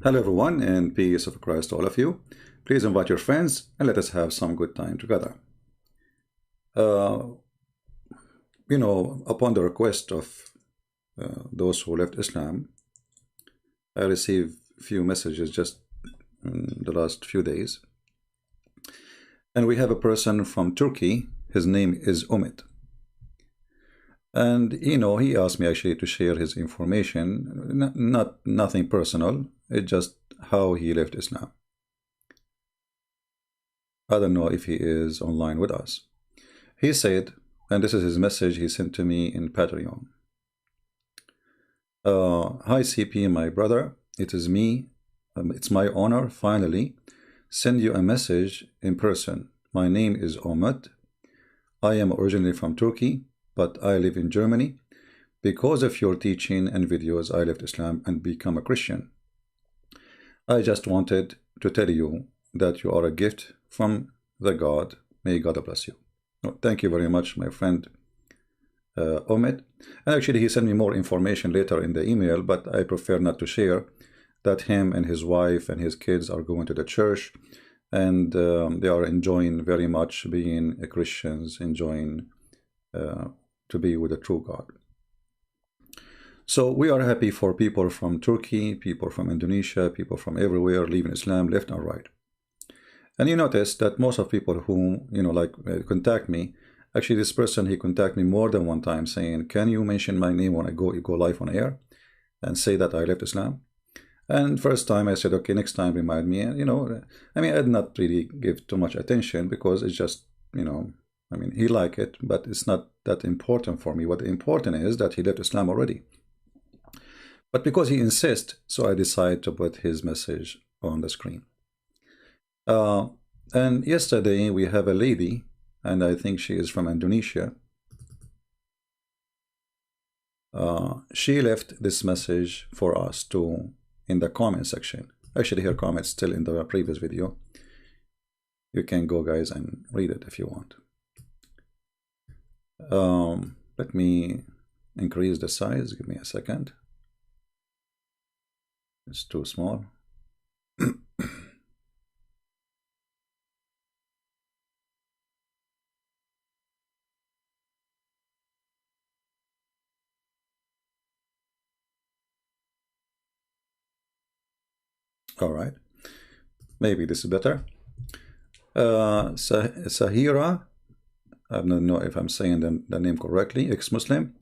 Hello everyone, and peace of Christ to all of you. Please invite your friends and let us have some good time together. Uh, upon the request of those who left Islam, I received few messages just in the last few days. And we have a person from Turkey. His name is Umet. And he asked me actually to share his information, nothing personal. It's just how he left Islam. I don't know if he is online with us. He said, and this is his message he sent to me in Patreon. Hi CP, my brother, it is me. It's my honor, finally, send you a message in person. My name is Umet. I am originally from Turkey, but I live in Germany. Because of your teaching and videos, I left Islam and become a Christian. I just wanted to tell you that you are a gift from the God. May God bless you. Thank you very much, my friend Umet. And actually, he sent me more information later in the email, but I prefer not to share that him and his wife and his kids are going to the church, and they are enjoying very much being Christians, enjoying to be with the true God. So we are happy for people from Turkey, people from Indonesia, people from everywhere leaving Islam left and right. And you notice that most of people who contact me, actually this person, he contacted me more than one time saying, can you mention my name when I go live on air and say that I left Islam? And first time I said, okay, next time remind me. And I did not really give too much attention because it's just, he liked it, but it's not that important for me. What important is that he left Islam already. But because he insists, so I decided to put his message on the screen. And yesterday we have a lady, and I think she is from Indonesia. She left this message for us in the comment section. Actually, her comment is still in the previous video. You can go, guys, and read it if you want. Let me increase the size. Give me a second. It's too small. All right, maybe this is better. Syahirah, I don't know if I'm saying the name correctly, ex-Muslim.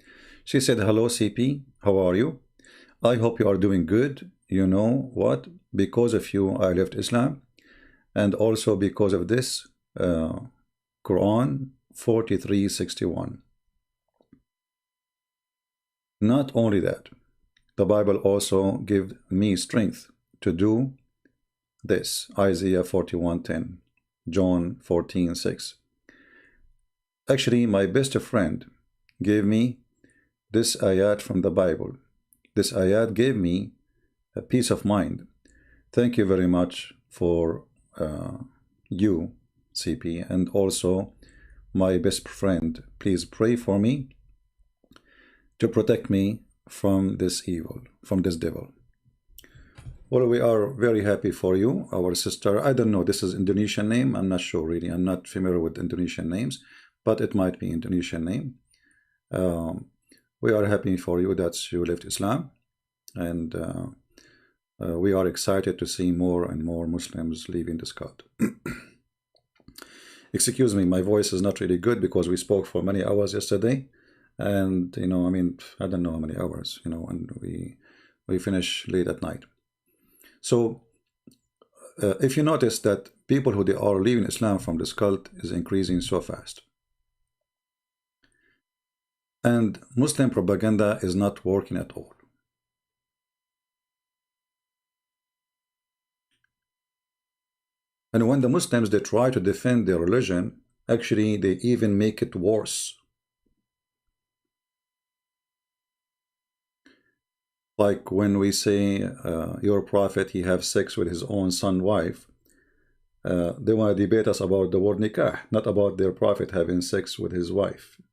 She said, hello CP, how are you? I hope you are doing good. You know what? Because of you, I left Islam. And also because of this, Quran 43:61. Not only that, the Bible also gives me strength to do this. Isaiah 41:10, John 14:6. Actually, my best friend gave me this ayat from the Bible. This ayat gave me a peace of mind. Thank you very much for you, CP, and also my best friend. Please pray for me to protect me from this evil, from this devil. Well, we are very happy for you, our sister. I don't know, this is Indonesian name. I'm not sure really. I'm not familiar with Indonesian names, but it might be Indonesian name. We are happy for you that you left Islam, and we are excited to see more and more Muslims leaving this cult. Excuse me, my voice is not really good because we spoke for many hours yesterday, and I don't know how many hours, and we finish late at night. So if you notice that people who are leaving Islam from this cult is increasing so fast, and Muslim propaganda is not working at all. And when the Muslims, they try to defend their religion, actually they even make it worse. Like when we say your prophet, he have sex with his own son wife, they want to debate us about the word nikah, not about their prophet having sex with his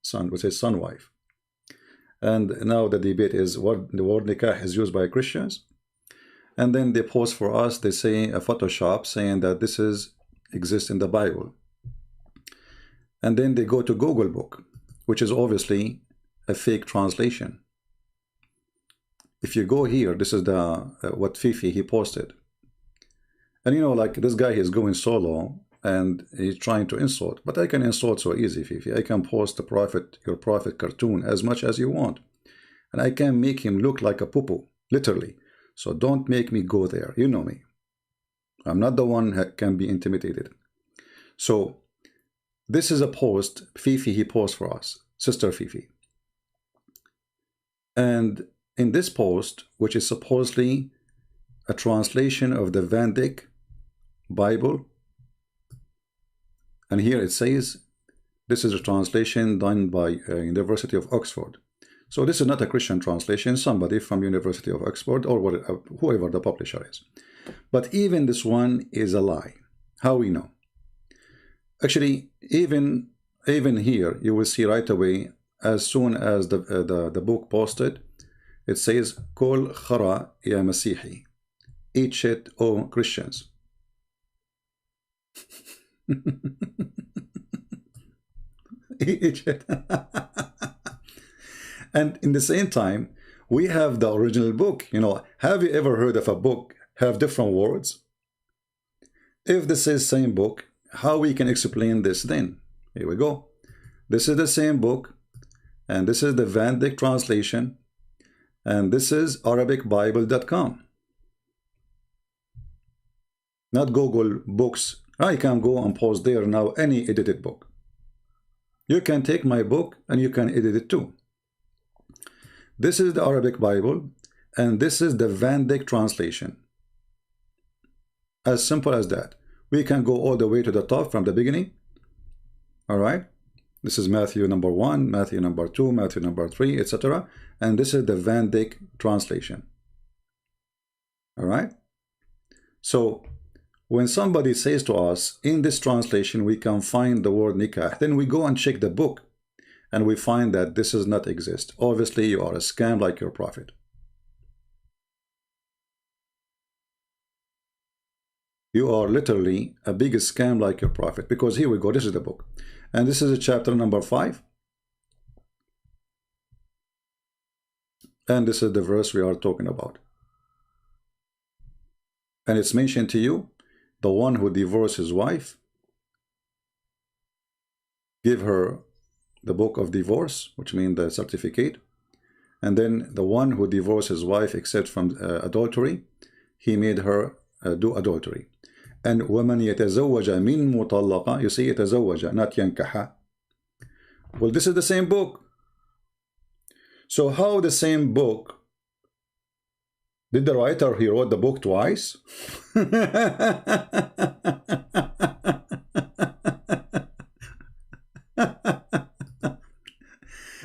son wife. And now the debate is what the word nikah is used by Christians. And then they post for us, they say a Photoshop saying that this is exists in the Bible. And then they go to Google Book, which is obviously a fake translation. If you go here, this is the what Fifi he posted. And you know, like this guy is going solo and he's trying to insult, but I can insult so easy, Fifi. I can post the prophet, your prophet cartoon as much as you want. And I can make him look like a poo-poo, literally. So don't make me go there. You know me. I'm not the one that can be intimidated. So this is a post Fifi he posts for us, Sister Fifi. And in this post, which is supposedly a translation of the Vedic Bible, and here it says this is a translation done by University of Oxford. So this is not a Christian translation, somebody from University of Oxford or whoever the publisher is. But even this one is a lie. How we know? Actually, even here, you will see right away, as soon as the book posted, it says, Kol khara ya Masihi. Eat shit, O Christians. Eat shit. And in the same time, we have the original book. You know, have you ever heard of a book have different words? If this is same book, how we can explain this then? Here we go. This is the same book, and this is the Vedic translation, and this is ArabicBible.com. Not Google Books. I can go and post there now any edited book. You can take my book and you can edit it too. This is the Arabic Bible, and this is the Vedic translation. As simple as that. We can go all the way to the top from the beginning. All right. This is Matthew number 1, Matthew number 2, Matthew number 3, etc. And this is the Vedic translation. All right. So when somebody says to us, in this translation, we can find the word nikah, then we go and check the book, and we find that this does not exist. Obviously, you are a scam like your prophet. You are literally a big scam like your prophet, because here we go, this is the book. And this is chapter number 5. And this is the verse we are talking about. And it's mentioned to you, the one who divorced his wife, give her the book of divorce, which means the certificate. And then the one who divorced his wife except from adultery, he made her do adultery. And وَمَنْ يَتَزَوَّجَ مِنْ مُطَلَّقَ, you see, يَتَزَوَّجَ, not يَنْكَحَ. Well, this is the same book. So how the same book, did the writer, he wrote the book twice?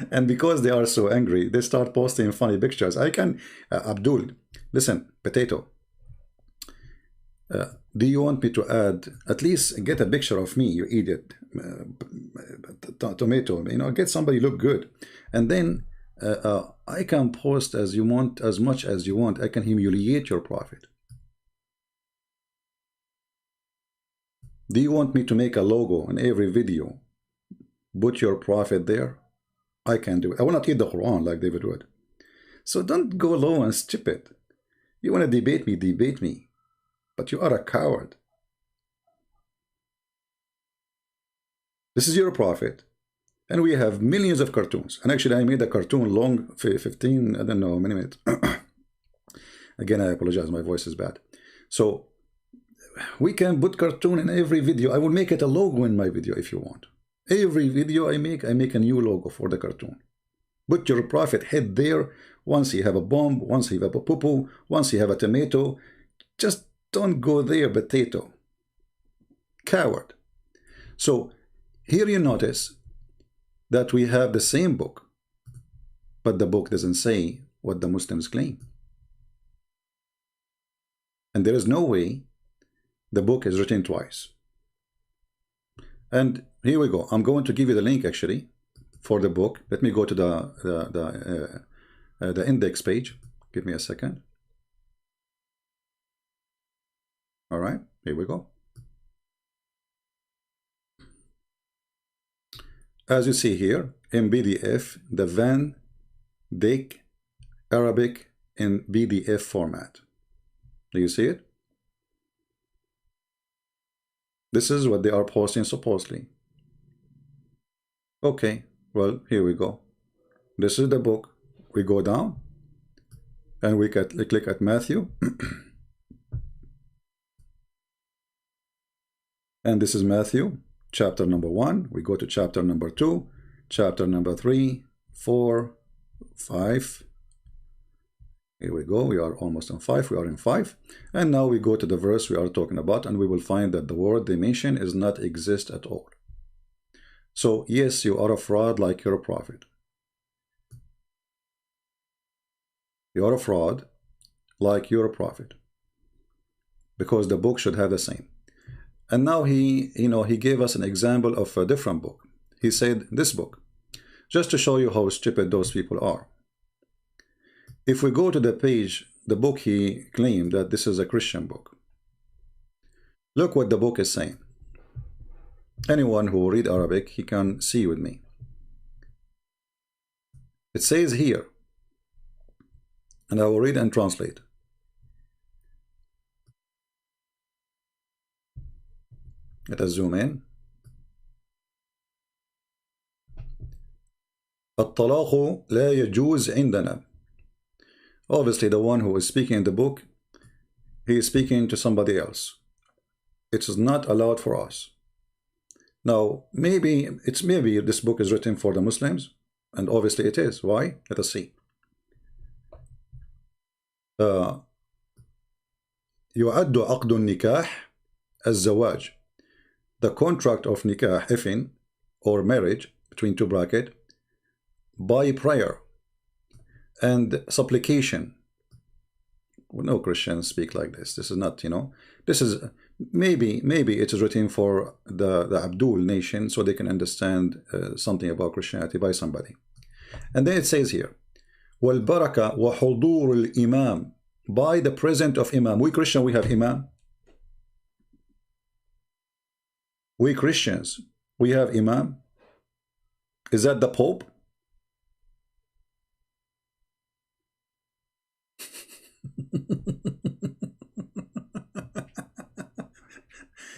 And because they are so angry, they start posting funny pictures. I can, Abdul, listen, potato. Do you want me to add, at least get a picture of me, you idiot, tomato, you know, get somebody look good. And then I can post as you want, as much as you want. I can humiliate your prophet. Do you want me to make a logo in every video? Put your prophet there? I can do it. I will not eat the Quran like David would. So don't go low and stupid. You want to debate me, debate me. But you are a coward. This is your prophet. And we have millions of cartoons. And actually, I made a cartoon long, 15, I don't know, many minutes. Again, I apologize. My voice is bad. So we can put cartoon in every video. I will make it a logo in my video if you want. Every video I make a new logo for the cartoon. Put your prophet head there. Once you have a bomb, once you have a poo-poo, once you have a tomato. Just don't go there, potato. Coward. So here you notice that we have the same book, but the book doesn't say what the Muslims claim. And there is no way the book is written twice. And here we go. I'm going to give you the link actually for the book. Let me go to the index page. Give me a second. All right, here we go. As you see here in PDF, the Van Dyck Arabic in PDF format. Do you see it? This is what they are posting supposedly. Okay, well, here we go. This is the book. We go down and we click at Matthew. And this is Matthew, chapter number 1. We go to chapter number 2, chapter number 3, 4, 5. Here we go. We are almost on 5. We are in 5. And now we go to the verse we are talking about, and we will find that the word they mention is not exist at all. So, yes, you are a fraud like you're a prophet. You are a fraud like you're a prophet. Because the book should have the same. And now he gave us an example of a different book. He said this book, just to show you how stupid those people are. If we go to the page, the book he claimed that this is a Christian book. Look what the book is saying. Anyone who read Arabic, he can see with me. It says here, and I will read and translate. Let us zoom in. الطلاق لا يجوز عندنا. Obviously, the one who is speaking in the book, he is speaking to somebody else. It is not allowed for us. Now, maybe this book is written for the Muslims, and obviously it is. Why? Let us see. يعد عقد النكاح الزواج. The contract of nikah, effin, or marriage, between two brackets, by prayer and supplication. No Christians speak like this. This is not, this is maybe it is written for the Abdul nation so they can understand something about Christianity by somebody. And then it says here, وَالْبَرَكَةُ وَحُضُورُ الْإِمَامِ, by the presence of Imam. We Christians, we have Imam. We Christians, we have Imam. Is that the Pope?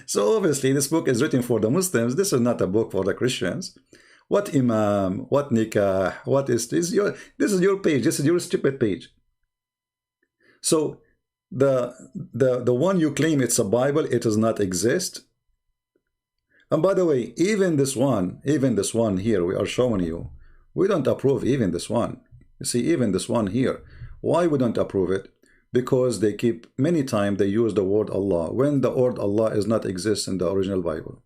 So obviously this book is written for the Muslims. This is not a book for the Christians. What Imam? What Nikah? What is this? This is your page. This is your stupid page. So the one you claim it's a Bible, it does not exist. And by the way, even this one here we are showing you, we don't approve even this one. You see, even this one here, why we don't approve it? Because they keep, many times they use the word Allah when the word Allah is not exist in the original Bible.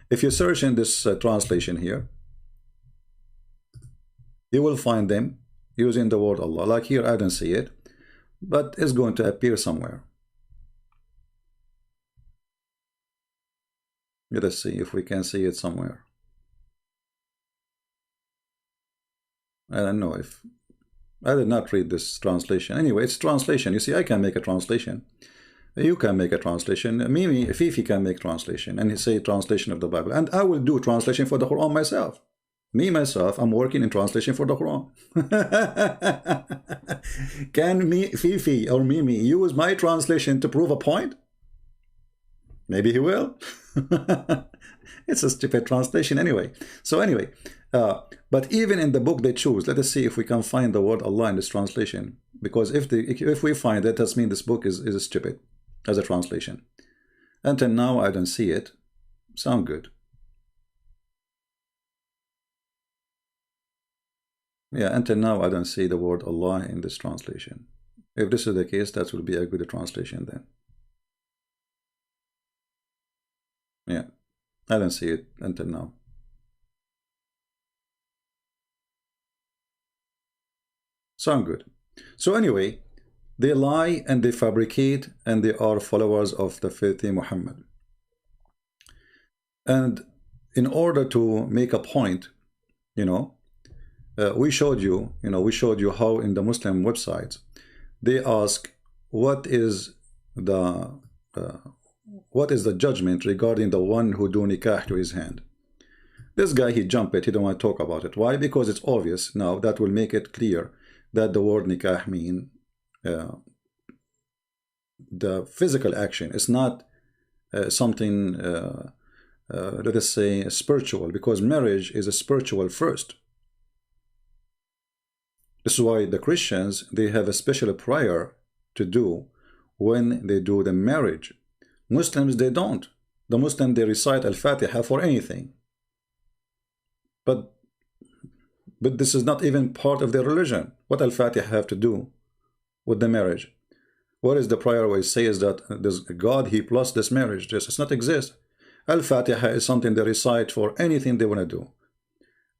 If you search in this translation here, you will find them using the word Allah. Like here, I don't see it, but it's going to appear somewhere. Let us see if we can see it somewhere. I don't know if I did not read this translation. Anyway, it's translation. You see, I can make a translation. You can make a translation. Mimi, Fifi can make translation, and he say translation of the Bible. And I will do translation for the Quran myself. Me, myself, I'm working in translation for the Quran. Can me, Fifi or Mimi use my translation to prove a point? Maybe he will. It's a stupid translation anyway. So anyway, but even in the book they choose, let us see if we can find the word Allah in this translation. Because if we find it, that means this book is stupid as a translation. Until now, I don't see it. Sound good. Yeah, until now, I don't see the word Allah in this translation. If this is the case, that will be a good translation then. Yeah, I don't see it until now. Sound good. So anyway, they lie and they fabricate and they are followers of the filthy Muhammad. And in order to make a point, we showed you how in the Muslim websites they ask what is the what is the judgment regarding the one who do nikah to his hand. This guy, he jumped it, he don't want to talk about it. Why? Because it's obvious now. That will make it clear that the word nikah mean the physical action. It's not something let us say spiritual, because marriage is a spiritual first. This is why the Christians, they have a special prayer to do when they do the marriage. Muslims, they don't. The Muslim, they recite Al-Fatiha for anything. But this is not even part of their religion. What Al-Fatiha have to do with the marriage? What is the prayer where it says that this God, he plus this marriage? This does not exist. Al-Fatiha is something they recite for anything they want to do.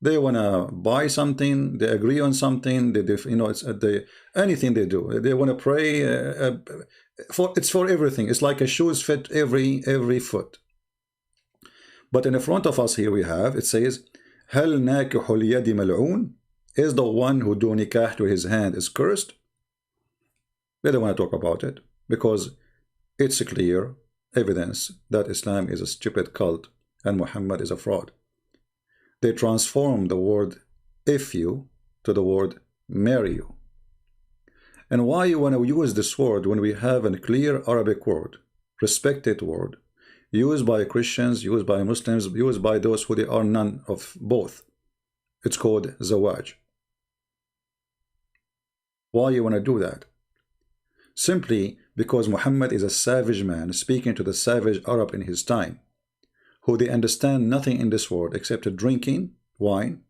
They want to buy something, they agree on something, you know, it's anything they do. They want to pray, it's for everything. It's like a shoes fit every foot. But in the front of us here we have, it says, هل ناكح اليد ملعون? Is the one who do nikah to his hand is cursed? They don't want to talk about it because it's clear evidence that Islam is a stupid cult and Muhammad is a fraud. They transform the word if you to the word marry you. And why you want to use this word when we have a clear Arabic word, respected word, used by Christians, used by Muslims, used by those who they are none of both. It's called zawaj. Why you want to do that? Simply because Muhammad is a savage man speaking to the savage Arab in his time, who they understand nothing in this world except drinking wine,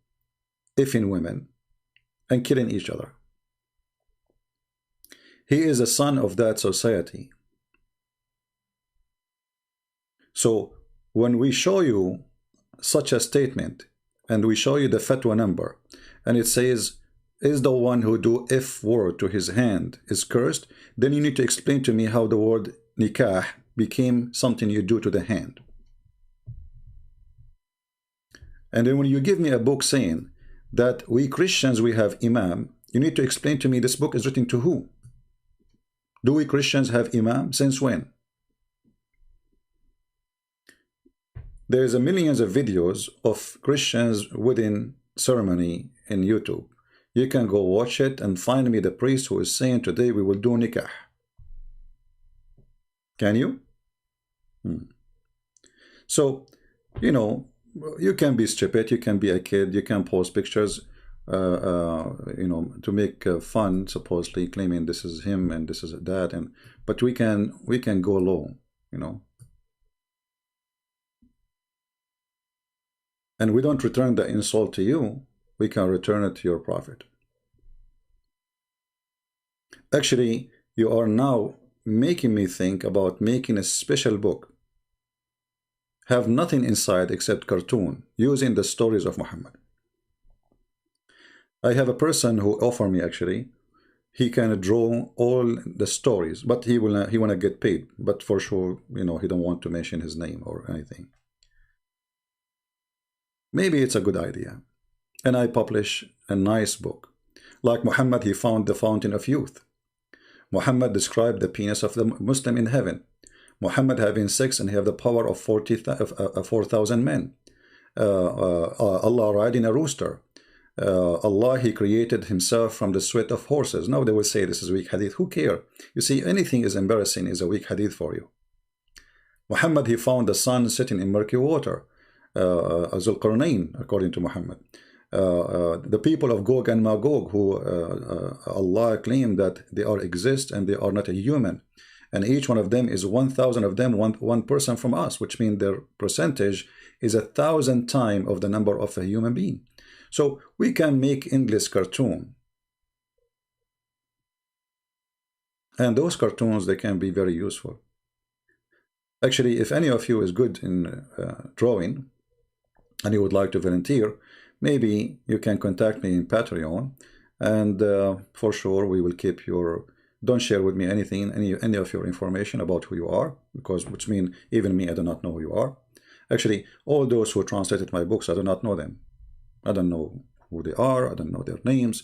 effing women, and killing each other. He is a son of that society. So when we show you such a statement and we show you the fatwa number and it says, is the one who do if word to his hand is cursed, then you need to explain to me how the word nikah became something you do to the hand. And then when you give me a book saying that we Christians, we have imam, you need to explain to me this book is written to who? Do we Christians have imam? Since when? There's a millions of videos of Christians wedding ceremony in YouTube. You can go watch it and find me the priest who is saying today we will do nikah. Can you? So, you know, you can be stupid, you can be a kid, you can post pictures, you know, to make fun, supposedly claiming this is him and this is that, but we can go low, you know. And we don't return the insult to you, we can return it to your prophet. Actually, you are now making me think about making a special book. Have nothing inside except cartoon, using the stories of Muhammad. I have a person who offered me, actually, he can draw all the stories, but he wanna get paid, but for sure, you know, he don't want to mention his name or anything. Maybe it's a good idea. And I publish a nice book. Like Muhammad, he found the fountain of youth. Muhammad described the penis of the Muslim in heaven. Muhammad having sex and have the power of 4,000 men. Allah riding a rooster. Allah, he created himself from the sweat of horses. Now they will say this is weak hadith. Who care? You see, anything is embarrassing is a weak hadith for you. Muhammad, he found the sun sitting in murky water. Zulqarnain, according to Muhammad. The people of Gog and Magog, who Allah claimed that they are exist and they are not a human, and each one of them is 1,000 of them, one person from us, which means their percentage is 1,000 times of the number of a human being. So we can make English cartoon, and those cartoons, they can be very useful. Actually, if any of you is good in drawing and you would like to volunteer, maybe you can contact me in Patreon, and for sure we will keep your, don't share with me anything, any of your information about who you are, because which means even me, I do not know who you are. Actually, all those who translated my books, I do not know them. I don't know who they are, I don't know their names,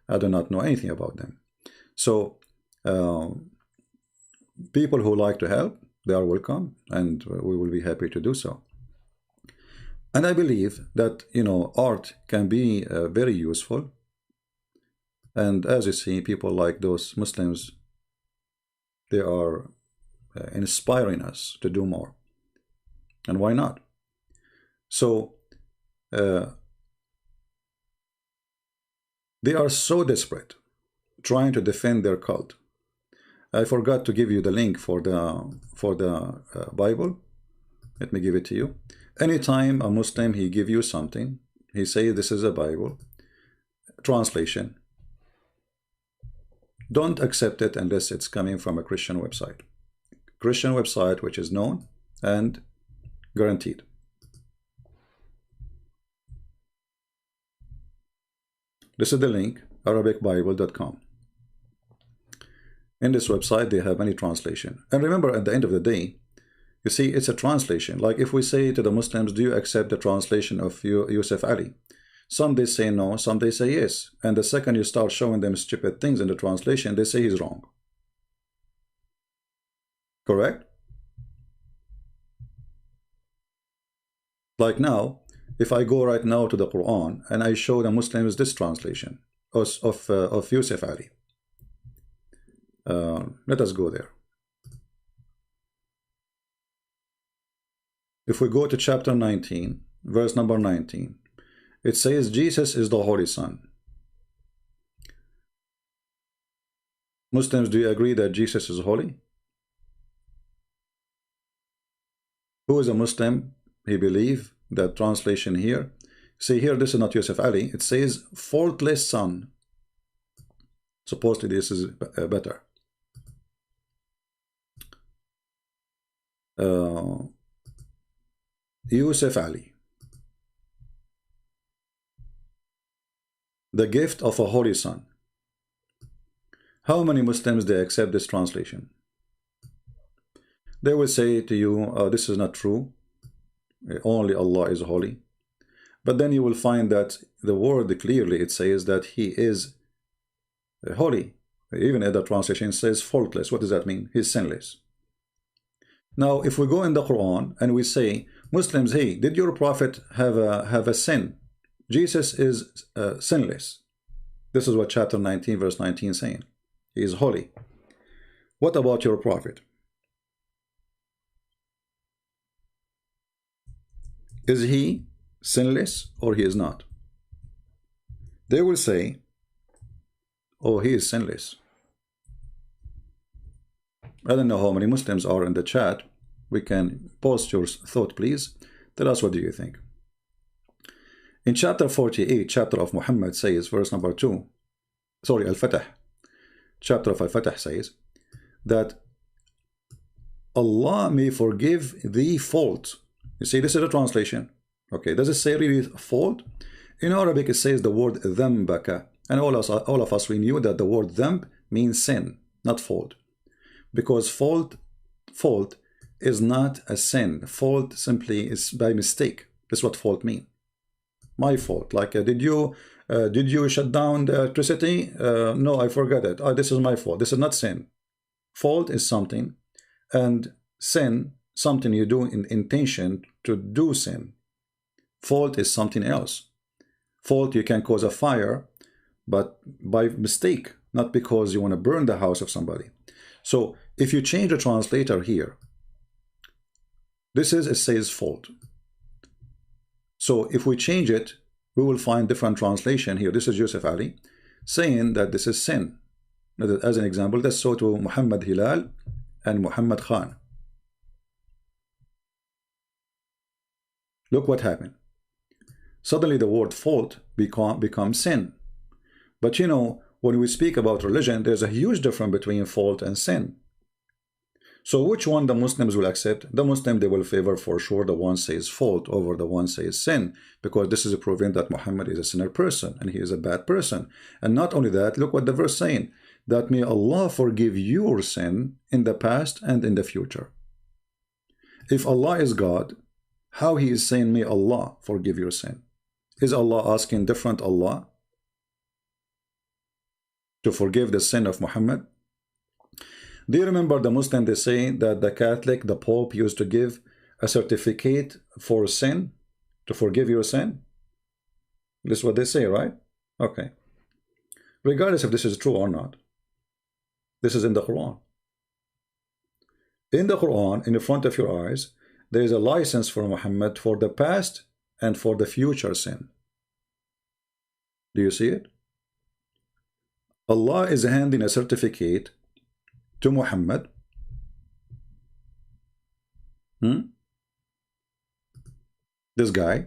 I do not know anything about them. So people who like to help, they are welcome, and we will be happy to do so. And I believe that, you know, art can be very useful. And as you see, people like those Muslims, they are inspiring us to do more. And why not? So they are so desperate trying to defend their cult. I forgot to give you the link for the Bible. Let me give it to you. Anytime a Muslim, he give you something, he say this is a Bible translation, don't accept it unless it's coming from a Christian website. Christian website which is known and guaranteed. This is the link, arabicbible.com. In this website, they have many translation. And remember, at the end of the day, you see, it's a translation. Like if we say to the Muslims, do you accept the translation of Yusuf Ali? Some they say no, some they say yes. And the second you start showing them stupid things in the translation, they say he's wrong. Correct? Like now, if I go right now to the Quran and I show the Muslims this translation of Yusuf Ali. Let us go there. If we go to chapter 19, verse number 19, it says Jesus is the Holy Son. Muslims, do you agree that Jesus is holy? Who is a Muslim? He believes that translation here. See here, this is not Yusuf Ali. It says faultless son. Supposedly this is better. Yusuf Ali, the gift of a holy son. How many Muslims they accept this translation? They will say to you, this is not true, only Allah is holy. But then you will find that the word clearly, it says that he is holy. Even in the translation says faultless. What does that mean? He's sinless. Now, if we go in the Quran and we say, Muslims, hey, did your prophet have a sin? Jesus is sinless. This is what chapter 19, verse 19 is saying. He is holy. What about your prophet? Is he sinless or he is not? They will say, oh, he is sinless. I don't know how many Muslims are in the chat. We can post your thought, please. Tell us, what do you think? In chapter 48, chapter of Muhammad says, verse number 2, sorry, Al-Fatah, chapter of Al-Fatah says that Allah may forgive the fault. You see, this is a translation. Okay, does it say really fault? In Arabic, it says the word dhambaka. And all of us, we knew that the word dhamb means sin, not fault. Because fault is not a sin. Fault simply is by mistake. That's what fault means. My fault. Like, did you shut down the electricity? No, I forgot it. Oh, this is my fault. This is not sin. Fault is something, and sin, something you do in intention to do sin. Fault is something else. Fault, you can cause a fire, but by mistake, not because you want to burn the house of somebody. So if you change the translator here, it says fault. So if we change it, we will find different translation here. This is Yusuf Ali saying that this is sin. As an example, let's go to Muhammad Hilal and Muhammad Khan. Look what happened. Suddenly the word fault becomes sin. But you know, when we speak about religion, there's a huge difference between fault and sin. So which one the Muslims will accept? The Muslim, they will favor for sure the one says fault over the one says sin, because this is proving that Muhammad is a sinner person and he is a bad person. And not only that, look what the verse saying, that may Allah forgive your sin in the past and in the future. If Allah is God, how he is saying may Allah forgive your sin? Is Allah asking different Allah to forgive the sin of Muhammad? Do you remember the Muslim, they say that the Catholic, the Pope used to give a certificate for sin, to forgive your sin? This is what they say, right? Okay. Regardless if this is true or not, this is in the Quran. In the Quran, in the front of your eyes, there is a license for Muhammad for the past and for the future sin. Do you see it? Allah is handing a certificate to Muhammad. This guy.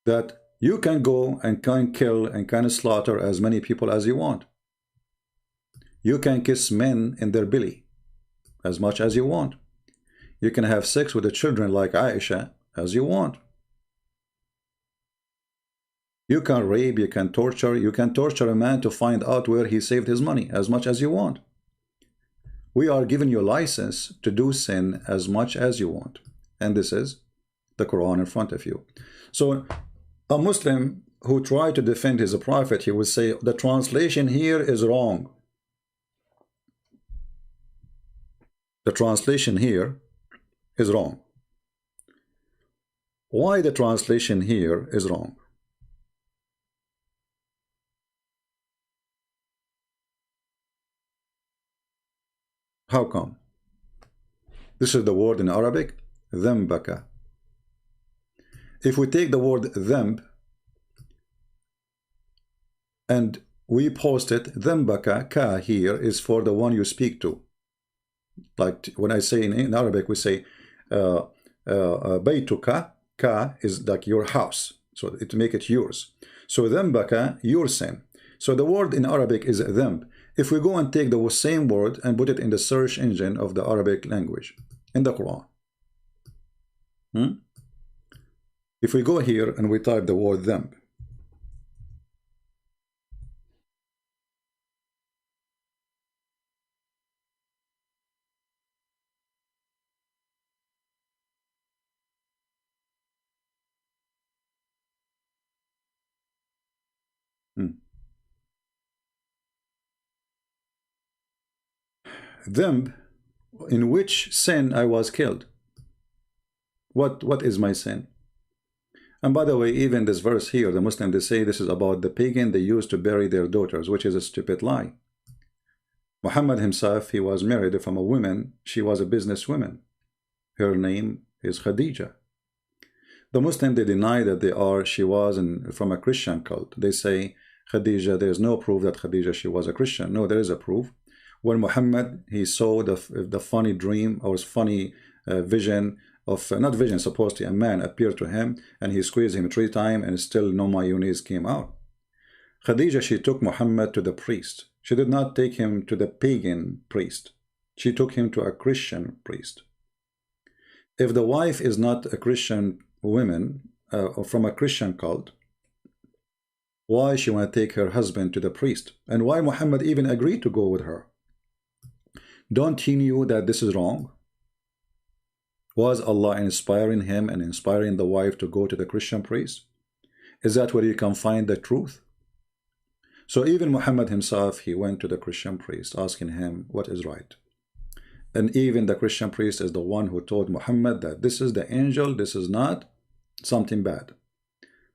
That you can go and can kill and can slaughter as many people as you want. You can kiss men in their belly as much as you want. You can have sex with the children like Aisha as you want. You can rape, you can torture a man to find out where he saved his money as much as you want. We are giving you a license to do sin as much as you want. And this is the Quran in front of you. So a Muslim who tried to defend his prophet, he would say the translation here is wrong. The translation here is wrong. Why the translation here is wrong? How come? This is the word in Arabic, ذنبك. If we take the word ذنب and we post it, ذنبك, ka here is for the one you speak to. Like when I say in Arabic, we say baytuka, ka is like your house. So to make it yours. So ذنبك, your sin. So the word in Arabic is ذنب. If we go and take the same word and put it in the search engine of the Arabic language, in the Quran. If we go here and we type the word ذنب, ذنب, in which sin I was killed. What is my sin? And by the way, even this verse here, the Muslim, they say this is about the pagan they used to bury their daughters, which is a stupid lie. Muhammad himself, he was married from a woman. She was a businesswoman. Her name is Khadija. The Muslim, they deny that she was from a Christian cult. They say Khadija, there is no proof that Khadija, she was a Christian. No, there is a proof. When Muhammad, he saw the funny dream or funny vision of, not vision, supposedly a man appeared to him and he squeezed him 3 times and still no mayonnaise came out. Khadija, she took Muhammad to the priest. She did not take him to the pagan priest. She took him to a Christian priest. If the wife is not a Christian woman or from a Christian cult, why she want to take her husband to the priest? And why Muhammad even agreed to go with her? Don't he knew that this is wrong? Was Allah inspiring him and inspiring the wife to go to the Christian priest? Is that where you can find the truth? So even Muhammad himself, he went to the Christian priest asking him what is right. And even the Christian priest is the one who told Muhammad that this is the angel, this is not something bad.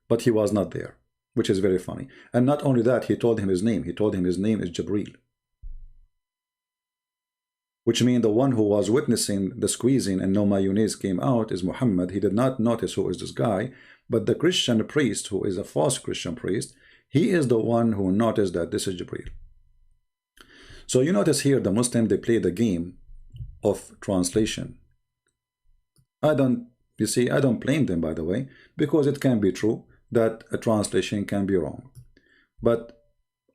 But he was not there, which is very funny. And not only that, he told him his name. He told him his name is Jibreel. Which means the one who was witnessing the squeezing and no mayonnaise came out is Muhammad. He did not notice who is this guy, but the Christian priest, who is a false Christian priest, he is the one who noticed that this is Jibreel. So you notice here the Muslim, they play the game of translation. I don't blame them, by the way, because it can be true that a translation can be wrong. But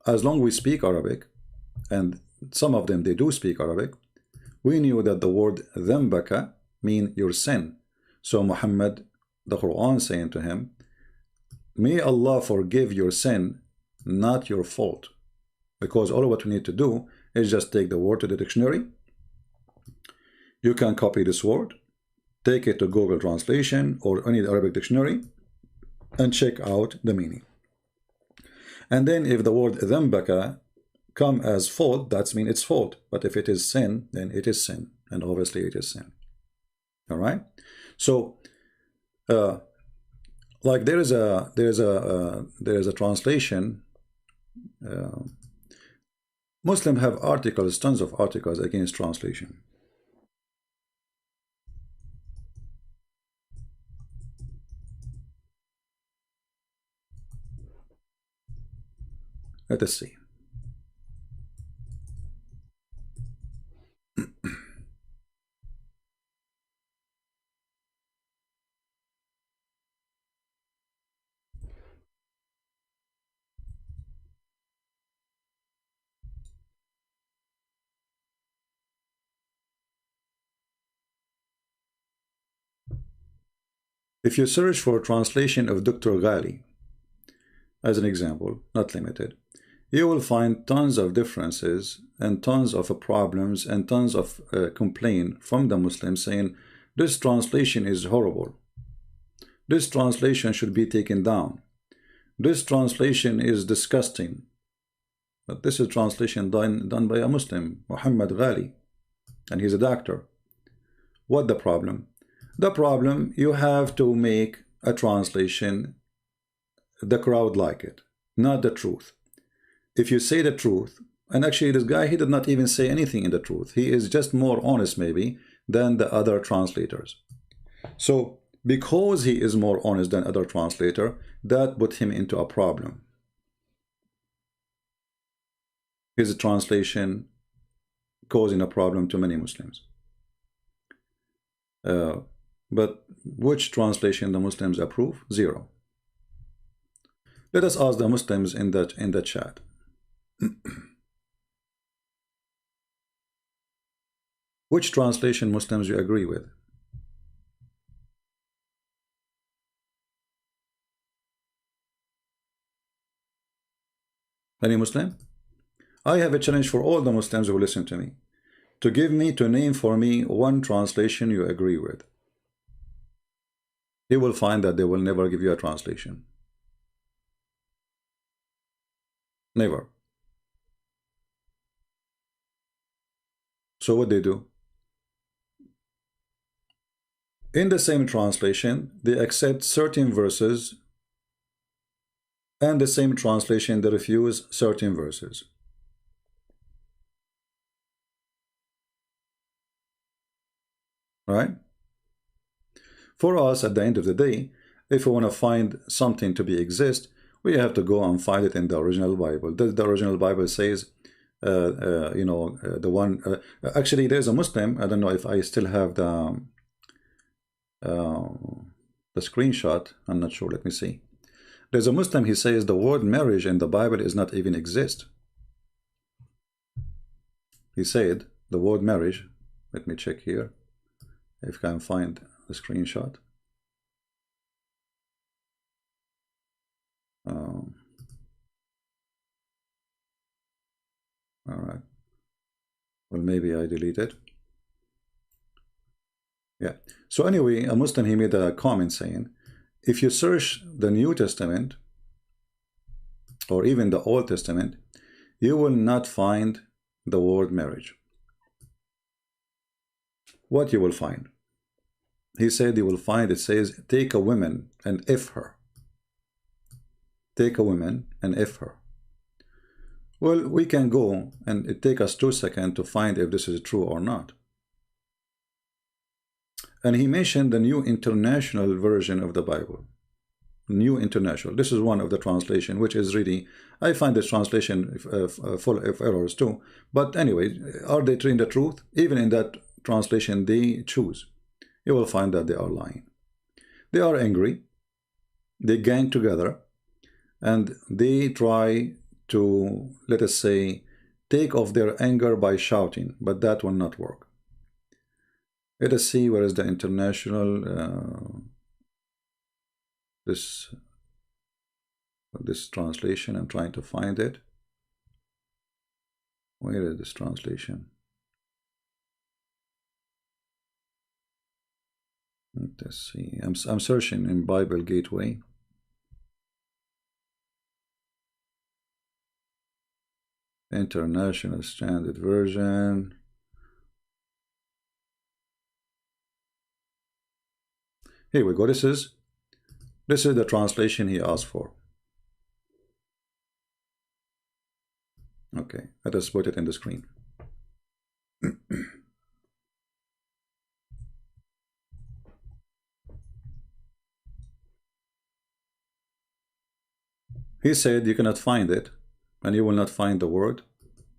as long as we speak Arabic, and some of them, they do speak Arabic, we knew that the word ذنبك mean your sin. So Muhammad, the Quran saying to him, may Allah forgive your sin, not your fault. Because all what we need to do is just take the word to the dictionary. You can copy this word, take it to Google Translation or any Arabic dictionary, and check out the meaning. And then if the word ذنبك come as fault, that's mean it's fault. But if it is sin, then it is sin. And obviously it is sin. All right. So like there is a translation. Muslim have articles, tons of articles against translation. Let us see. If you search for translation of Dr. Ghali, as an example, not limited, you will find tons of differences and tons of problems and tons of complaint from the Muslims saying this translation is horrible. This translation should be taken down. This translation is disgusting. But this is translation done by a Muslim, Muhammad Ghali, and he's a doctor. What the problem? The problem, you have to make a translation the crowd like it, not the truth. If you say the truth, and actually this guy, he did not even say anything in the truth. He is just more honest maybe than the other translators. So because he is more honest than other translator, that put him into a problem. His translation causing a problem to many Muslims. But which translation the Muslims approve? Zero. Let us ask the Muslims in the chat. Which translation Muslims you agree with? Any Muslim? I have a challenge for all the Muslims who listen to me to name for me one translation you agree with. You will find that they will never give you a translation. Never. So what they do? In the same translation, they accept certain verses, and the same translation they refuse certain verses. Right? For us, at the end of the day, if we want to find something to be exist, we have to go and find it in the original Bible. The original Bible says, the one. Actually, there's a Muslim. I don't know if I still have the screenshot. I'm not sure. Let me see. There's a Muslim. He says the word marriage in the Bible is not even exist. He said the word marriage. Let me check here if I can find the screenshot. All right. Well, maybe I delete it. Yeah. So anyway, a Muslim, he made a comment saying, if you search the New Testament or even the Old Testament, you will not find the word marriage. What you will find? He said you will find it says, take a woman and if her. Take a woman and if her. Well, we can go and it take us 2 seconds to find if this is true or not. And he mentioned the New International Version of the Bible. New International. This is one of the translation, which is really, I find this translation full of errors too. But anyway, are they telling the truth? Even in that translation they choose, you will find that they are lying. They are angry. They gang together and they try to, let us say, take off their anger by shouting, but that will not work. Let us see where is the international this translation. I'm trying to find it. Where is this translation? Let's see. I'm searching in Bible Gateway. International Standard Version. Here we go. This is the translation he asked for. Okay, let us put it in the screen. He said you cannot find it, and you will not find the word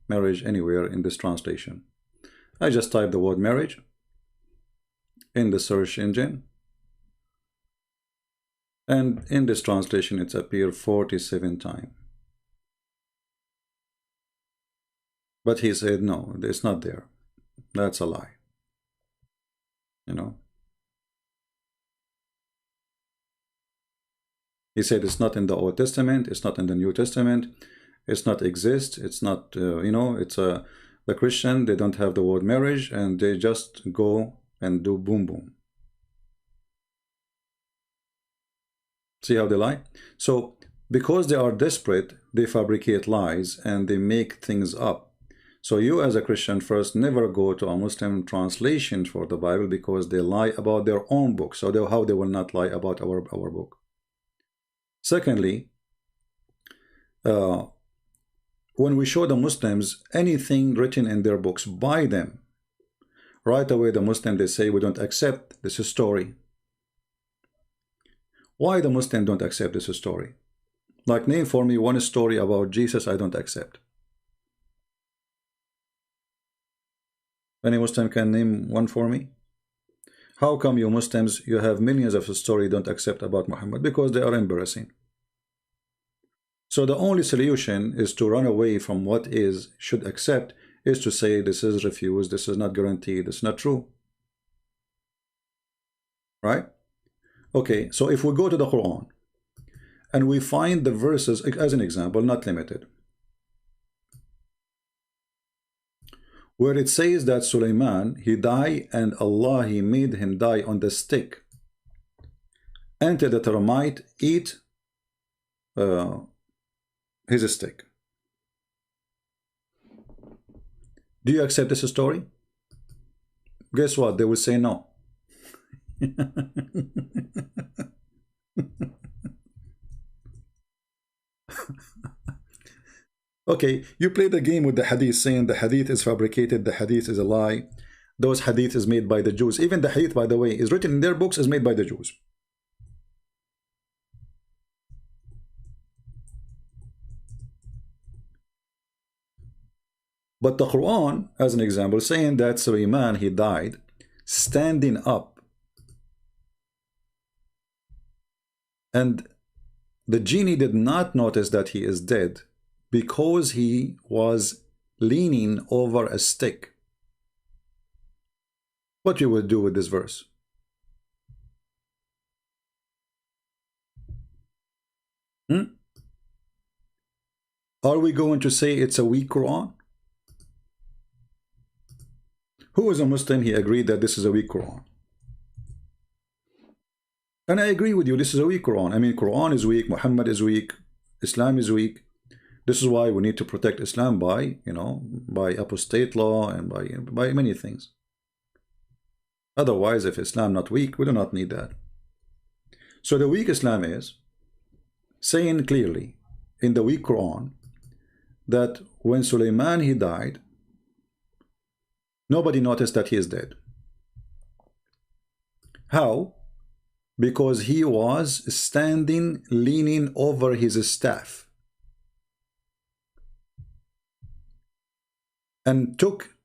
marriage anywhere in this translation. I just typed the word marriage in the search engine, and in this translation it's appeared 47 times. But he said no, it's not there. That's a lie. You know, he said it's not in the Old Testament, it's not in the New Testament, it's not exist, it's not you know, it's the Christian, they don't have the word marriage, and they just go and do boom boom. See how they lie? So because they are desperate, they fabricate lies and they make things up. So you as a Christian first never go to a Muslim translation for the Bible, because they lie about their own book. So how they will not lie about our book? Secondly, when we show the Muslims anything written in their books by them, right away the Muslim, they say we don't accept this story. Why the Muslim don't accept this story? Like, name for me one story about Jesus I don't accept. Any Muslim can name one for me? How come you Muslims, you have millions of stories don't accept about Muhammad? Because they are embarrassing. So the only solution is to run away from what is should accept, is to say this is refused, this is not guaranteed, this is not true. Right? Okay, so if we go to the Quran and we find the verses, as an example, not limited, where it says that Sulaiman, he died and Allah, he made him die on the stick until the termite eat his stick. Do you accept this story? Guess what? They will say no. Okay, you play the game with the hadith, saying the hadith is fabricated, the hadith is a lie. Those hadith is made by the Jews. Even the hadith, by the way, is written in their books, is made by the Jews. But the Quran, as an example, saying that Sulaiman, he died standing up, and the genie did not notice that he is dead because he was leaning over a stick. What you would do with this verse? Are we going to say it's a weak Quran? Who is a Muslim? He agreed that this is a weak Quran. And I agree with you, this is a weak Quran. I mean, Quran is weak, Muhammad is weak, Islam is weak. This is why we need to protect Islam by, you know, by apostate law and by many things. Otherwise, if Islam not weak, we do not need that. So the weak Islam is saying clearly in the weak Quran that when Sulaiman, he died, nobody noticed that he is dead. How? Because he was standing, leaning over his staff, and took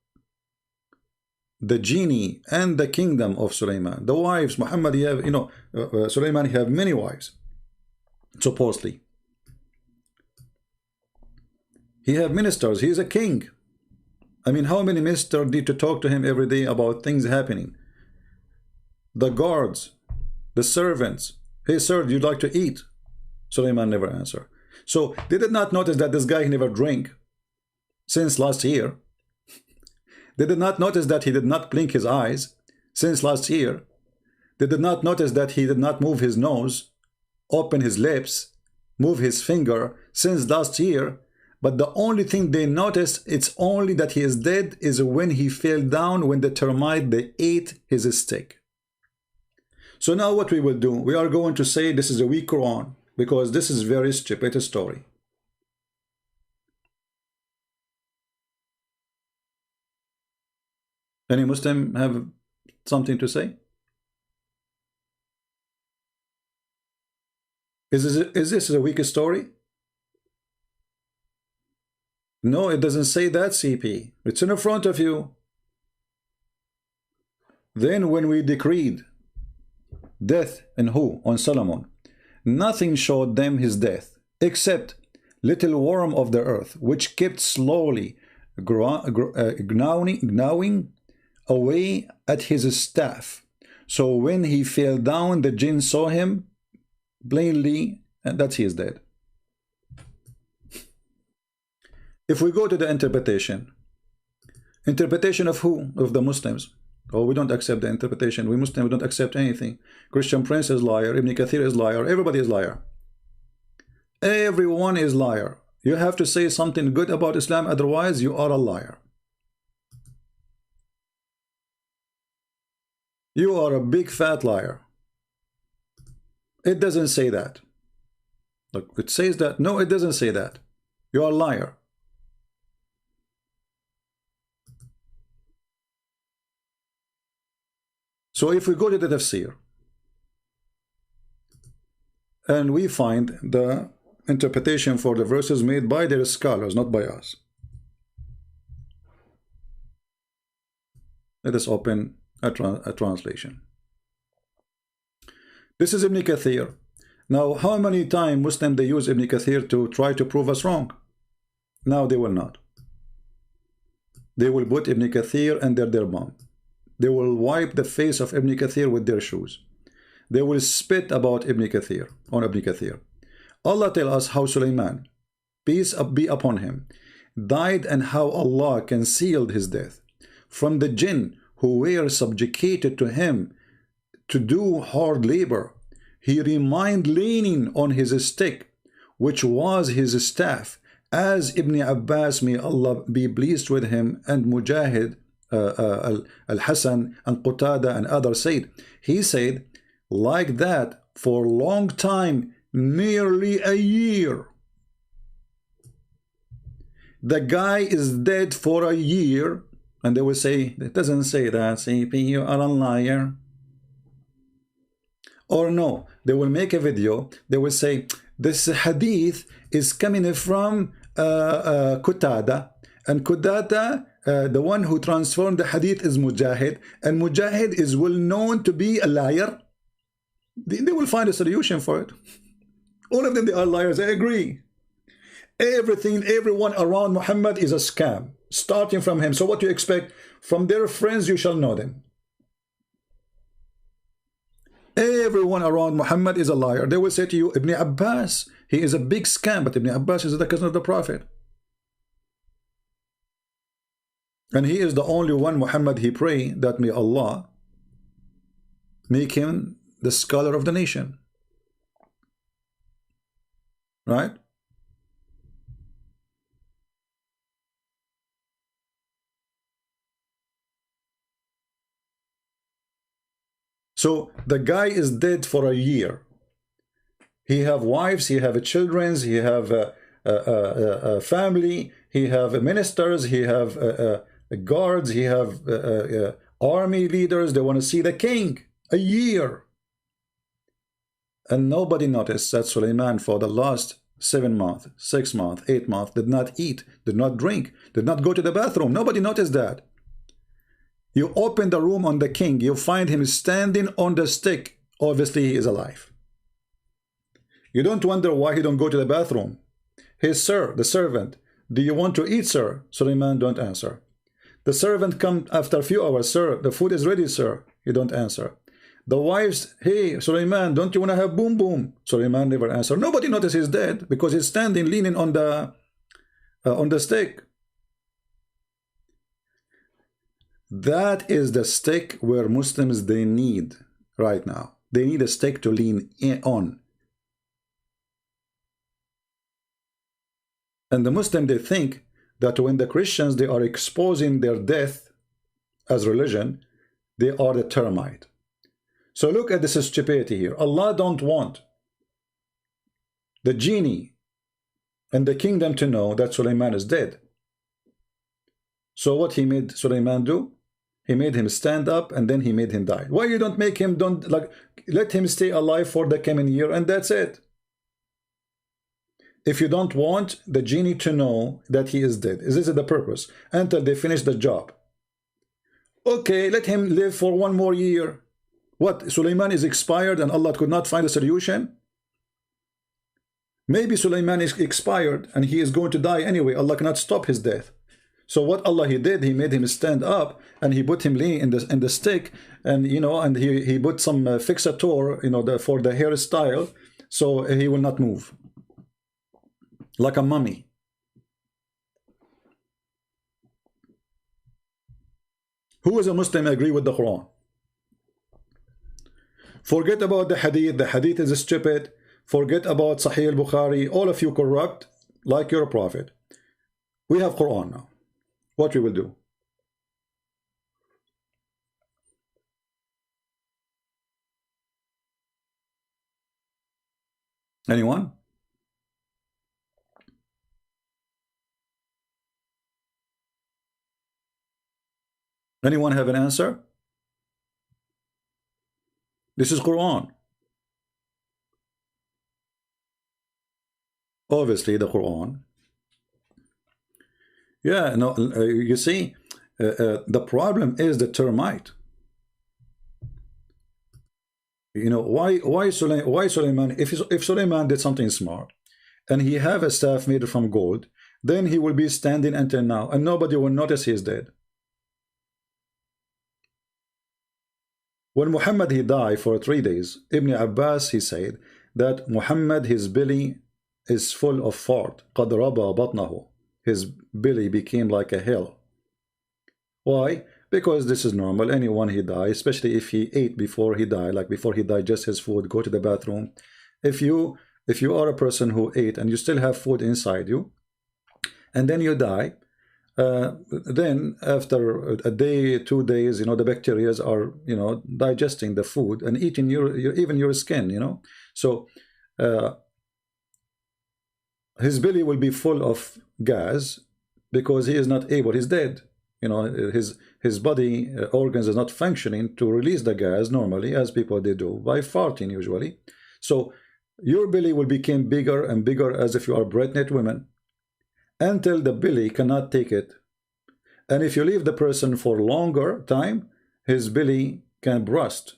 the genie and the kingdom of Sulaiman. The wives, Muhammad, he have, you know, Sulaiman, he have many wives, supposedly. He have ministers, he is a king. I mean, how many ministers need to talk to him every day about things happening? The guards, the servants. Hey, sir, you'd like to eat? Sulaiman never answered. So they did not notice that this guy never drank since last year. They did not notice that he did not blink his eyes since last year. They did not notice that he did not move his nose, open his lips, move his finger since last year. But the only thing they noticed, it's only that he is dead, is when he fell down, when the termite, they ate his stick. So now what we will do, we are going to say this is a weak Quran, because this is very stupid story. Any Muslim have something to say? Is this a weak story? No, it doesn't say that, CP. It's in front of you. Then when we decreed death in who? On Solomon. Nothing showed them his death, except little worm of the earth, which kept slowly gnawing away at his staff. So when he fell down, the jinn saw him plainly, and that he is dead. If we go to the interpretation of who? Of the Muslims. Oh, we don't accept the interpretation. We Muslims, we don't accept anything. Christian Prince is liar. Ibn Kathir is liar. Everybody is liar. Everyone is liar. You have to say something good about Islam, otherwise you are a liar. You are a big fat liar. It doesn't say that. Look, it says that. No, it doesn't say that. You are a liar. So if we go to the tafsir and we find the interpretation for the verses made by their scholars, not by us. Let us open a translation. This is Ibn Kathir. Now, how many times Muslims they use Ibn Kathir to try to prove us wrong? Now they will not. They will put Ibn Kathir under their bum. They will wipe the face of Ibn Kathir with their shoes. They will spit about Ibn Kathir, on Ibn Kathir. Allah tell us how Sulaiman, peace be upon him, died and how Allah concealed his death from the jinn who were subjugated to him to do hard labor. He remained leaning on his stick, which was his staff, as Ibn Abbas, may Allah be pleased with him, and Mujahid, Al-Hasan, and Qatada, and others said. He said, like that for a long time, nearly a year. The guy is dead for a year, and they will say, it doesn't say that, CP, you are a liar. Or no, they will make a video, they will say, this hadith is coming from Qatada, and Qatada, the one who transformed the hadith, is Mujahid, and Mujahid is well known to be a liar. They will find a solution for it. All of them, they are liars, I agree. Everyone around Muhammad is a scam, starting from him. So what do you expect? From their friends you shall know them. Everyone around Muhammad is a liar. They will say to you, Ibn Abbas, he is a big scam, but Ibn Abbas is the cousin of the Prophet. And he is the only one, Muhammad, he pray that may Allah make him the scholar of the nation. Right? So the guy is dead for a year. He have wives, he have children, he have a family, he have ministers, he have guards, he have army leaders. They want to see the king. A year. And nobody noticed that Sulaiman for the last 7 months, 6 months, 8 months did not eat, did not drink, did not go to the bathroom. Nobody noticed that. You open the room on the king, you find him standing on the stick. Obviously he is alive. You don't wonder why he don't go to the bathroom. Hey sir, the servant, do you want to eat, sir? Sulaiman don't answer. The servant come after a few hours, sir, the food is ready, sir. You don't answer. The wives, hey Sulaiman, don't you want to have boom boom? Sulaiman never answer. Nobody notice he's dead because he's standing leaning on the stick. That is the stick where Muslims they need right now. They need a stick to lean on. And the Muslim, they think that when the Christians, they are exposing their death as religion, they are the termite. So look at this stupidity here. Allah don't want the genie and the kingdom to know that Sulaiman is dead. So what he made Sulaiman do? He made him stand up, and then he made him die. Why you don't make him, don't like, let him stay alive for the coming year, and that's it. If you don't want the genie to know that he is dead, is this the purpose? Until they finish the job. Okay, let him live for one more year. What, Sulaiman is expired and Allah could not find a solution? Maybe Sulaiman is expired and he is going to die anyway. Allah cannot stop his death. So what Allah he did, he made him stand up, and he put him laying in the stick, and you know, and he put some fixator, you know, for the hairstyle, so he will not move, like a mummy. Who is a Muslim agree with the Quran? Forget about the hadith. The hadith is stupid. Forget about Sahih al-Bukhari. All of you corrupt like your prophet. We have Quran now. What we will do? Anyone? Anyone have an answer? This is Quran. Obviously the Quran. Yeah, no, you see, the problem is the termite. You know, why Suleiman, if Suleiman did something smart, and he have a staff made from gold, then he will be standing until now, and nobody will notice he is dead. When Muhammad, he died for 3 days, Ibn Abbas, he said that Muhammad, his belly is full of fart. قَدْ رَبَى بَطْنَهُ. His belly became like a hill. Why? Because this is normal. Anyone he died, especially if he ate before he died, like before he digest his food, go to the bathroom. If you are a person who ate and you still have food inside you, and then you die, then after a day, 2 days, you know, the bacteria are, you know, digesting the food and eating even your skin, you know. So his belly will be full of gas because he is not able, he's dead. You know, his body organs is not functioning to release the gas normally, as people they do by farting usually. So your belly will become bigger and bigger, as if you are pregnant women, until the belly cannot take it. And if you leave the person for longer time, his belly can burst.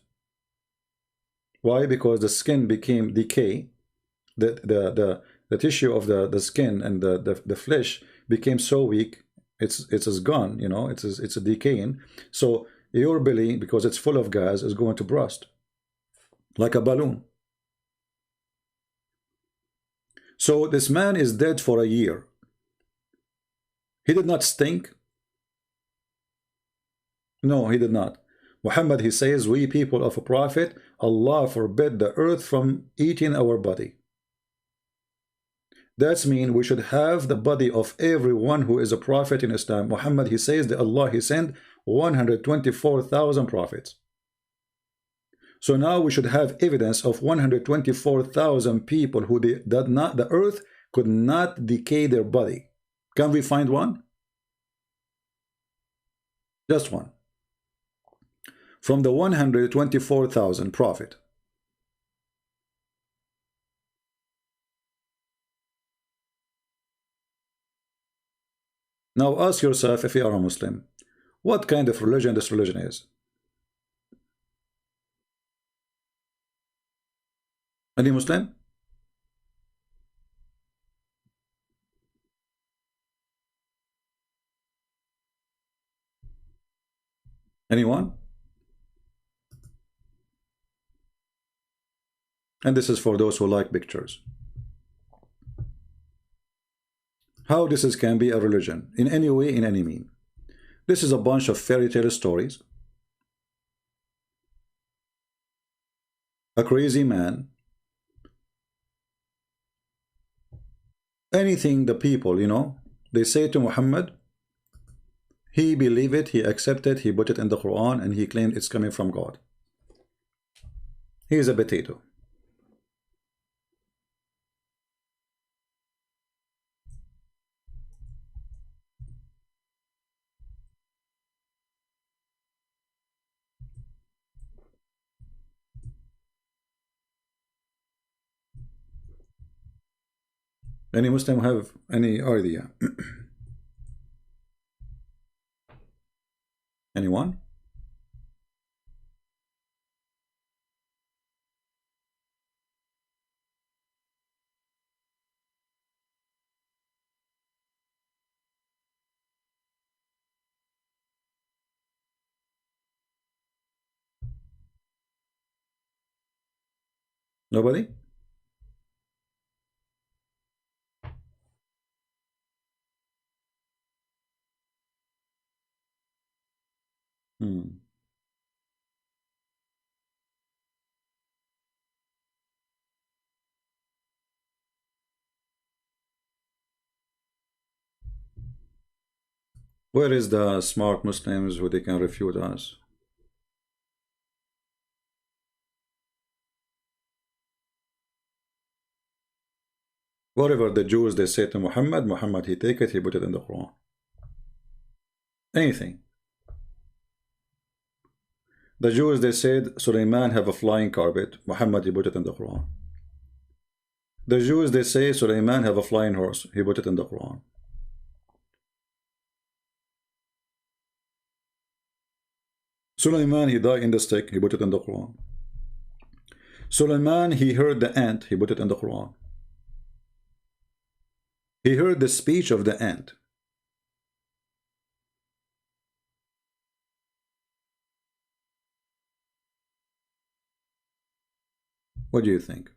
Why? Because the skin became decay. The tissue of the skin and the flesh became so weak, it's gone, you know, it's a decaying. So your belly, because it's full of gas, is going to burst like a balloon. So this man is dead for a year. He did not stink. No, he did not. Muhammad, he says, we people of a prophet, Allah forbid the earth from eating our body. That means we should have the body of everyone who is a prophet in Islam. Muhammad, he says that Allah, he sent 124,000 prophets. So now we should have evidence of 124,000 people who the earth could not decay their body. Can we find one? Just one. From the 124,000 prophet. Now ask yourself, if you are a Muslim, what kind of religion this religion is? Any Muslim? Anyone? And this is for those who like pictures. How this can be a religion, in any way, in any mean. This is a bunch of fairy tale stories. A crazy man Anything the people, they say to Muhammad, he believed it, he accepted, he put it in the Quran, and he claimed it's coming from God. He is a potato. Any Muslim have any idea? Anyone? Nobody? Hmm. Where is the smart Muslims who they can refute us? Whatever the Jews they say to Muhammad, Muhammad he take it, he put it in the Quran. Anything. The Jews they said Sulaiman have a flying carpet, Muhammad he put it in the Quran. The Jews they say Sulaiman have a flying horse, he put it in the Quran. Sulaiman he died in the stick, he put it in the Quran. Sulaiman he heard the ant, he put it in the Quran. He heard the speech of the ant. What do you think?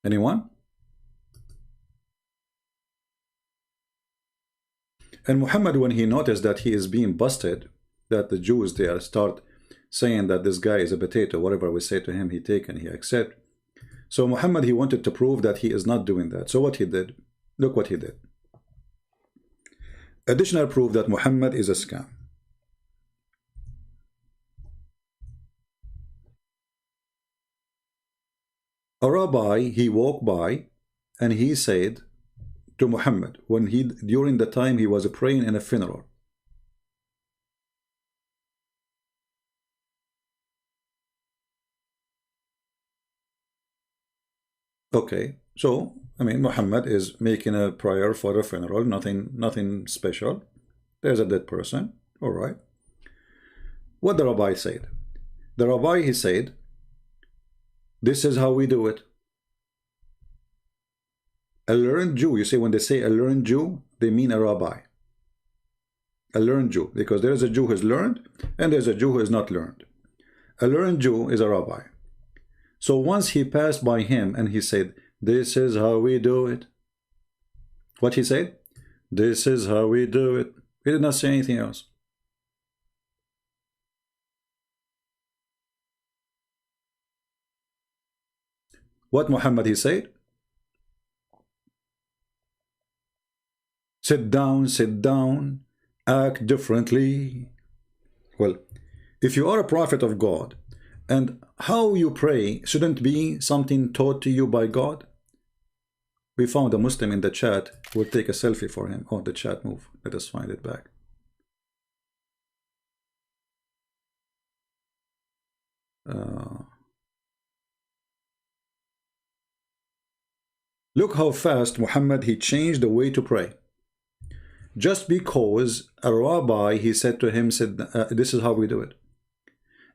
Anyone? And Muhammad, when he noticed that he is being busted, that the Jews they start saying that this guy is a potato, whatever we say to him, he take and he accept. So Muhammad, he wanted to prove that he is not doing that. So what he did, look what he did. Additional proof that Muhammad is a scam. A rabbi, he walked by and he said to Muhammad, when he during the time he was praying in a funeral, okay, so I mean Muhammad is making a prayer for a funeral, nothing special. There's a dead person, all right. What the rabbi said? The rabbi he said, this is how we do it. A learned Jew, you see, when they say a learned Jew, they mean a rabbi. A learned Jew, because there is a Jew who is learned and there's a Jew who is not learned. A learned Jew is a rabbi. So once he passed by him and he said, this is how we do it. What he said? This is how we do it. He did not say anything else. What Muhammad he said? Sit down, act differently. Well, if you are a prophet of God, and how you pray shouldn't be something taught to you by God. We found a Muslim in the chat. We'll take a selfie for him. Oh, the chat move. Let us find it back. Look how fast Muhammad he changed the way to pray. Just because a rabbi he said to him, this is how we do it.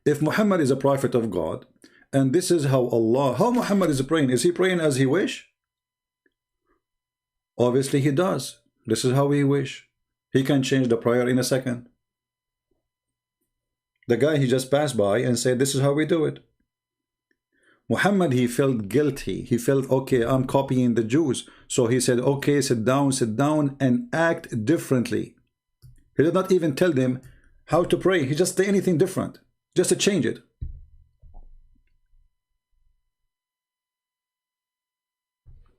If Muhammad is a prophet of God, and this is how Muhammad is praying, is he praying as he wish? Obviously he does. This is how he wish. He can change the prayer in a second. The guy he just passed by and said, this is how we do it. Muhammad, he felt guilty. He felt, okay, I'm copying the Jews. So he said, okay, sit down and act differently. He did not even tell them how to pray. He just say anything different, just to change it.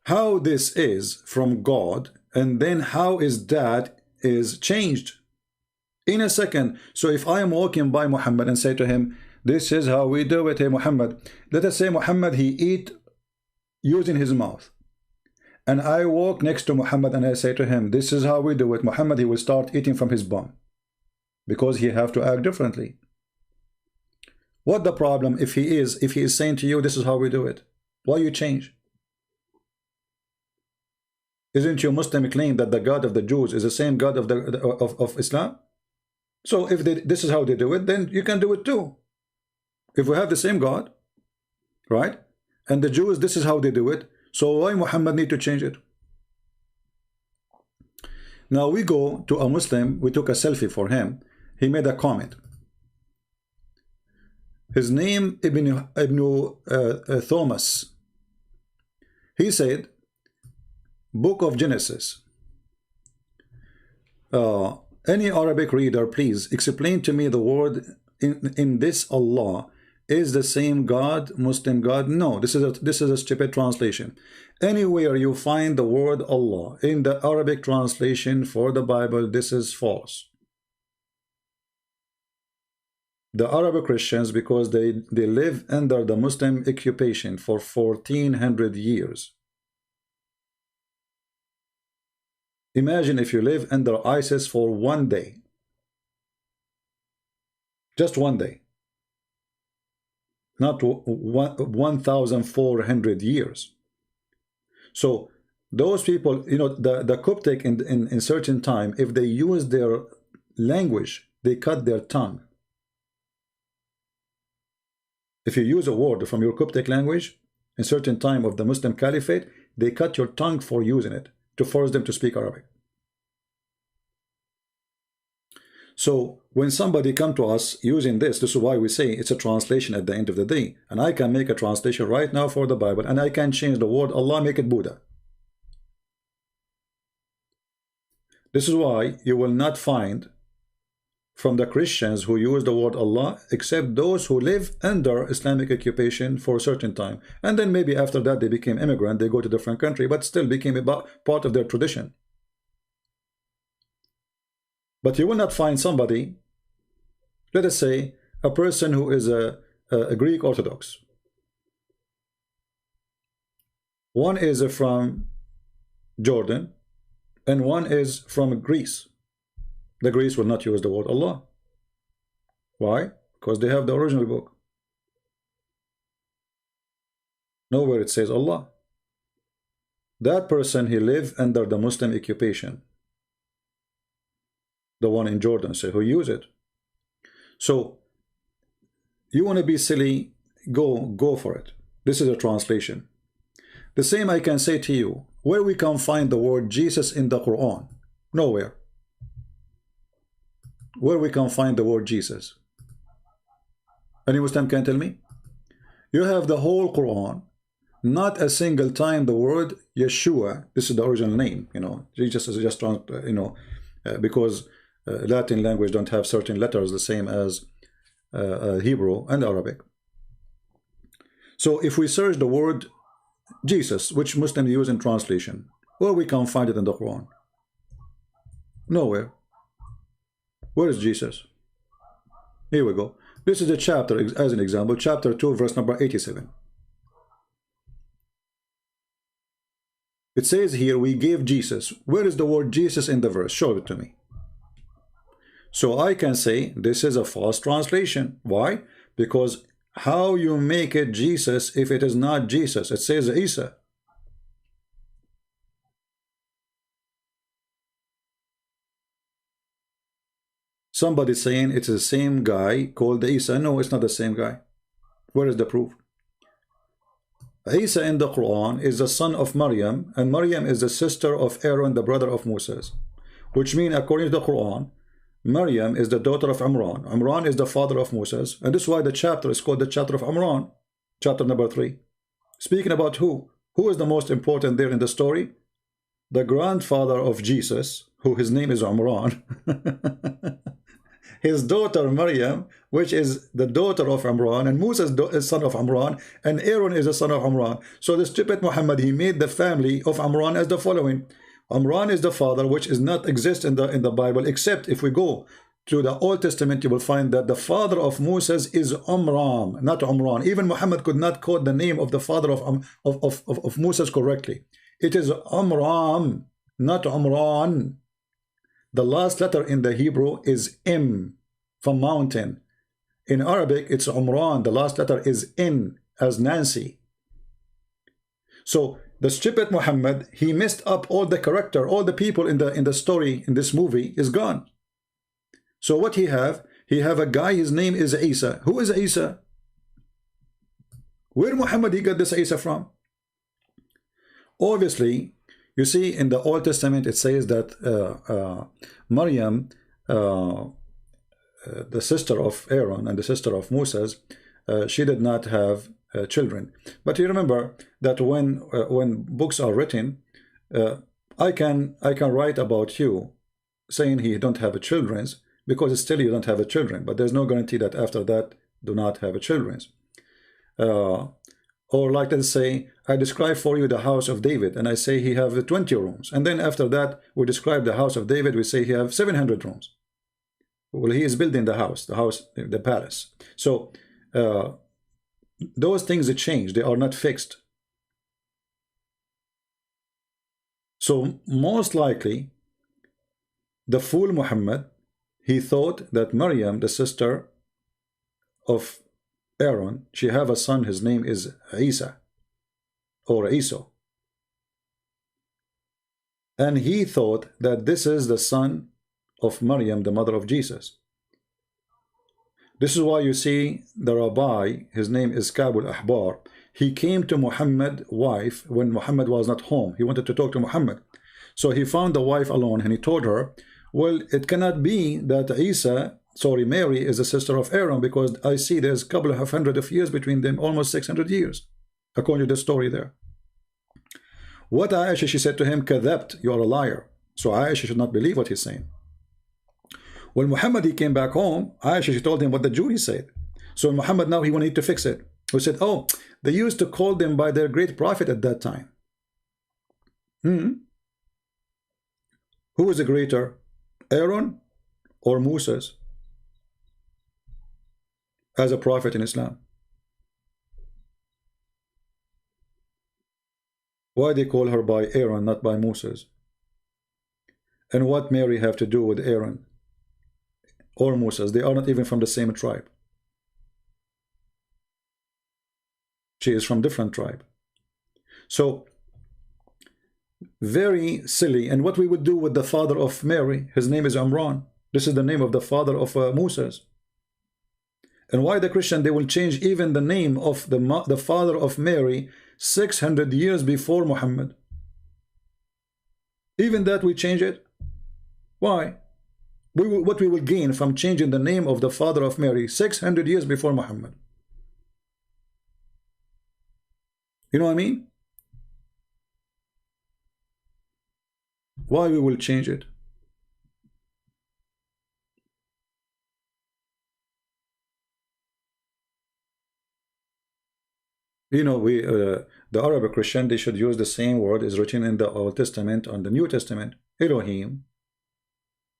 How this is from God, and then how is that is changed in a second. So if I am walking by Muhammad and say to him, this is how we do it, hey Muhammad. Let us say Muhammad, he eat using his mouth. And I walk next to Muhammad and I say to him, this is how we do it. Muhammad, he will start eating from his bum, because he have to act differently. What the problem if he is saying to you, this is how we do it? Why you change? Isn't your Muslim claim that the God of the Jews is the same God of Islam? So if this is how they do it, then you can do it too. If we have the same God, right? And the Jews, this is how they do it. So why Muhammad need to change it? Now we go to a Muslim, we took a selfie for him. He made a comment. His name Ibn Thomas. He said, Book of Genesis. Any Arabic reader, please explain to me the word in this Allah is the same God, Muslim God. No, this is a stupid translation. Anywhere you find the word Allah in the Arabic translation for the Bible, this is false. The Arab Christians, because they live under the Muslim occupation for 1400 years. Imagine if you live under ISIS for one day. Just one day. Not 1,400 years. So those people, you know, the Coptic in certain time, if they use their language, they cut their tongue. If you use a word from your Coptic language in certain time of the Muslim Caliphate, they cut your tongue for using it, to force them to speak Arabic. So when somebody come to us using this is why we say it's a translation at the end of the day. And I can make a translation right now for the Bible, and I can change the word Allah, make it Buddha. This is why you will not find from the Christians who use the word Allah, except those who live under Islamic occupation for a certain time. And then maybe after that they became immigrant, they go to a different country, but still became a part of their tradition. But you will not find somebody, let us say, a person who is a Greek Orthodox. One is from Jordan, and one is from Greece. The Greece will not use the word Allah. Why? Because they have the original book. Nowhere it says Allah. That person, he lived under the Muslim occupation. The one in Jordan, so who use it. So you want to be silly, go for it. This is a translation. The same I can say to you, where we can find the word Jesus in the Quran? Nowhere. Where we can find the word Jesus? Any Muslim can tell me? You have the whole Quran, not a single time the word Yeshua, this is the original name, you know, Jesus is just, you know, because Latin language don't have certain letters the same as Hebrew and Arabic. So if we search the word Jesus, which Muslims use in translation, where we can find it in the Quran? Nowhere. Where is Jesus? Here we go. This is a chapter, as an example, chapter 2, verse number 87. It says here, we gave Jesus. Where is the word Jesus in the verse? Show it to me. So I can say this is a false translation. Why? Because how you make it Jesus if it is not Jesus? It says Isa. Somebody saying it's the same guy called Isa. No, it's not the same guy. Where is the proof? Isa in the Quran is the son of Maryam, and Maryam is the sister of Aaron, the brother of Moses. Which means, according to the Quran, Maryam is the daughter of Imran. Imran is the father of Moses. And this is why the chapter is called the chapter of Imran. Chapter number 3. Speaking about who? Who is the most important there in the story? The grandfather of Jesus, who his name is Imran. his daughter Maryam, which is the daughter of Imran, and Musa is son of Imran, and Aaron is a son of Imran. So the stupid Muhammad, he made the family of Imran as the following. Imran is the father, which is not exist in the Bible, except if we go to the Old Testament, you will find that the father of Moses is Amram, not Umran. Even Muhammad could not quote the name of the father of Moses correctly. It is Amram, not Umran. The last letter in the Hebrew is M, from mountain. In Arabic, it's Umran. The last letter is N, as Nancy. So the stupid Muhammad, he messed up all the character, all the people in the story, in this movie, is gone. So what he have? He have a guy, his name is Isa. Who is Isa? Where Muhammad he got this Isa from? Obviously, you see in the Old Testament it says that Maryam, the sister of Aaron and the sister of Moses, she did not have children. But you remember that when books are written, I can write about you saying he don't have a children's, because still you don't have a children, but there's no guarantee that after that do not have a children's. Or like, let's say I describe for you the house of David, and I say he have 20 rooms, and then after that we describe the house of David, we say he have 700 rooms. Well, he is building the house, the palace. So those things change, they are not fixed. So most likely the fool Muhammad, he thought that Maryam, the sister of Aaron, she have a son, his name is Isa or Isa, and he thought that this is the son of Maryam, the mother of Jesus. This is why you see the rabbi, his name is Kabul Ahbar, he came to Muhammad's wife when Muhammad was not home. He wanted to talk to Muhammad, so he found the wife alone, and he told her, well, it cannot be that Mary is the sister of Aaron, because I see there's a couple of hundred of years between them, almost 600 years, according to the story there. What Aisha, she said to him, Kadhabt, you are a liar. So Aisha should not believe what he's saying. When Muhammad, he came back home, Aisha, she told him what the Jew said. So Muhammad, now he wanted to fix it. He said, oh, they used to call them by their great prophet at that time. Who was the greater, Aaron or Moses, as a prophet in Islam? Why they call her by Aaron, not by Moses? And what Mary have to do with Aaron or Moses? They are not even from the same tribe. She is from different tribe. So very silly. And what we would do with the father of Mary, his name is Imran. This is the name of the father of Moses. And why the Christian, they will change even the name of the father of Mary 600 years before Muhammad. Even that we change it. Why? What we will gain from changing the name of the father of Mary 600 years before Muhammad? You know what I mean? Why we will change it? You know, the Arabic Christian, they should use the same word is written in the Old Testament and the New Testament. Elohim.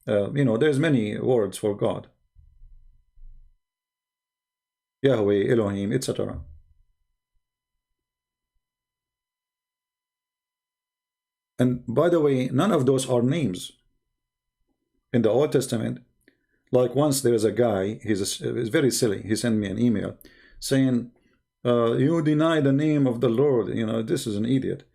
You know, there's many words for God. Yahweh, Elohim, etc. And by the way, none of those are names. In the Old Testament, like once there's a guy, he's very silly. He sent me an email saying, you deny the name of the Lord. You know, this is an idiot.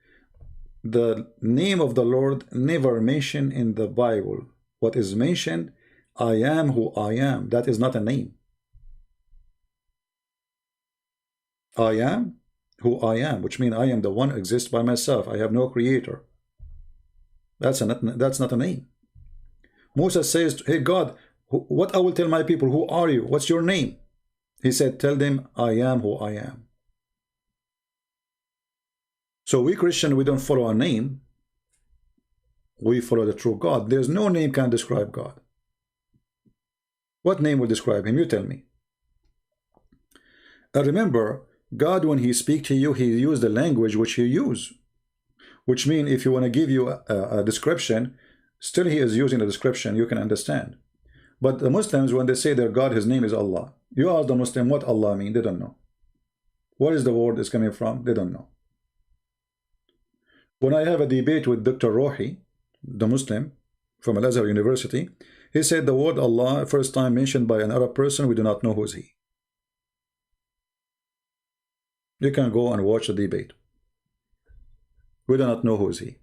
The name of the Lord never mentioned in the Bible. What is mentioned, I am who I am. That is not a name. I am who I am, which means I am the one who exists by myself. I have no creator. That's not a name. Moses says, hey God, what I will tell my people, who are you? What's your name? He said, tell them I am who I am. So we Christian, we don't follow a name. We follow the true God. There's no name can describe God. What name will describe him? You tell me. And remember, God, when he speaks to you, he used the language which he use. Which means if you want to give you a description, still he is using a description you can understand. But the Muslims, when they say their God, his name is Allah. You ask the Muslim what Allah means, they don't know. What is the word is coming from? They don't know. When I have a debate with Dr. Rohi, the Muslim from Al-Azhar University, he said the word Allah, first time mentioned by an Arab person, we do not know who is he. You can go and watch the debate. We do not know who is he.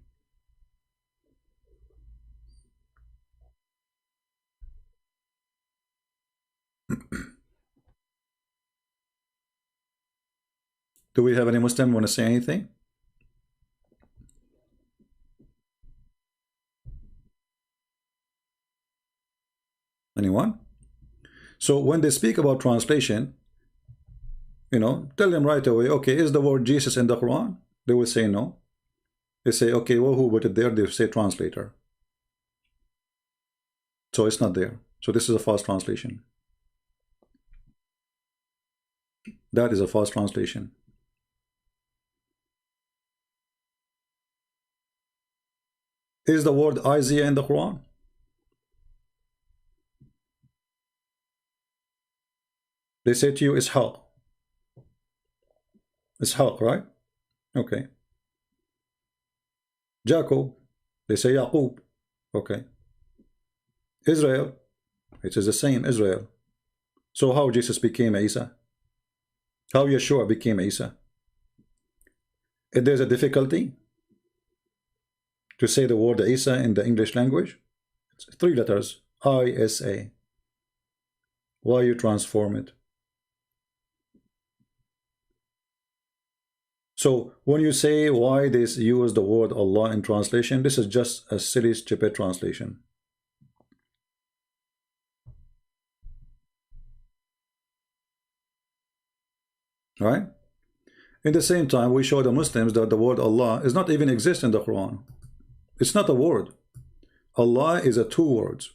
Do we have any Muslim want to say anything? Anyone? So when they speak about translation, you know, tell them right away, okay, is the word Jesus in the Quran? They will say no. They say, okay, well, who put it there? They say translator. So it's not there. So this is a false translation. That is a false translation. Is the word Isaiah in the Quran? They say to you, Ishaq. Ishaq, right? Okay. Jacob, they say Yaqub. Okay. Israel, it is the same, Israel. So how Jesus became Isa? How Yeshua became Isa? If there's a difficulty to say the word Isa in the English language, it's 3 letters, I-S-A. Why you transform it? So when you say why they use the word Allah in translation, this is just a silly, stupid translation. Right? In the same time, we show the Muslims that the word Allah is not even exist in the Quran. It's not a word. Allah is a 2 words.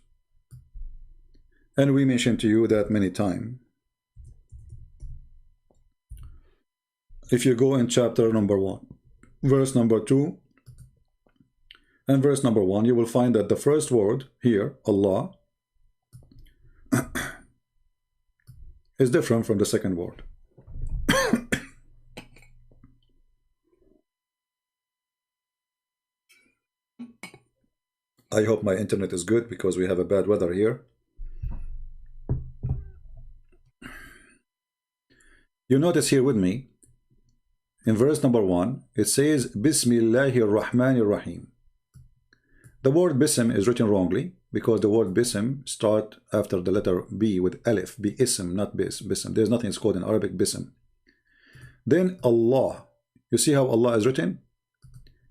And we mentioned to you that many times. If you go in chapter number 1, verse number 2, and verse number 1, you will find that the first word here, Allah, is different from the second word. I hope my internet is good because we have a bad weather here. You notice here with me, in verse number 1, it says, Bismillahir Rahmanir Rahim. The word Bism is written wrongly because the word Bism start after the letter B with Alif, Bi-ism, not Bism. There's nothing it's called in Arabic Bism. Then Allah. You see how Allah is written?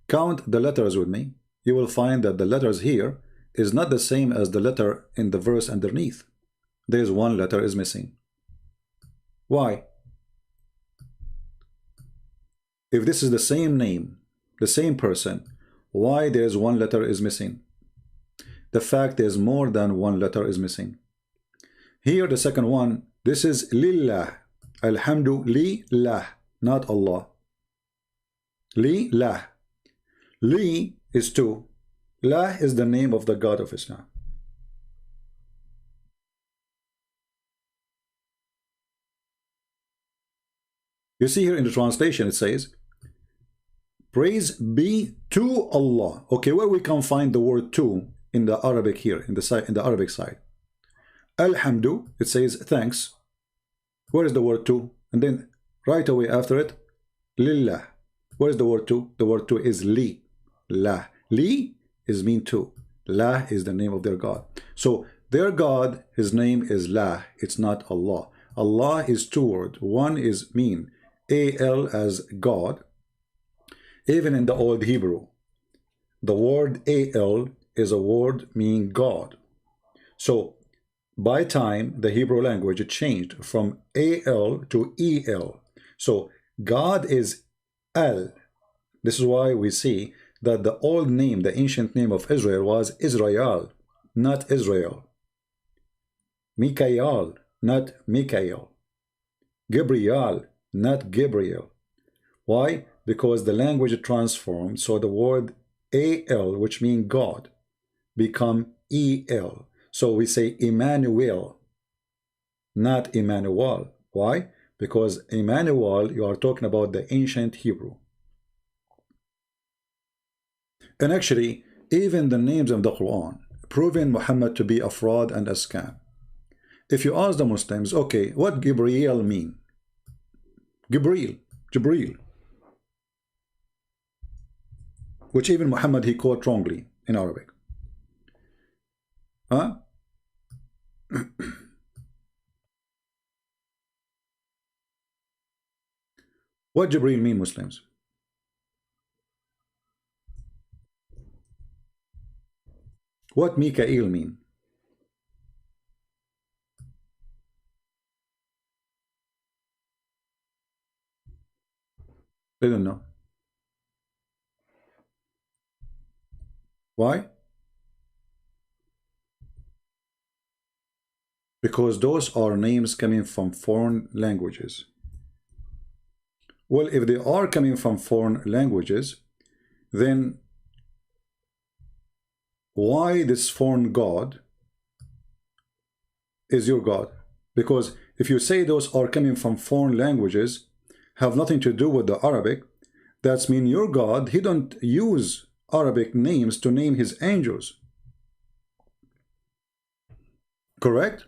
Count the letters with me. You will find that the letters here is not the same as the letter in the verse underneath. There's 1 letter is missing. Why? If this is the same name, the same person, why there's 1 letter is missing? The fact is more than 1 letter is missing. Here the second one, this is Lillah. Alhamdulillah, not Allah. Lillah. Li is 2. La is the name of the God of Islam. You see here in the translation it says, praise be to Allah. Okay, where we can find the word to in the Arabic here, in the Arabic side. Alhamdu, it says thanks. Where is the word to? And then right away after it, Lillah. Where is the word to? The word to is Li. La. Li is mean to. La is the name of their God. So their God, his name is La. It's not Allah. Allah is 2 words. One is mean. A-L as God. Even in the old Hebrew, the word A-L is a word meaning God. So by time, the Hebrew language changed from A-L to E-L. So God is Al. This is why we see that the old name, the ancient name of Israel was Israel, not Israel. Mikael, not Mikael. Gabriel, not Gabriel. Why? Because the language transformed, so the word AL, which means God, become EL. So we say Emmanuel, not Emmanuel. Why? Because Emmanuel, you are talking about the ancient Hebrew. And actually, even the names of the Quran, proving Muhammad to be a fraud and a scam. If you ask the Muslims, okay, what Gabriel mean? Jibril, which even Muhammad he quote wrongly in Arabic. Huh? What Jibril mean, Muslims? What Mikael mean? They don't know. Why? Because those are names coming from foreign languages. Well, if they are coming from foreign languages, then why this foreign God is your God? Because if you say those are coming from foreign languages, have nothing to do with the Arabic, that's mean your God, he don't use Arabic names to name his angels. Correct?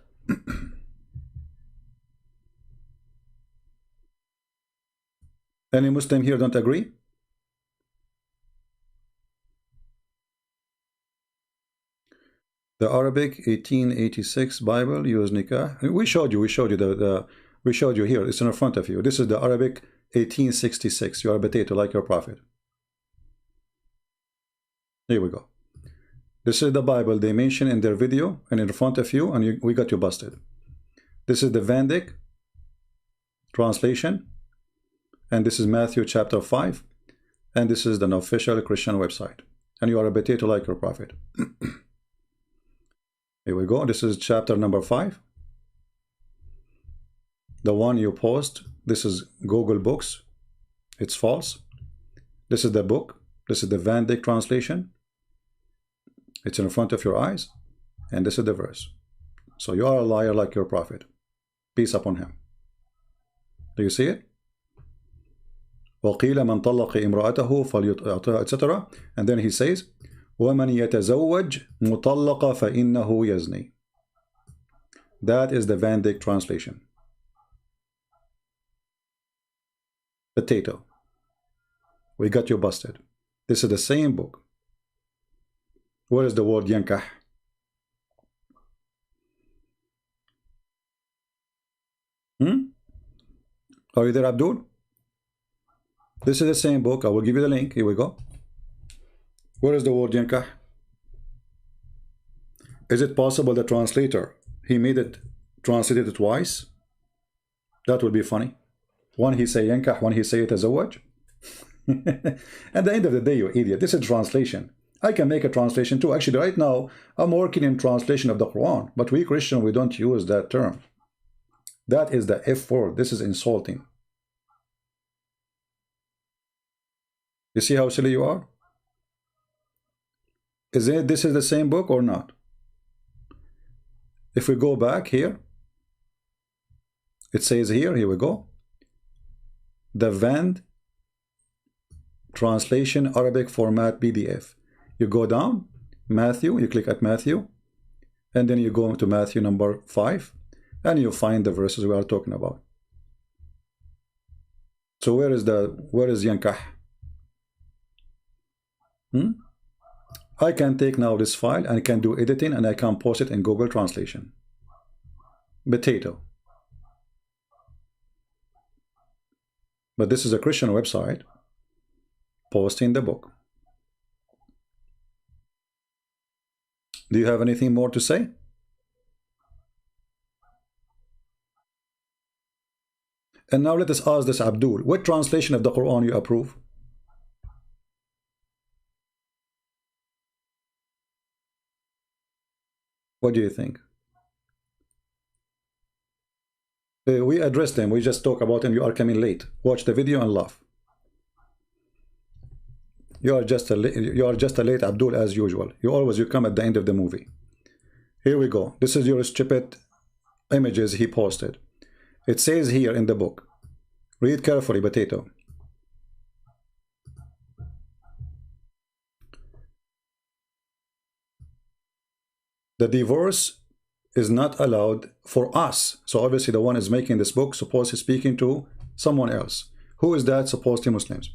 Any Muslim here don't agree? The Arabic 1886 Bible use Nikah. We showed you we showed you here. It's in front of you. This is the Arabic 1866. You are a potato like your prophet. Here we go. This is the Bible they mention in their video and in front of you, and we got you busted. This is the Vandyck translation, and this is Matthew chapter 5, and this is an official Christian website. And you are a potato like your prophet. Here we go. This is chapter number 5. The one you post, this is Google Books. It's false. This is the book. This is the Vandyck translation. It's in front of your eyes. And this is the verse. So you are a liar like your prophet. Peace upon him. Do you see it? وَقِيلَ مَنْ طَلَّقِ إِمْرَأَتَهُ فَلْيُطِعْهَا, etc. And then he says, وَمَنْ يَتَزَوَّجْ مُطَلَّقَ فَإِنَّهُ يَزْنِي. That is the Vandyck translation. Potato. We got you busted. This is the same book. What is the word yankah? Are you there, Abdul? This is the same book. I will give you the link. Here we go. What is the word yankah? Is it possible the translator, he made it translated twice? That would be funny. One he say yankah, one he say tazawwaj. At the end of the day, you idiot, this is translation. I can make a translation too. Actually, right now, I'm working in translation of the Quran, but we Christian, we don't use that term. That is the F word. This is insulting. You see how silly you are? This is the same book or not? If we go back here, it says here we go. The Vand translation Arabic format PDF. You go down, Matthew, you click at Matthew, and then you go to Matthew number 5, and you find the verses we are talking about. So where is yankah? I can take now this file and I can do editing and I can post it in Google Translation. Potato. But this is a Christian website posting the book. Do you have anything more to say? And now let us ask this Abdul, what translation of the Quran you approve? What do you think? We address them. We just talk about them. You are coming late. Watch the video and laugh. You are just a late Abdul as usual. You come at the end of the movie. Here we go. This is your stupid images he posted. It says here in the book. Read carefully, Potato. The divorce is not allowed for us. So obviously the one is making this book supposed he's speaking to someone else. Who is that? Supposedly Muslims.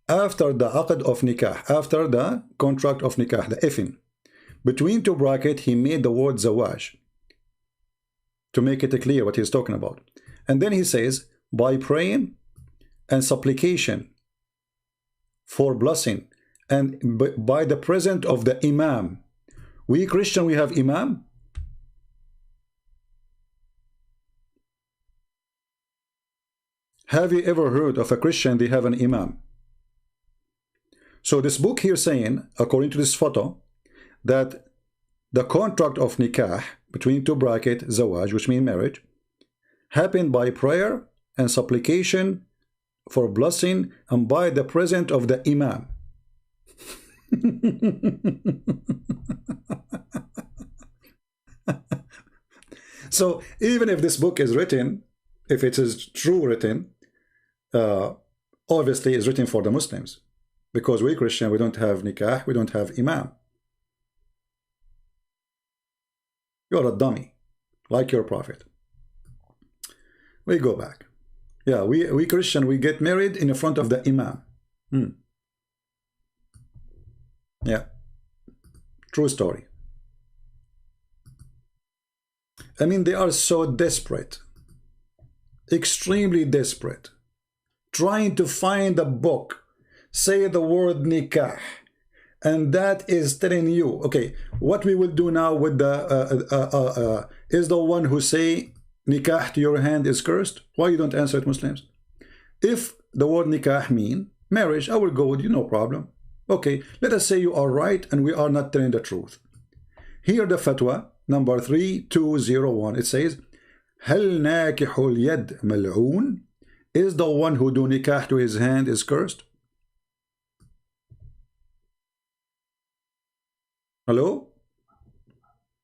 After the aqd of nikah, after the contract of nikah, the ifin, between two brackets, he made the word zawaj to make it clear what he's talking about. And then he says, by praying and supplication for blessing and by the presence of the imam. We Christian, we have imam. Have you ever heard of a Christian they have an imam? So this book here saying, according to this photo, that the contract of nikah between two brackets, zawaj, which means marriage, happened by prayer and supplication for blessing and by the presence of the imam. So even if this book is written, if it is true written, obviously it's written for the Muslims, because we Christian, we don't have nikah, we don't have imam. You're a dummy, like your prophet. We go back. Yeah, we Christian, we get married in front of the imam. Yeah, true story. I mean, they are so desperate, extremely desperate, trying to find a book, say the word nikah, and that is telling you, okay, what we will do now with the is the one who say nikah to your hand is cursed. Why you don't answer it, Muslims? If the word nikah mean marriage, I will go with you, no problem. Okay, let us say you are right and we are not telling the truth. Here the fatwa number 3201, it says, هل ناكح اليد ملعون? Is the one who do nikah to his hand is cursed? Hello?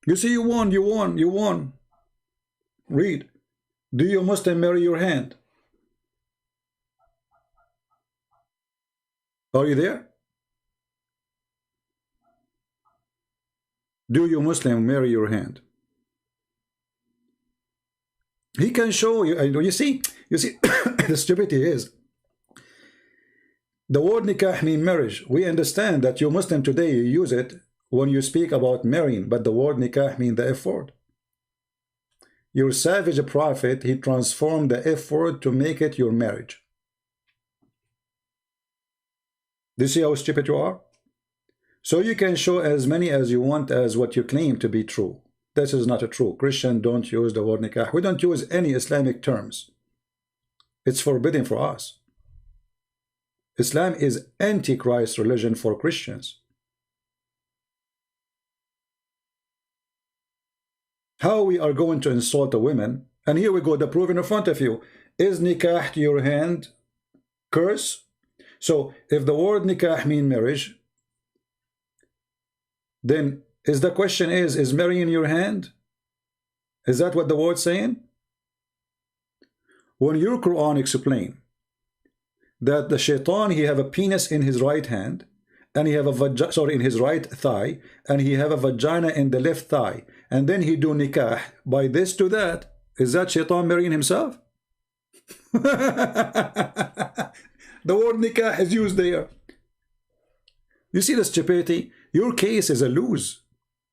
You see, you won. Read. Do you Muslim marry your hand? Are you there? Do you Muslim marry your hand? He can show you. You see, the stupidity is, the word nikah means marriage. We understand that you Muslim today, you use it when you speak about marrying, but the word nikah means the F word. Your savage prophet, he transformed the F word to make it your marriage. Do you see how stupid you are? So you can show as many as you want as what you claim to be true. This is not a true. Christian don't use the word nikah. We don't use any Islamic terms. It's forbidden for us. Islam is antichrist religion for Christians. How we are going to insult the women? And here we go, the proof in front of you. Is nikah to your hand curse? So if the word nikah mean marriage, then the question is marrying your hand? Is that what the word's saying? When your Quran explain that the shaitan, he have a penis in his right hand, and he have a in his right thigh, and he have a vagina in the left thigh, and then he do nikah by this to that, is that shaitan marrying himself? The word nikah is used there. You see the stupidity? Your case is a lose.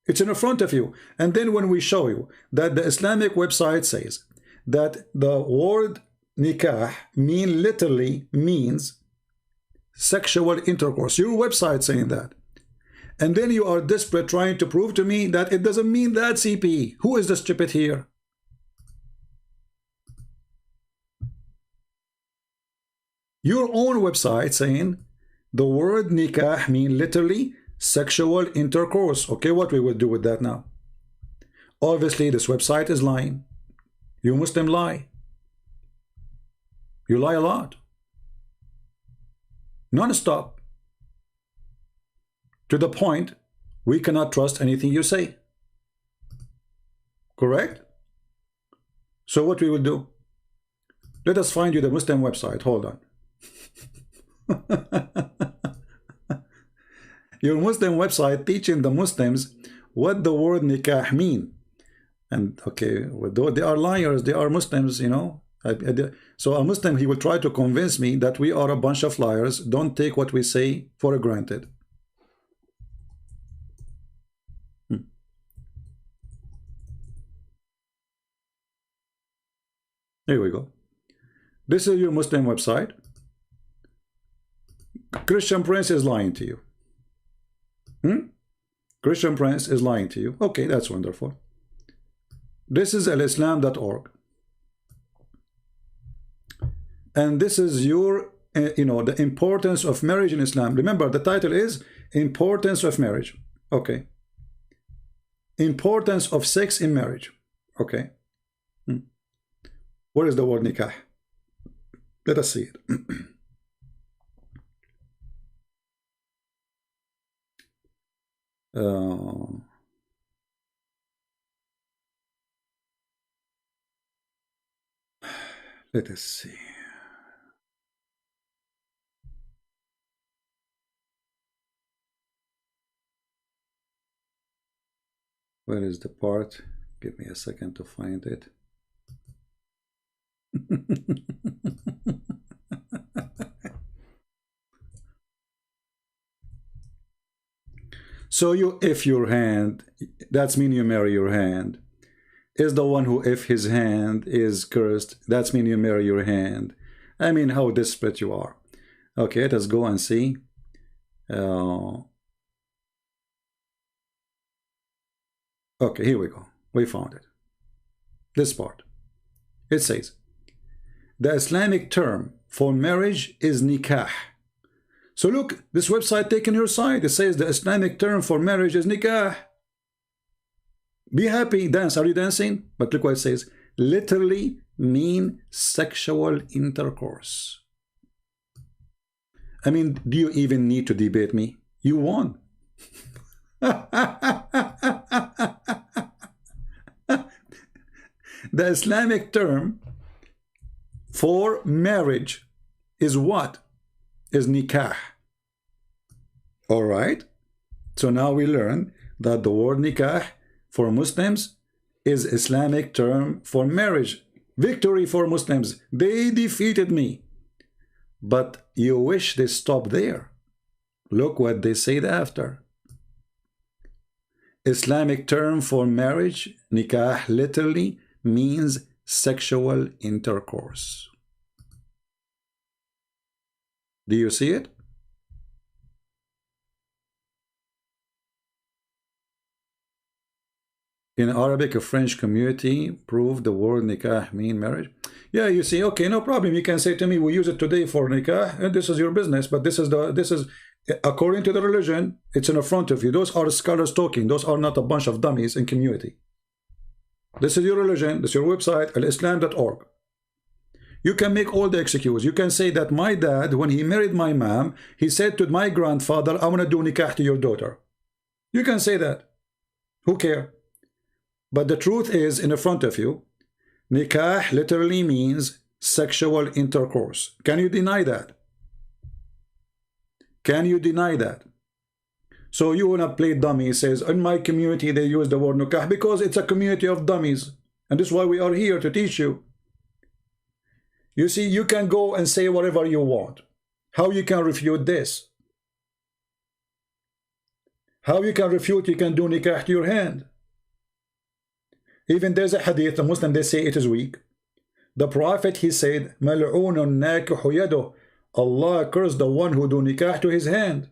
It's in front of you. And then when we show you that the Islamic website says that the word nikah literally means sexual intercourse. Your website saying that. And then you are desperate trying to prove to me that it doesn't mean that, CP. Who is the stupid here? Your own website saying the word nikah mean literally sexual intercourse. Okay, what we will do with that now? Obviously, this website is lying. You Muslim lie. You lie a lot. Non-stop. To the point we cannot trust anything you say. Correct? So what we will do? Let us find you the Muslim website. Hold on. Your Muslim website teaching the Muslims what the word nikah mean. And okay, though they are liars, they are Muslims, you know. So a Muslim, he will try to convince me that we are a bunch of liars. Don't take what we say for granted. Here we go. This is your Muslim website. Christian Prince is lying to you. Christian Prince is lying to you. Okay, that's wonderful. This is alislam.org. And this is your, the importance of marriage in Islam. Remember, the title is Importance of Marriage. Okay. Importance of sex in marriage. Okay. Where is the word nikah? Let us see it. Let us see. Where is the part? Give me a second to find it. So you, if your hand, that's mean you marry your hand, is the one who, if his hand is cursed, that's mean you marry your hand. I mean, how desperate you are. Okay, let us go and see. Okay, here we go. We found it. This part. It says, the Islamic term for marriage is nikah. So look, this website taking your side. It says the Islamic term for marriage is nikah. Be happy, dance. Are you dancing? But look what it says. Literally mean sexual intercourse. I mean, do you even need to debate me? You won. The Islamic term for marriage is what? Is nikah. All right. So now we learn that the word nikah for Muslims is Islamic term for marriage. Victory for Muslims. They defeated me. But you wish they stopped there. Look what they said after. Islamic term for marriage, nikah, literally means sexual intercourse. Do you see it? In Arabic, a French community proved the word nikah mean marriage. Yeah, you see, okay, no problem. You can say to me, we use it today for nikah, and this is your business, but this is according to the religion, it's in front of you. Those are scholars talking. Those are not a bunch of dummies in community. This is your religion. This is your website, alislam.org. You can make all the excuses. You can say that my dad, when he married my mom, he said to my grandfather, I want to do nikah to your daughter. You can say that. Who cares? But the truth is in front of you. Nikah literally means sexual intercourse. Can you deny that? Can you deny that? So you want to play dummy. He says, in my community they use the word nikah because it's a community of dummies. And this is why we are here, to teach you. You see, you can go and say whatever you want. How you can refute this? How you can refute you can do nikah to your hand? Even there's a hadith, the Muslim, they say it is weak. The Prophet, he said, Mal'oonun nakihu yaduh. Allah cursed the one who do nikah to his hand.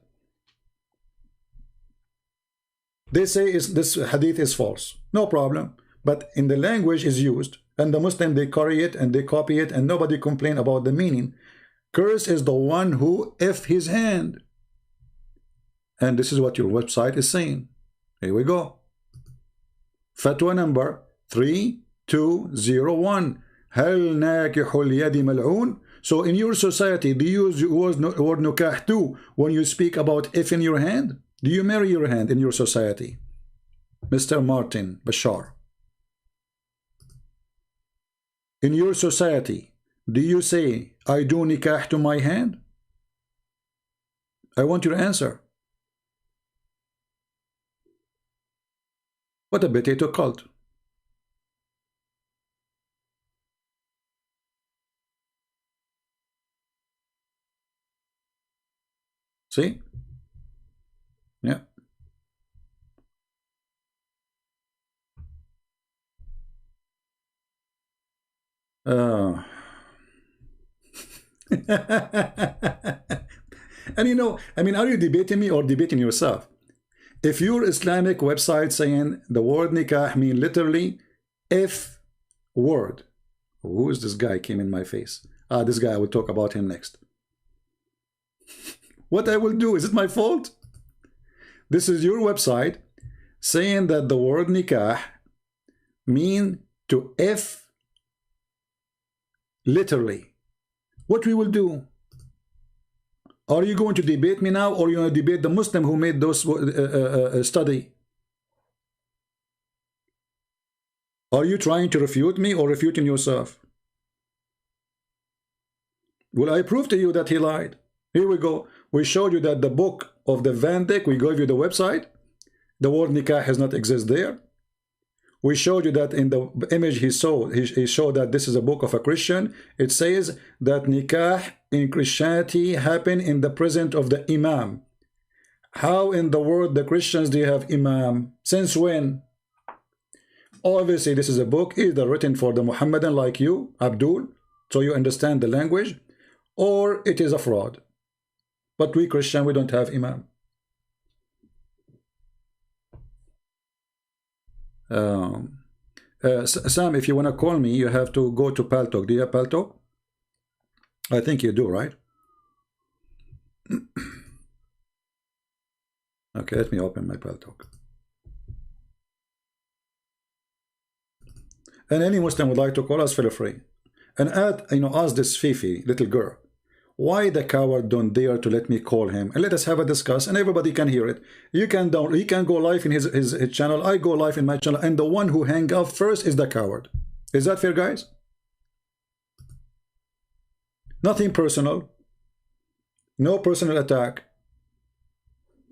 They say this hadith is false. No problem. But in the language is used. And the Muslim, they carry it and they copy it and nobody complain about the meaning. Curse is the one who if his hand. And this is what your website is saying. Here we go. Fatwa number 201. هل ناكح اليد ملعون? So in your society, do you use the word nikah too when you speak about if in your hand? Do you marry your hand in your society? Mr. Martin Bashar. In your society, do you say, I do nikah to my hand? I want your answer. What a potato cult. See? Yeah. And you know, I mean, are you debating me or debating yourself? If your Islamic website saying the word nikah mean literally if word, who is this guy came in my face? This guy, I will talk about him next. What I will do, is it my fault? This is your website saying that the word nikah mean to if literally. What we will do? Are you going to debate me now, or are you going to debate the Muslim who made those study? Are you trying to refute me or refuting yourself? Will I prove to you that he lied? Here we go. We showed you that the book of the Van Dyck, we gave you the website. The word nikah has not exist there. We showed you that in the image he showed that this is a book of a Christian. It says that nikah in Christianity happened in the presence of the imam. How in the world the Christians do you have imam? Since when? Obviously this is a book either written for the Muhammadan like you, Abdul, so you understand the language, or it is a fraud. But we Christian, we don't have imam. Sam, if you want to call me, you have to go to Paltalk. Do you have Paltalk? I think you do, right? Okay, let me open my Paltalk. And any Muslim would like to call us, feel free. And ask this Fifi, little girl, why the coward don't dare to let me call him and let us have a discuss, and everybody can hear it. He can go live in his channel, I go live in my channel, and the one who hang up first is the coward. Is that fair, guys? Nothing personal, no personal attack,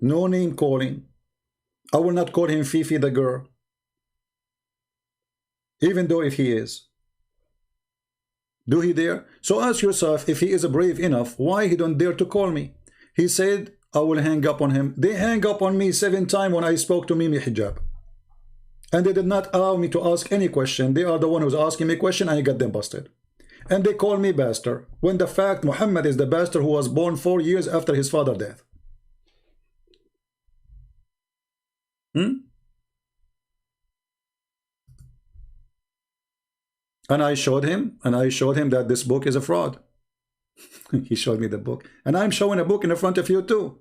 no name calling. I will not call him Fifi the girl, even though if he is. Do he dare? So ask yourself, if he is brave enough, why he don't dare to call me? He said, I will hang up on him. They hang up on me 7 times when I spoke to Mimi Hijab. And they did not allow me to ask any question. They are the one who's asking me question, and I got them busted. And they call me bastard, when the fact Muhammad is the bastard who was born 4 years after his father's death. And I showed him that this book is a fraud. He showed me the book. And I'm showing a book in front of you too.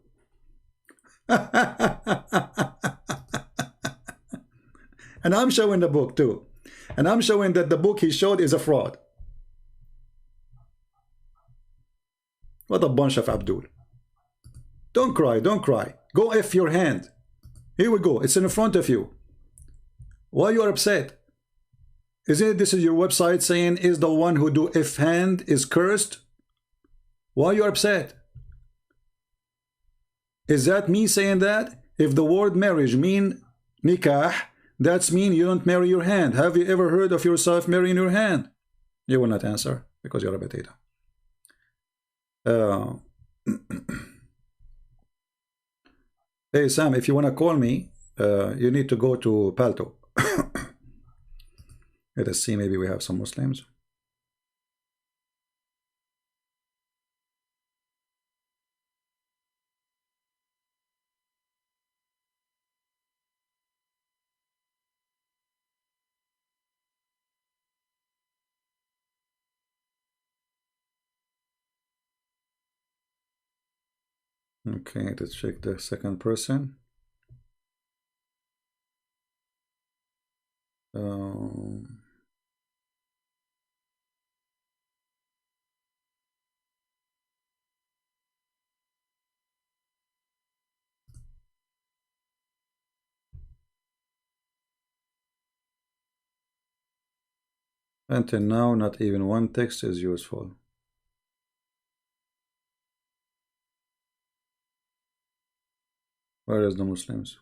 And I'm showing the book too. And I'm showing that the book he showed is a fraud. What a bunch of Abdul. Don't cry, don't cry. Go F your hand. Here we go. It's in front of you. Why you are upset? Isn't it this is your website saying is the one who do if hand is cursed? Why are you upset? Is that me saying that? If the word marriage mean nikah, that's mean you don't marry your hand. Have you ever heard of yourself marrying your hand? You will not answer because you're a potato. Hey Sam, if you want to call me, you need to go to Palto. Let us see, maybe we have some Muslims. Okay, let's check the second person. Until now, not even one text is useful. Where is the Muslims?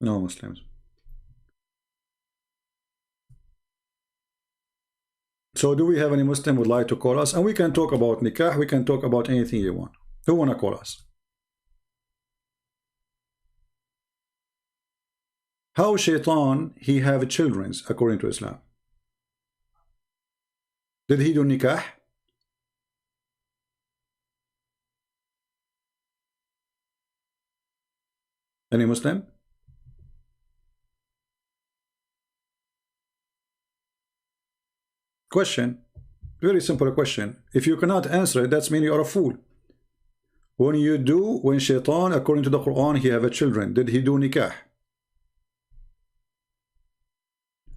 No Muslims. So do we have any Muslim would like to call us? And we can talk about nikah, we can talk about anything you want. Who wanna call us? How shaitan he have children according to Islam? Did he do nikah? Any Muslim? Question. Very simple question. If you cannot answer it, that's mean you are a fool. When shaitan, according to the Quran, he have a children, did he do nikah?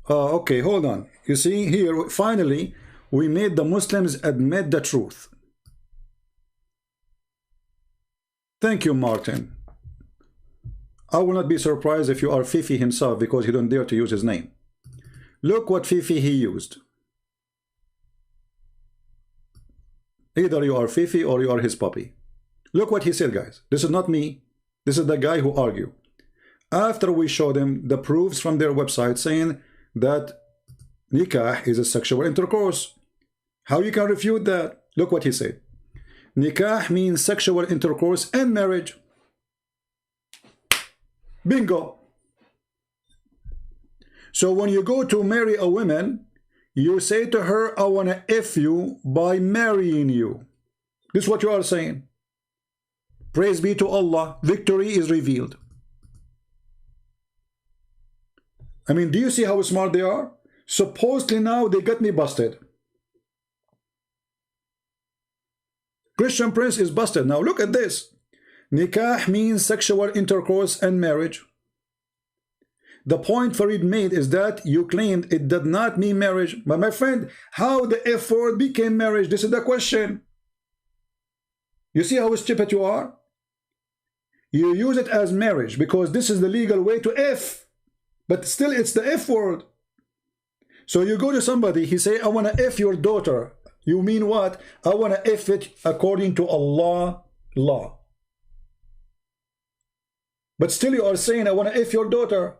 Okay, hold on. You see here, finally, we made the Muslims admit the truth. Thank you, Martin. I will not be surprised if you are Fifi himself because he don't dare to use his name. Look what Fifi he used. Either you are Fifi or you are his puppy. Look what he said, guys. This is not me. This is the guy who argued. After we showed him the proofs from their website saying that nikah is a sexual intercourse. How you can refute that? Look what he said. Nikah means sexual intercourse and marriage. Bingo. So when you go to marry a woman, you say to her, I want to F you by marrying you. This is what you are saying. Praise be to Allah. Victory is revealed. I mean, do you see how smart they are? Supposedly now they got me busted. Christian Prince is busted. Now look at this. Nikah means sexual intercourse and marriage. The point Farid made is that you claimed it did not mean marriage. But my friend, how the F word became marriage? This is the question. You see how stupid you are? You use it as marriage because this is the legal way to F. But still it's the F word. So you go to somebody, he say, I want to F your daughter. You mean what? I want to F it according to Allah law. But still you are saying, I want to F your daughter.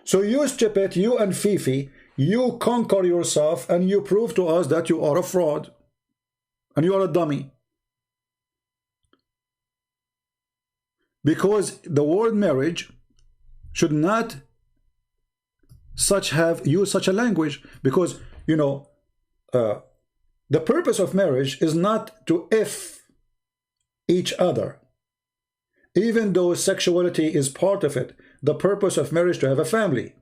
So you stupid, you and Fifi, you conquer yourself and you prove to us that you are a fraud. And you are a dummy. Because the word marriage should not use such a language. Because, you know, the purpose of marriage is not to F each other. Even though sexuality is part of it, the purpose of marriage to have a family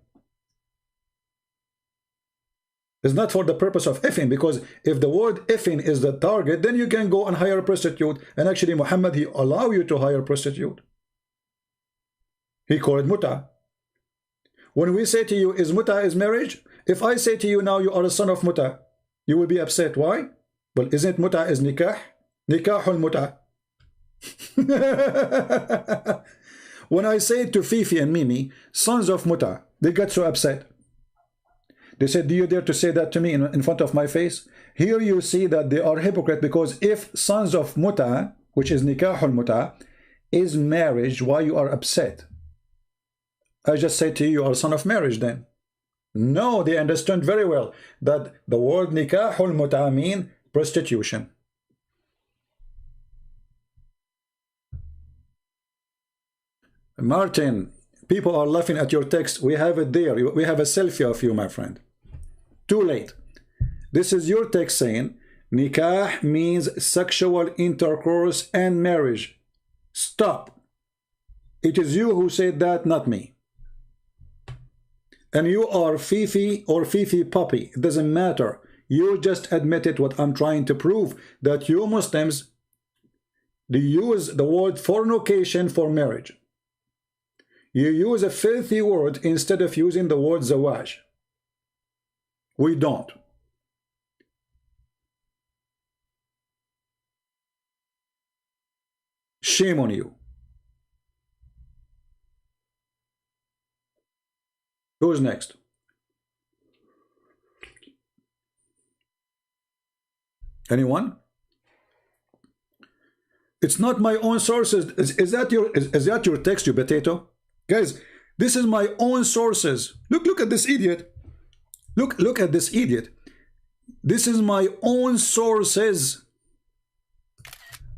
is not for the purpose of effing, because if the word effing is the target, then you can go and hire a prostitute. And actually Muhammad, he allow you to hire a prostitute. He called it muta. When we say to you, is muta is marriage? If I say to you now you are a son of muta, you will be upset. Why? Well, isn't muta is nikah? Nikahul muta. When I say to Fifi and Mimi, sons of muta, they got so upset. They said, do you dare to say that to me in front of my face? Here you see that they are hypocrite, because if sons of muta, which is nikahul muta, is marriage, why you are upset? I just say to you, you are a son of marriage then. No, they understand very well that the word nikahul muta mean prostitution. Martin, people are laughing at your text. We have it there. We have a selfie of you, my friend. Too late. This is your text saying nikah means sexual intercourse and marriage. Stop. It is you who said that, not me. And you are Fifi or Fifi puppy. It doesn't matter. You just admitted what I'm trying to prove, that you Muslims, they use the word fornication for marriage. You use a filthy word instead of using the word zawaj. We don't. Shame on you. Who's next? Anyone? It's not my own sources. Is that your text, you potato? Guys, this is my own sources. Look at this idiot. Look at this idiot. This is my own sources.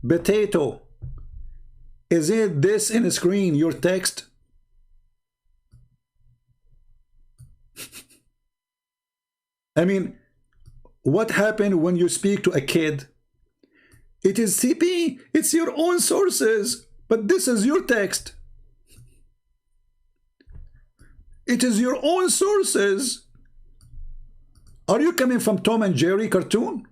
Potato. Is it this in the screen, your text? I mean, what happened when you speak to a kid? It is CP, it's your own sources, but this is your text. It is your own sources. Are you coming from Tom and Jerry cartoon?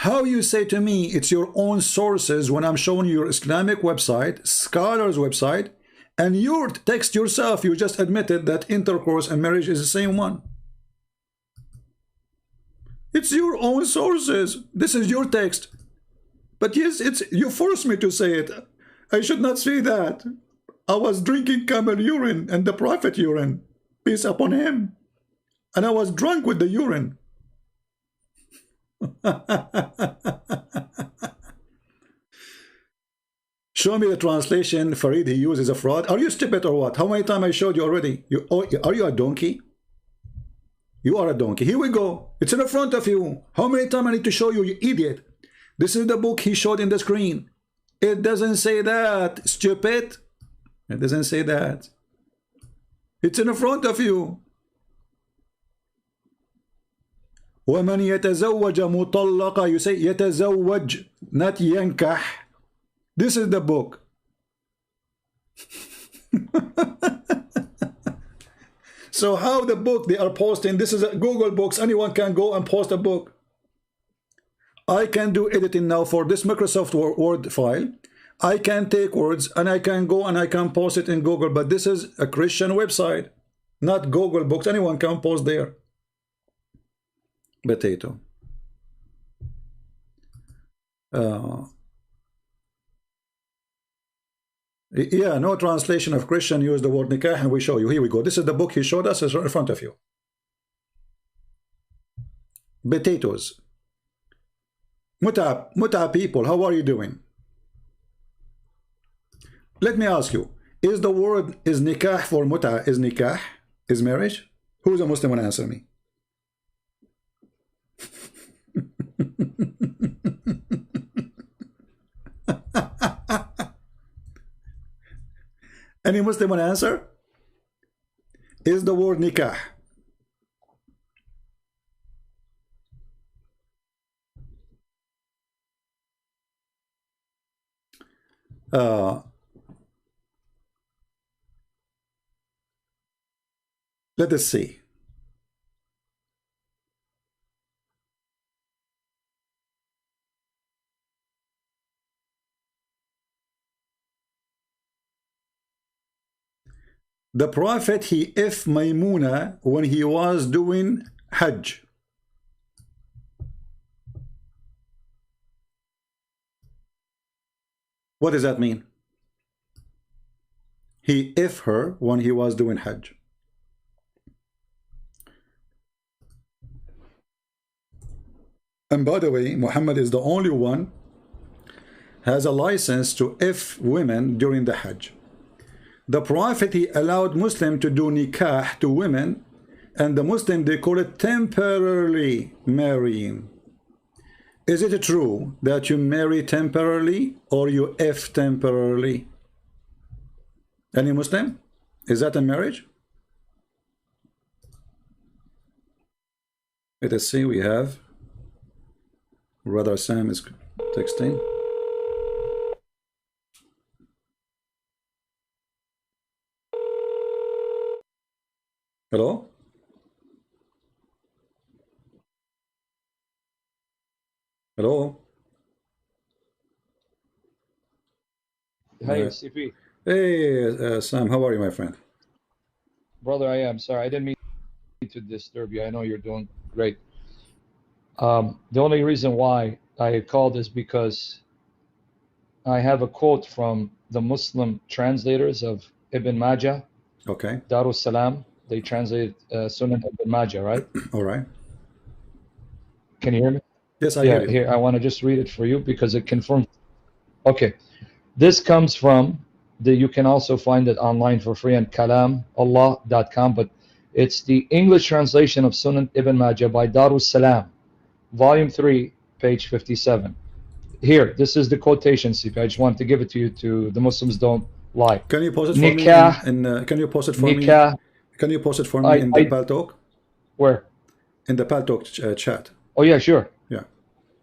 How you say to me it's your own sources when I'm showing you your Islamic website, Scholar's website, and your text yourself, you just admitted that intercourse and marriage is the same one. It's your own sources. This is your text. But yes, you forced me to say it. I should not say that. I was drinking camel urine and the prophet urine. Peace upon him. And I was drunk with the urine. Show me the translation Farid he uses a fraud. Are you stupid or what? How many times I showed you already? Are you a donkey? You are a donkey. Here we go. It's in the front of you. How many times I need to show you, you idiot? This is the book he showed in the screen. It doesn't say that, stupid. It doesn't say that. It's in the front of you. وَمَنْ يَتَزَوَّجَ مُطَلَّقًا. You say يَتَزَوَّج, not يَنْكَح. This is the book. So how the book they are posting, this is a Google Books, anyone can go and post a book. I can do editing now for this Microsoft Word file. I can take words and I can go and I can post it in Google, but this is a Christian website, not Google Books. Anyone can post there. Potato. Yeah, no translation of Christian use the word nikah, and we show you. Here we go. This is the book he showed us. It's right in front of you. Potatoes. Muta people, how are you doing? Let me ask you, is the word is nikah for muta is nikah? Is marriage? Who's a Muslim? Answer me. Any Muslim want to answer? Is the word nikah? Let us see. The Prophet, he if Maymuna when he was doing Hajj. What does that mean? He if her when he was doing Hajj. And by the way, Muhammad is the only one has a license to if women during the Hajj. The Prophet, he allowed Muslim to do nikah to women, and the Muslim, they call it temporarily marrying. Is it true that you marry temporarily or you if temporarily? Any Muslim? Is that a marriage? Let us see, we have Brother Sam is texting. Hello? Hello? Hey, CP. Hey, Sam, how are you, my friend? Brother, I am sorry. I didn't mean to disturb you. I know you're doing great. The only reason why I had called is because I have a quote from the Muslim translators of Ibn Majah, Okay. Darus Salam. They translate Sunan Ibn Majah, right? All right. Can you hear me? Yes, I hear Yeah, you. here, I want to just read it for you because it confirms. Okay. This comes from you can also find it online for free on kalamallah.com, but it's the English translation of Sunan Ibn Majah by Darus Salam, volume 3, page 57. Here, this is the quotation, CP. I just wanted to give it to you to the Muslims don't lie. Can you pause it for me Nikah, can you pause it for me? Nikah, Can you pause it for me in the Paltalk? where? In the Paltalk chat. Oh, yeah, sure. Yeah.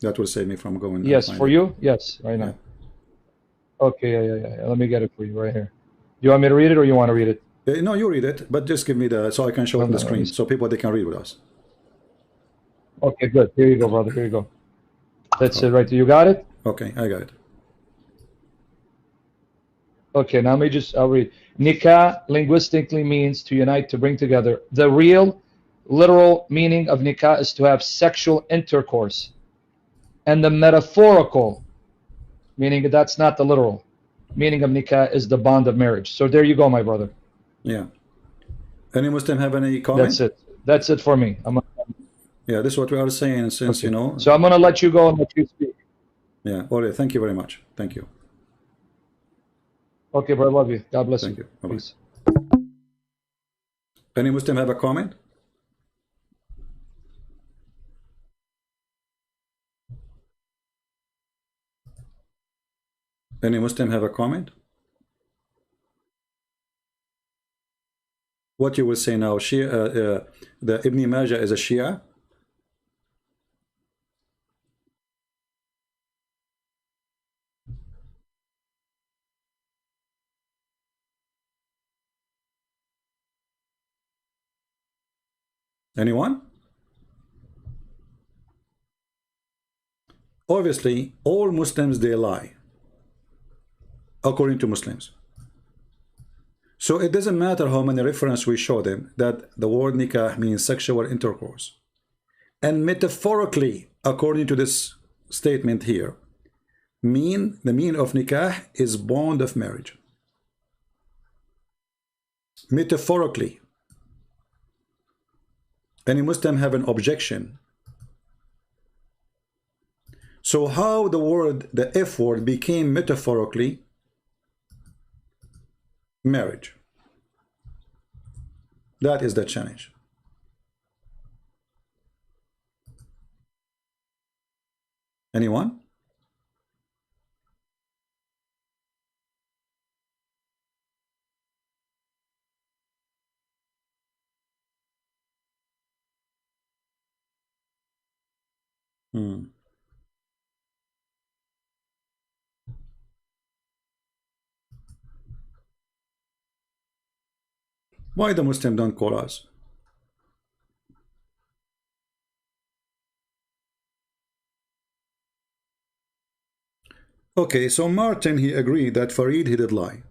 That will save me from going Yes, and for find you? Yes, right now. Yeah. Okay, yeah. Let me get it for you right here. You want me to read it or you want to read it? No, you read it, but just give me so I can show it on the screen so people they can read with us. Okay, good. Here you go, brother. Here you go. That's Oh. it right there. You got it? Okay, I got it. Okay, now I'll read. Nikah linguistically means to unite, to bring together. The real, literal meaning of nikah is to have sexual intercourse. And the metaphorical, meaning that's not the literal, meaning of nikah is the bond of marriage. So there you go, my brother. Yeah. Any Muslim have any comment? That's it. That's it for me. Yeah, this is what we are saying since, okay. you know. So I'm going to let you go and let you speak. Yeah, all right. Thank you very much. Thank you. Okay, bro. I love you. God bless Thank you. you. Peace. Any Muslim have a comment? Any Muslim have a comment? What you will say now? Shia, the Ibn Majah is a Shia? Anyone? Obviously, all Muslims, they lie, according to Muslims. So it doesn't matter how many references we show them that the word nikah means sexual intercourse. And metaphorically, according to this statement here, the meaning of nikah is bond of marriage. Metaphorically. Any Muslim have an objection? So how the F word became metaphorically marriage? That is the challenge. Anyone? Why the Muslim don't call us? Okay, so Martin, he agreed that Farid, he did lie.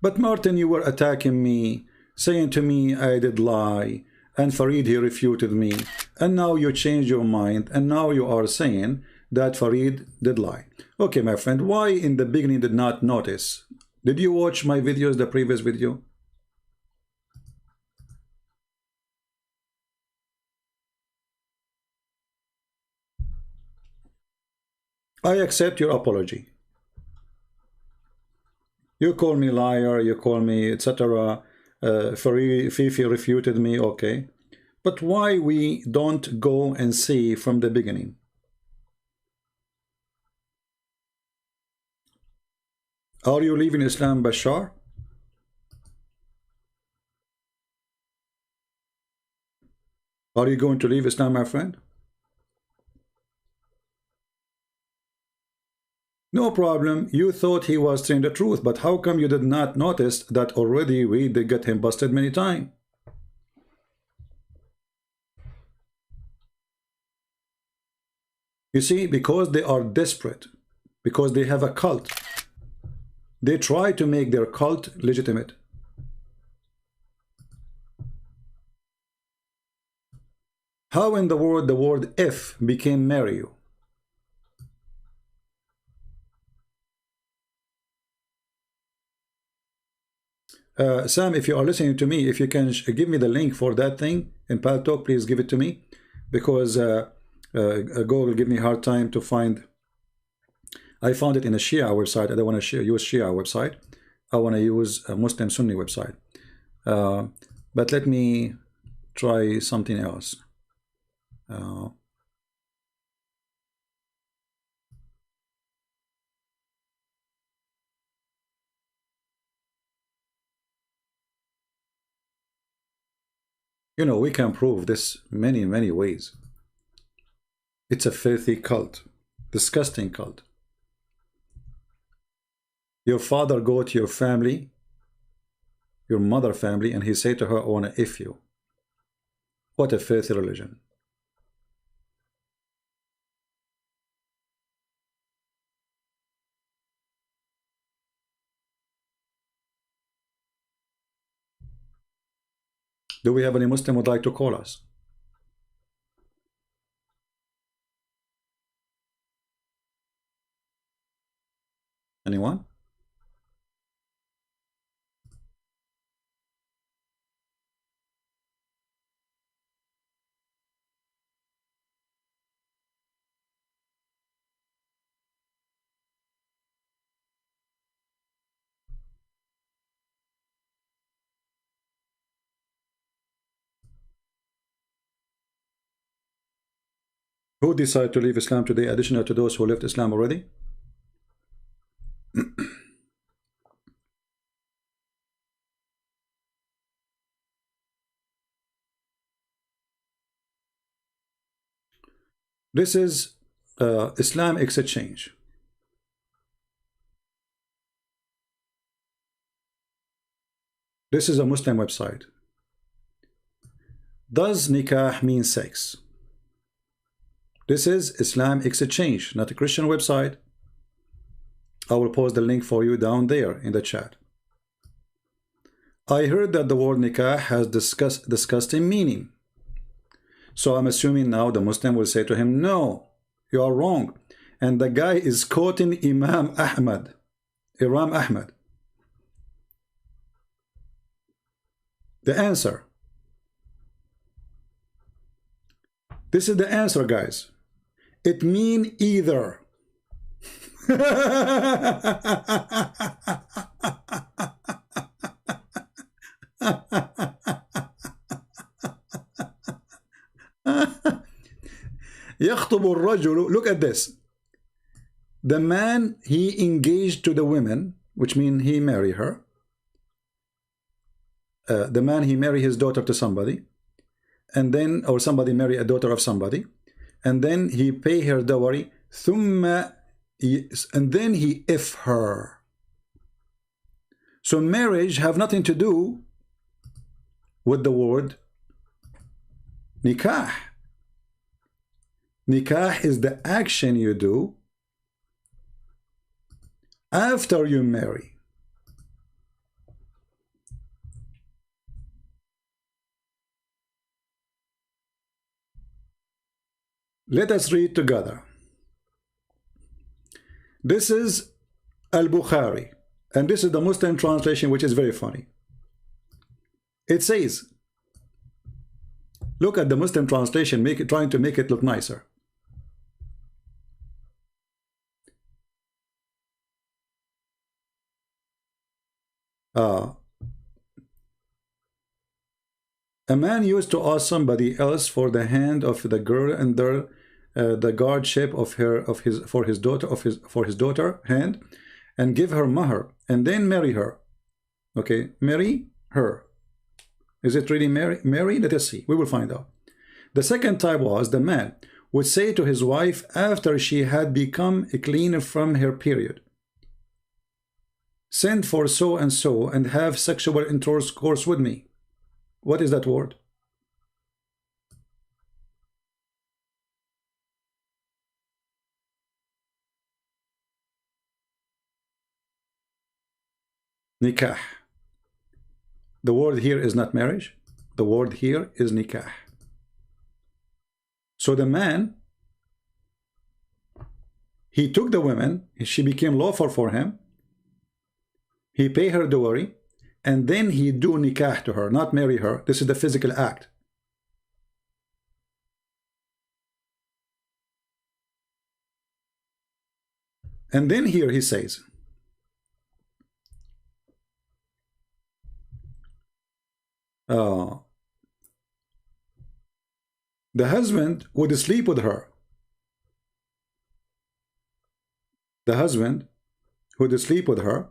But Martin, you were attacking me, saying to me I did lie, and Farid, he refuted me, and now you change your mind, and now you are saying that Farid did lie. Okay, my friend, why in the beginning did not notice? Did you watch my videos, the previous video? I accept your apology. You call me liar, you call me etc. Fifi refuted me, okay. But why we don't go and see from the beginning? Are you leaving Islam, Bashar? Are you going to leave Islam, my friend? No problem. You thought he was saying the truth, but how come you did not notice that already we did get him busted many times? You see, because they are desperate, because they have a cult, they try to make their cult legitimate. How in the word if became marry you? Sam, if you are listening to me, if you can give me the link for that thing in Pal Talk, please give it to me, because Google give me a hard time to find. I found it in a Shia website. I don't want to use Shia website. I want to use a Muslim Sunni website. But let me try something else. You know, we can prove this many ways. It's a filthy cult, disgusting cult. Your father go to your family, your mother family, and he say to her, I want to F you. What a filthy religion. Do we have any Muslim would like to call us? Anyone? Who decided to leave Islam today, additional to those who left Islam already? This is Islam Exchange. This is a Muslim website. Does nikah mean sex? This is Islam Exchange, not a Christian website. I will post the link for you down there in the chat. I heard that the word nikah has disgusting meaning. So I'm assuming now the Muslim will say to him, no, you are wrong. And the guy is quoting Imam Ahmad. The answer. This is the answer, guys. It means either. يخطب الرجل. Look at this. The man, he engaged to the women, which means he married her. The man, he married his daughter to somebody, and then, or somebody marry a daughter of somebody, and then he pay her dowry, and then he if her. So marriage have nothing to do with the word nikah. Nikah is the action you do after you marry. Let us read together. This is Al-Bukhari, and this is the Muslim translation, which is very funny. It says, look at the Muslim translation, trying to make it look nicer. A man used to ask somebody else for the hand of the girl and the guardianship for his daughter hand, and give her mahr, and then marry her. Okay, marry her. Is it really marry? Let us see. We will find out. The second type was the man would say to his wife after she had become clean from her period, send for so and so and have sexual intercourse with me. What is that word? Nikah. The word here is not marriage. The word here is nikah. So the man, he took the woman, she became lawful for him. He paid her dowry, and then he do nikah to her, not marry her. This is the physical act. And then here he says, the husband would sleep with her. The husband would sleep with her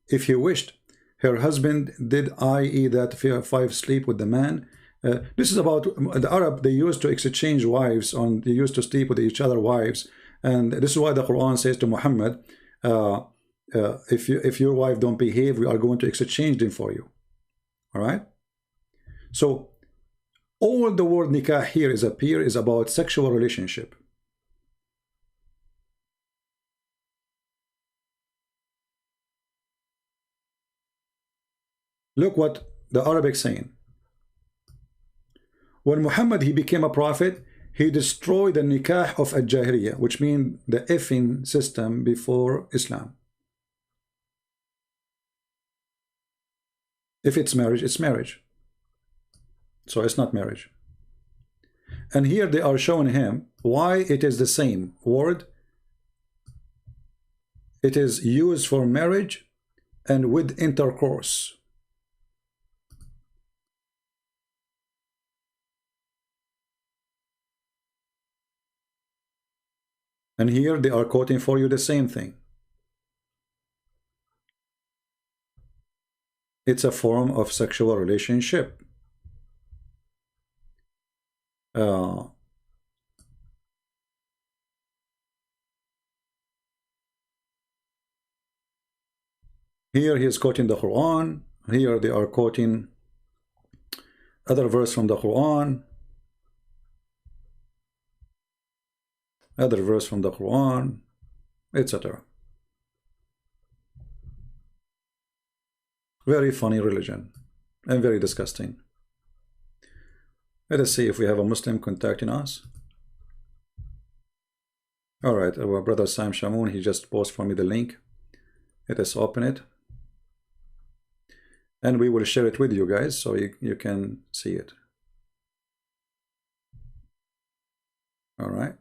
if he wished. Her husband did, i.e. that 5 sleep with the man. This is about the Arab. They used to exchange wives, they used to sleep with each other wives. And this is why the Quran says to Muhammad, if your wife don't behave, we are going to exchange them for you. All right? So all the word nikah here is about sexual relationship. Look what the Arabic saying. When Muhammad, he became a prophet, he destroyed the nikah of al-Jahiliyyah, which means the effing system before Islam. If it's marriage, it's marriage. So it's not marriage. And here they are showing him why it is the same word. It is used for marriage and with intercourse. And here they are quoting for you the same thing. It's a form of sexual relationship. Here he is quoting the Quran. Here they are quoting other verse from the Quran. Other verse from the Quran, etc. Very funny religion and very disgusting. Let us see if we have a Muslim contacting us. All right, our brother Sam Shamoun, he just posted for me the link. Let us open it. And we will share it with you guys so you can see it. All right.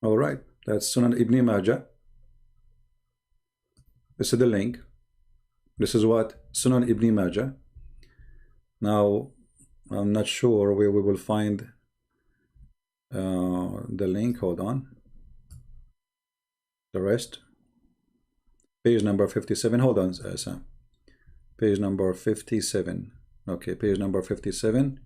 All right, that's Sunan Ibn Majah. This is the link. This is what Sunan Ibn Majah. Now, I'm not sure where we will find the link. Hold on. The rest. Page number 57. Hold on, Sam. Page number 57. Okay, page number 57.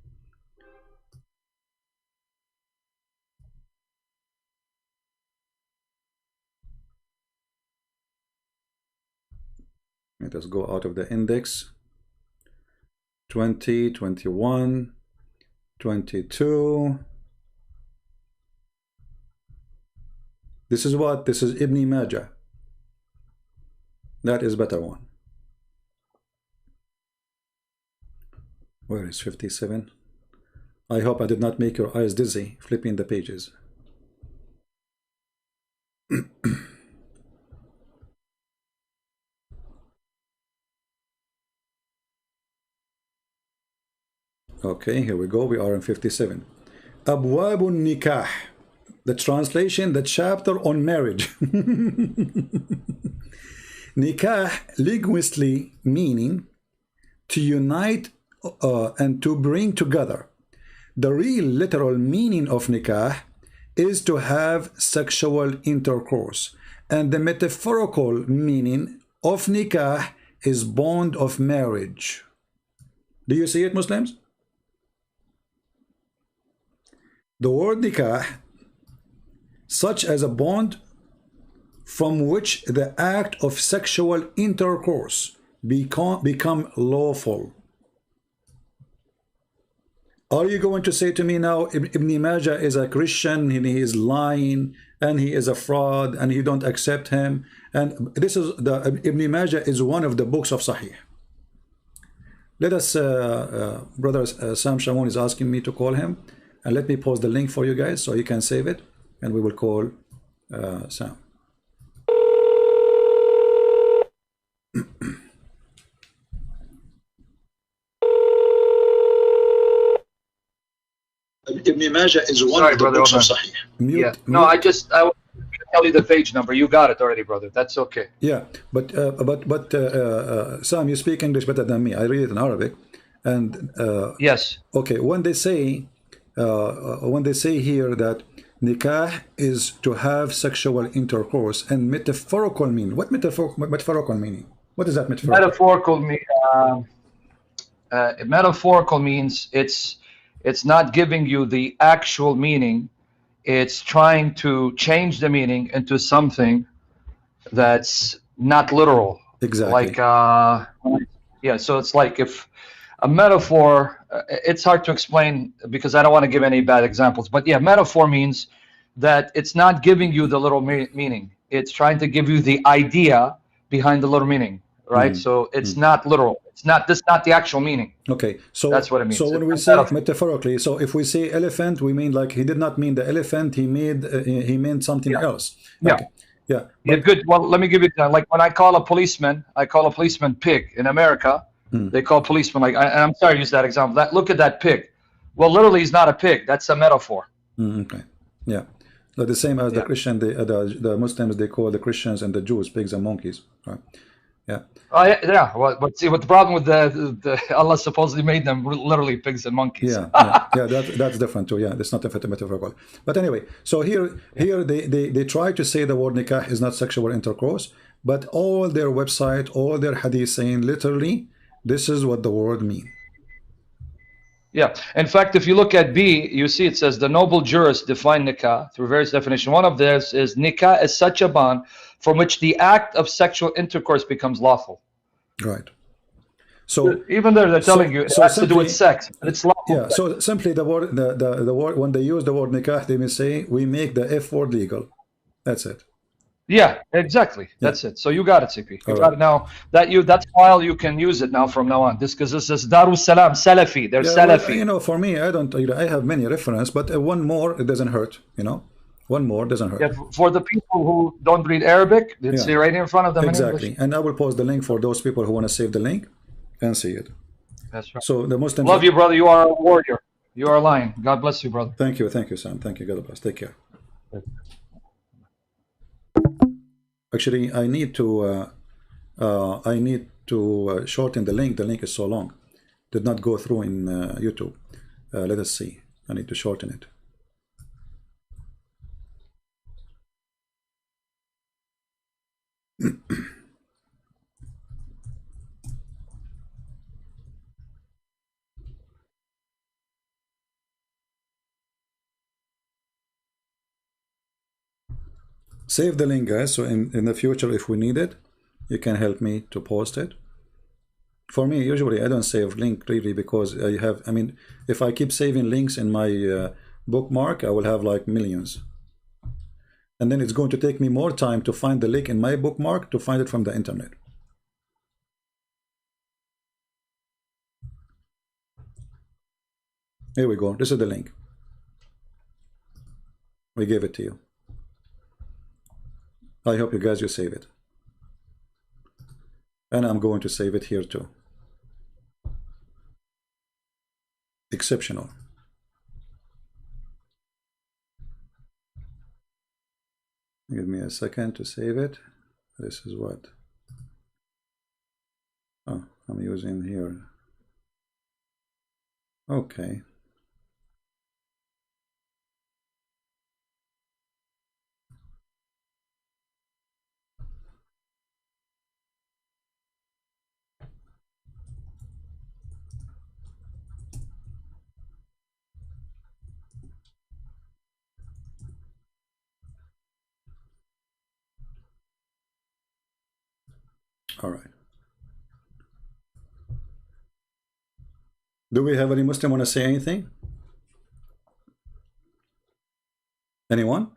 Let us go out of the index. 20, 21, 22. This is what? This is Ibn Majah. That is better one. Where is 57? I hope I did not make your eyes dizzy flipping the pages. Okay, here we go. We are in 57. Abwabun Nikah. The translation, the chapter on marriage. Nikah, linguistically meaning to unite and to bring together. The real literal meaning of nikah is to have sexual intercourse. And the metaphorical meaning of nikah is bond of marriage. Do you see it, Muslims? The word nikah, such as a bond from which the act of sexual intercourse become lawful. Are you going to say to me now, Ibn Majah is a Christian and he is lying and he is a fraud and you don't accept him? And this is the Ibn Majah is one of the books of Sahih. Let us, brother Sam Shamoun is asking me to call him, and let me post the link for you guys so you can save it, and we will call Sam. Ibn Majah is one Sorry, of the brother, books of hold on. Sahih. Mute, Yeah. No, mute. I will tell you the page number. You got it already, brother. That's okay. Yeah, but Sam, you speak English better than me. I read it in Arabic, and Yes. okay, when they say here that nikah is to have sexual intercourse, and metaphorical mean, what metaphorical meaning? What is that metaphorical? Metaphorical means it's not giving you the actual meaning. It's trying to change the meaning into something that's not literal. Exactly. Like yeah, so it's like if a metaphor, it's hard to explain because I don't want to give any bad examples, but yeah, metaphor means that it's not giving you the literal meaning. It's trying to give you the idea behind the literal meaning, right? So it's not literal. It's not the actual meaning. Okay, so that's what it means. So when we say metaphorically, so if we say elephant, we mean like he did not mean the elephant. He meant something else. Okay. Yeah. Yeah. Good. Well, let me give you like when I call a policeman pig in America. They call policeman like. I'm sorry to use that example. Look at that pig. Well, literally, he's not a pig. That's a metaphor. Okay. Yeah. Like the same as the Christian, the Muslims, they call the Christians and the Jews pigs and monkeys. Right. Yeah. Yeah. Well, but see, what the problem with the Allah supposedly made them literally pigs and monkeys. Yeah. That's different too. Yeah, that's not metaphorical. But anyway, so here they try to say the word nikah is not sexual intercourse, but all their website, all their hadith saying literally, this is what the word means. Yeah. In fact, if you look at B, you see it says the noble jurists define nikah through various definitions. One of this is nikah is such a bond from which the act of sexual intercourse becomes lawful. Right. So even there, they're telling you it has to do with sex. It's lawful. Yeah. So simply the word when they use the word nikah, they may say we make the F word legal. That's it. Yeah, exactly. That's it. So you got it, CP. You got it now. That's file you can use it now from now on. Because this is Darus Salam Salafi. They're Salafi. Well, for me, I have many reference, but one more it doesn't hurt. One more doesn't hurt. Yeah, for the people who don't read Arabic, it's right in front of them. Exactly. And I will post the link for those people who want to save the link and see it. That's right. So the Muslims love you, brother. You are a warrior. You are a lion. God bless you, brother. Thank you, Sam. Thank you. God bless. Take care. Actually, I need to shorten the link. The link is so long. Did not go through in YouTube. Let us see. I need to shorten it. Save the link, guys, so in the future, if we need it, you can help me to post it. For me, usually I don't save link really because if I keep saving links in my bookmark, I will have like millions. And then it's going to take me more time to find the link in my bookmark to find it from the internet. Here we go. This is the link. We gave it to you. I hope you guys save it. And I'm going to save it here too. Exceptional. Give me a second to save it. This is what I'm using here. Okay. All right. Do we have any Muslim want to say anything? Anyone?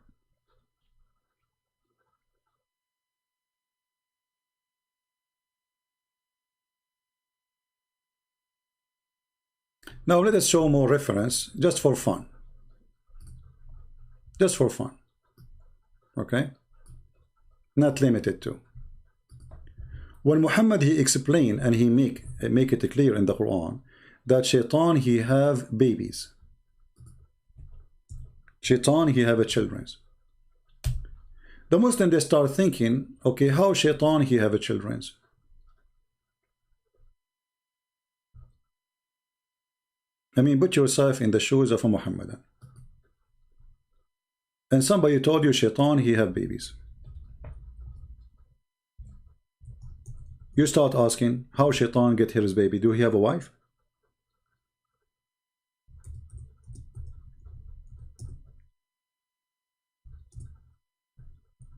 Now let us show more reference just for fun. Just for fun. Okay? Not limited to. When Muhammad, he explained and he make it clear in the Quran that shaitan, he have babies. Shaitan, he have a children. The Muslim, they start thinking, okay, how shaitan, he have a children? I mean, put yourself in the shoes of a Muhammadan. And somebody told you shaitan, he have babies. You start asking, how shaitan get his baby? Do he have a wife?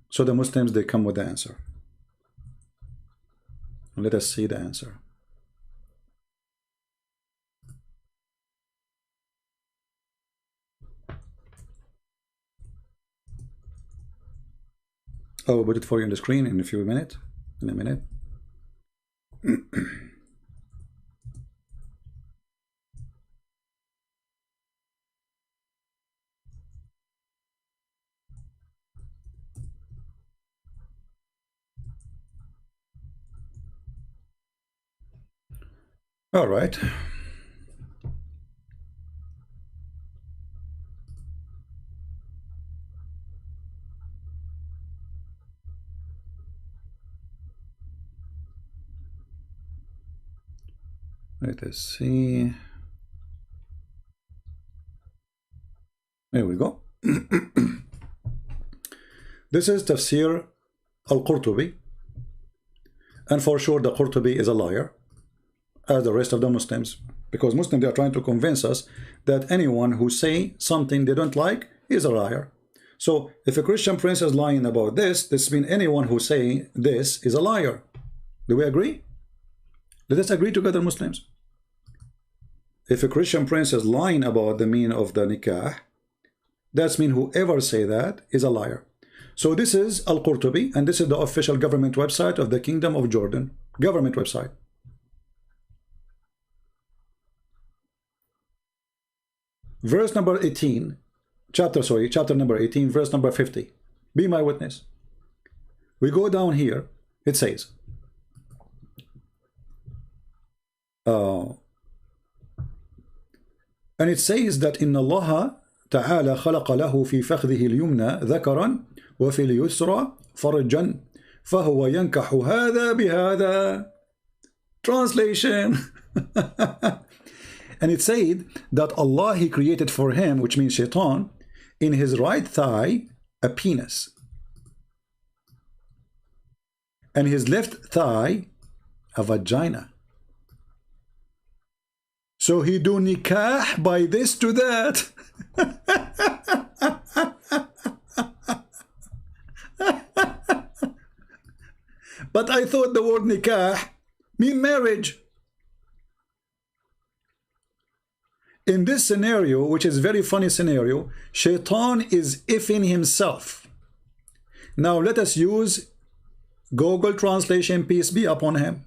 So the Muslims, they come with the answer. Let us see the answer. I will put it for you on the screen in a few minutes. In a minute. All right. Let us see. There we go. This is Tafsir al-Qurtubi. And for sure the Qurtubi is a liar, as the rest of the Muslims. Because Muslims, they are trying to convince us that anyone who say something they don't like is a liar. So if a Christian prince is lying about this means anyone who say this is a liar. Do we agree? Let us agree together, Muslims. If a Christian prince is lying about the meaning of the nikah, that means whoever say that is a liar. So this is Al-Qurtubi, and this is the official government website of the Kingdom of Jordan. Government website. Verse number 18, chapter number 18, verse number 50. Be my witness. We go down here, it says, and it says that إن الله تعالى خلق له في فخذه اليمنى ذكرا وفي اليسرى فرجا فهو ينكح هذا بهذا. Translation. And it said that Allah, he created for him, which means shaitan, in his right thigh a penis, and his left thigh a vagina. So he do nikah by this to that. But I thought the word nikah mean marriage. In this scenario, which is very funny scenario, shaitan is effing himself. Now let us use Google translation, peace be upon him.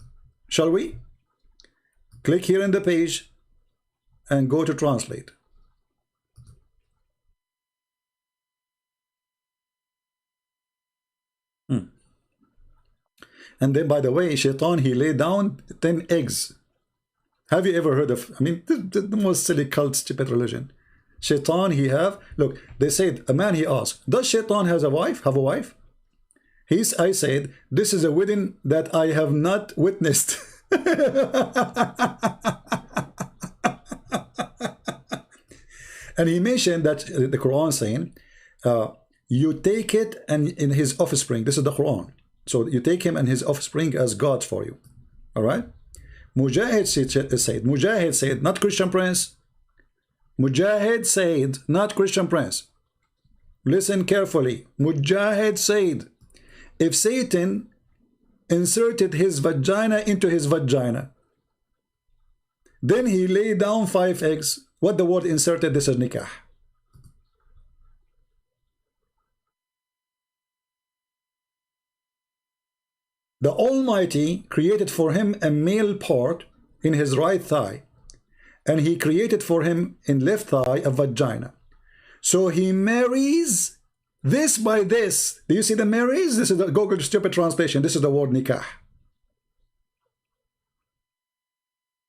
Shall we? Click here in the page and go to translate. And then, by the way, shaitan, he laid down 10 eggs. Have you ever heard of, I mean, the most silly cult, stupid religion. Shaitan, he have, look, they said, a man, he asked, does shaitan have a wife? I said, this is a wedding that I have not witnessed. And he mentioned that the Quran saying, you take it and in his offspring. This is the Quran. So you take him and his offspring as gods for you. All right? Mujahid said, not Christian prince. Mujahid said, not Christian prince. Listen carefully. Mujahid said, if Satan inserted his vagina into his vagina, then he laid down 5 eggs. What the word inserted, this is nikah. The Almighty created for him a male part in his right thigh, and he created for him in left thigh a vagina. So he marries This by this. Do you see the marries? This is the Google stupid translation. This is the word nikah.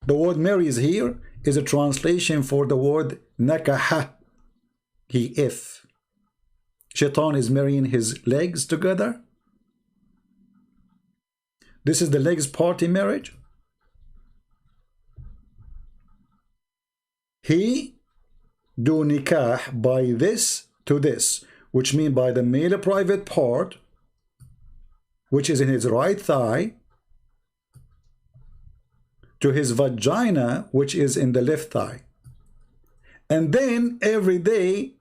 The word marries here is a translation for the word nakaha. If Shaitan is marrying his legs together, this is the legs party marriage. He do nikah by this to this, which means by the male private part, which is in his right thigh, to his vagina, which is in the left thigh. And then every day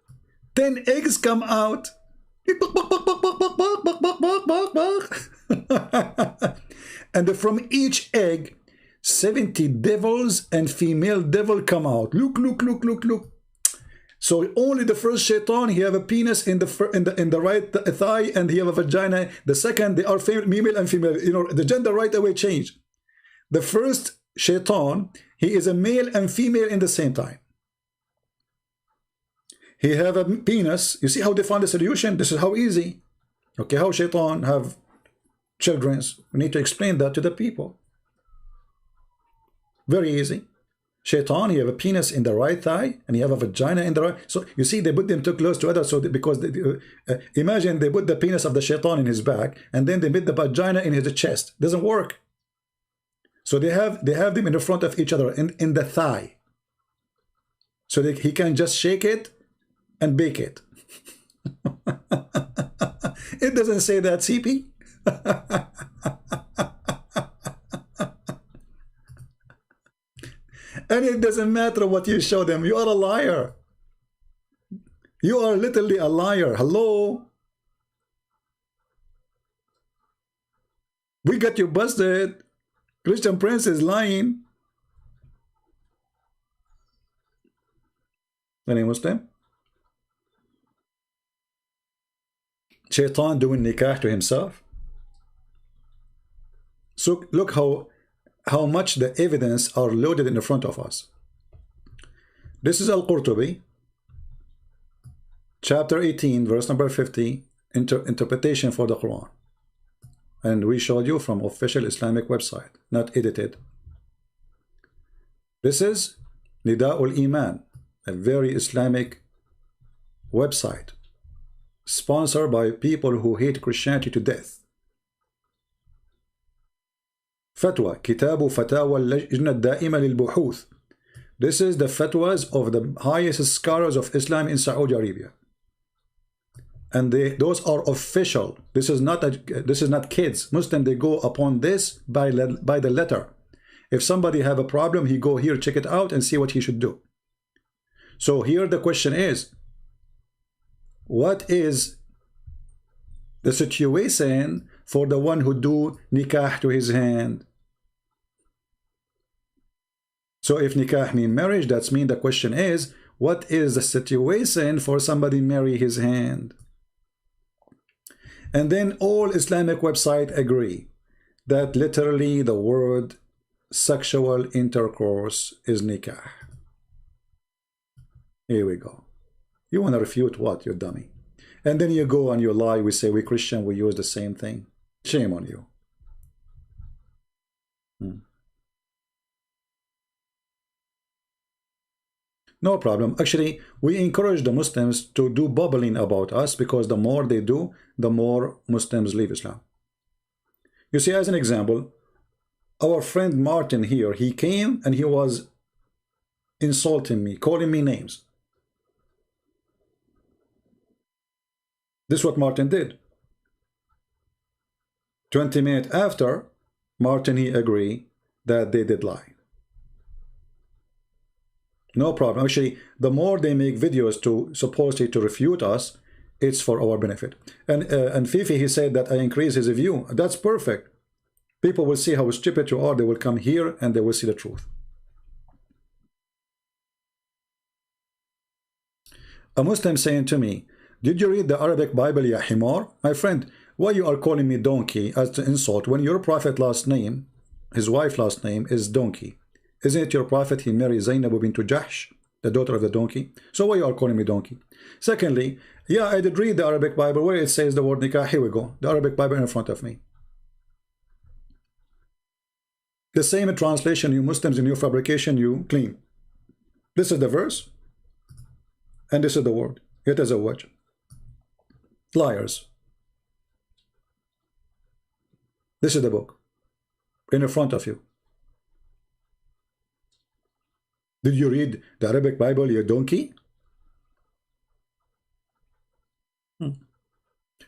10 eggs come out. And from each egg 70 devils and female devil come out. Look, look, look, look, look. So only the first shaitan, he have a penis in the right thigh, and he have a vagina. The second, they are female and female. You know, the gender right away changed. The first shaitan, he is a male and female in the same time. He have a penis. You see how they found the solution? This is how easy. Okay, how shaitan have children? We need to explain that to the people. Very easy. Shaitan, he have a penis in the right thigh, and he have a vagina in the right. So you see, they put them too close together. So because imagine they put the penis of the shaitan in his back, and then they put the vagina in his chest. Doesn't work. So they have them in the front of each other in the thigh. So he can just shake it and bake it. It doesn't say that, CP. And it doesn't matter what you show them. You are a liar. You are literally a liar. Hello? We got you busted. Christian Prince is lying. Any Muslim? Shaitan doing nikah to himself. So look how much the evidence are loaded in the front of us. This is Al-Qurtubi, chapter 18, verse number 50, interpretation for the Quran. And we showed you from official Islamic website, not edited. This is Nida'ul Iman, a very Islamic website, sponsored by people who hate Christianity to death. Fatwa, Kitabu Fatawa al-Lajna al-Da'ima lil-Buhuth. This is the fatwas of the highest scholars of Islam in Saudi Arabia. And those are official. This is not kids. Muslim, they go upon this by the letter. If somebody have a problem, he go here, check it out, and see what he should do. So here the question is, what is the situation for the one who do nikah to his hand? So if nikah mean marriage, that's mean the question is, what is the situation for somebody marry his hand? And then all Islamic websites agree that literally the word sexual intercourse is nikah. Here we go. You want to refute what, you dummy? And then you go and you lie. We say we Christian, we use the same thing. Shame on you. No problem. Actually, we encourage the Muslims to do bubbling about us, because the more they do, the more Muslims leave Islam. You see, as an example, our friend Martin here, he came and he was insulting me, calling me names. This is what Martin did. 20 minutes after, Martin, he agreed that they did lie. No problem. Actually, the more they make videos to supposedly to refute us, it's for our benefit. And Fifi, he said that I increase his view. That's perfect. People will see how stupid you are. They will come here and they will see the truth. A Muslim saying to me, did you read the Arabic Bible, ya himar? My friend, why you are calling me donkey as an insult when your prophet last name, his wife last name is donkey? Isn't it your prophet he married Zainab bint Jahsh? The daughter of the donkey. So why you are calling me donkey? Secondly, yeah, I did read the Arabic Bible where it says the word nikah. Here we go. The Arabic Bible in front of me. The same translation you Muslims in your fabrication you claim. This is the verse. And this is the word. يتزوج. Liars. This is the book. In front of you. Did you read the Arabic Bible, you donkey?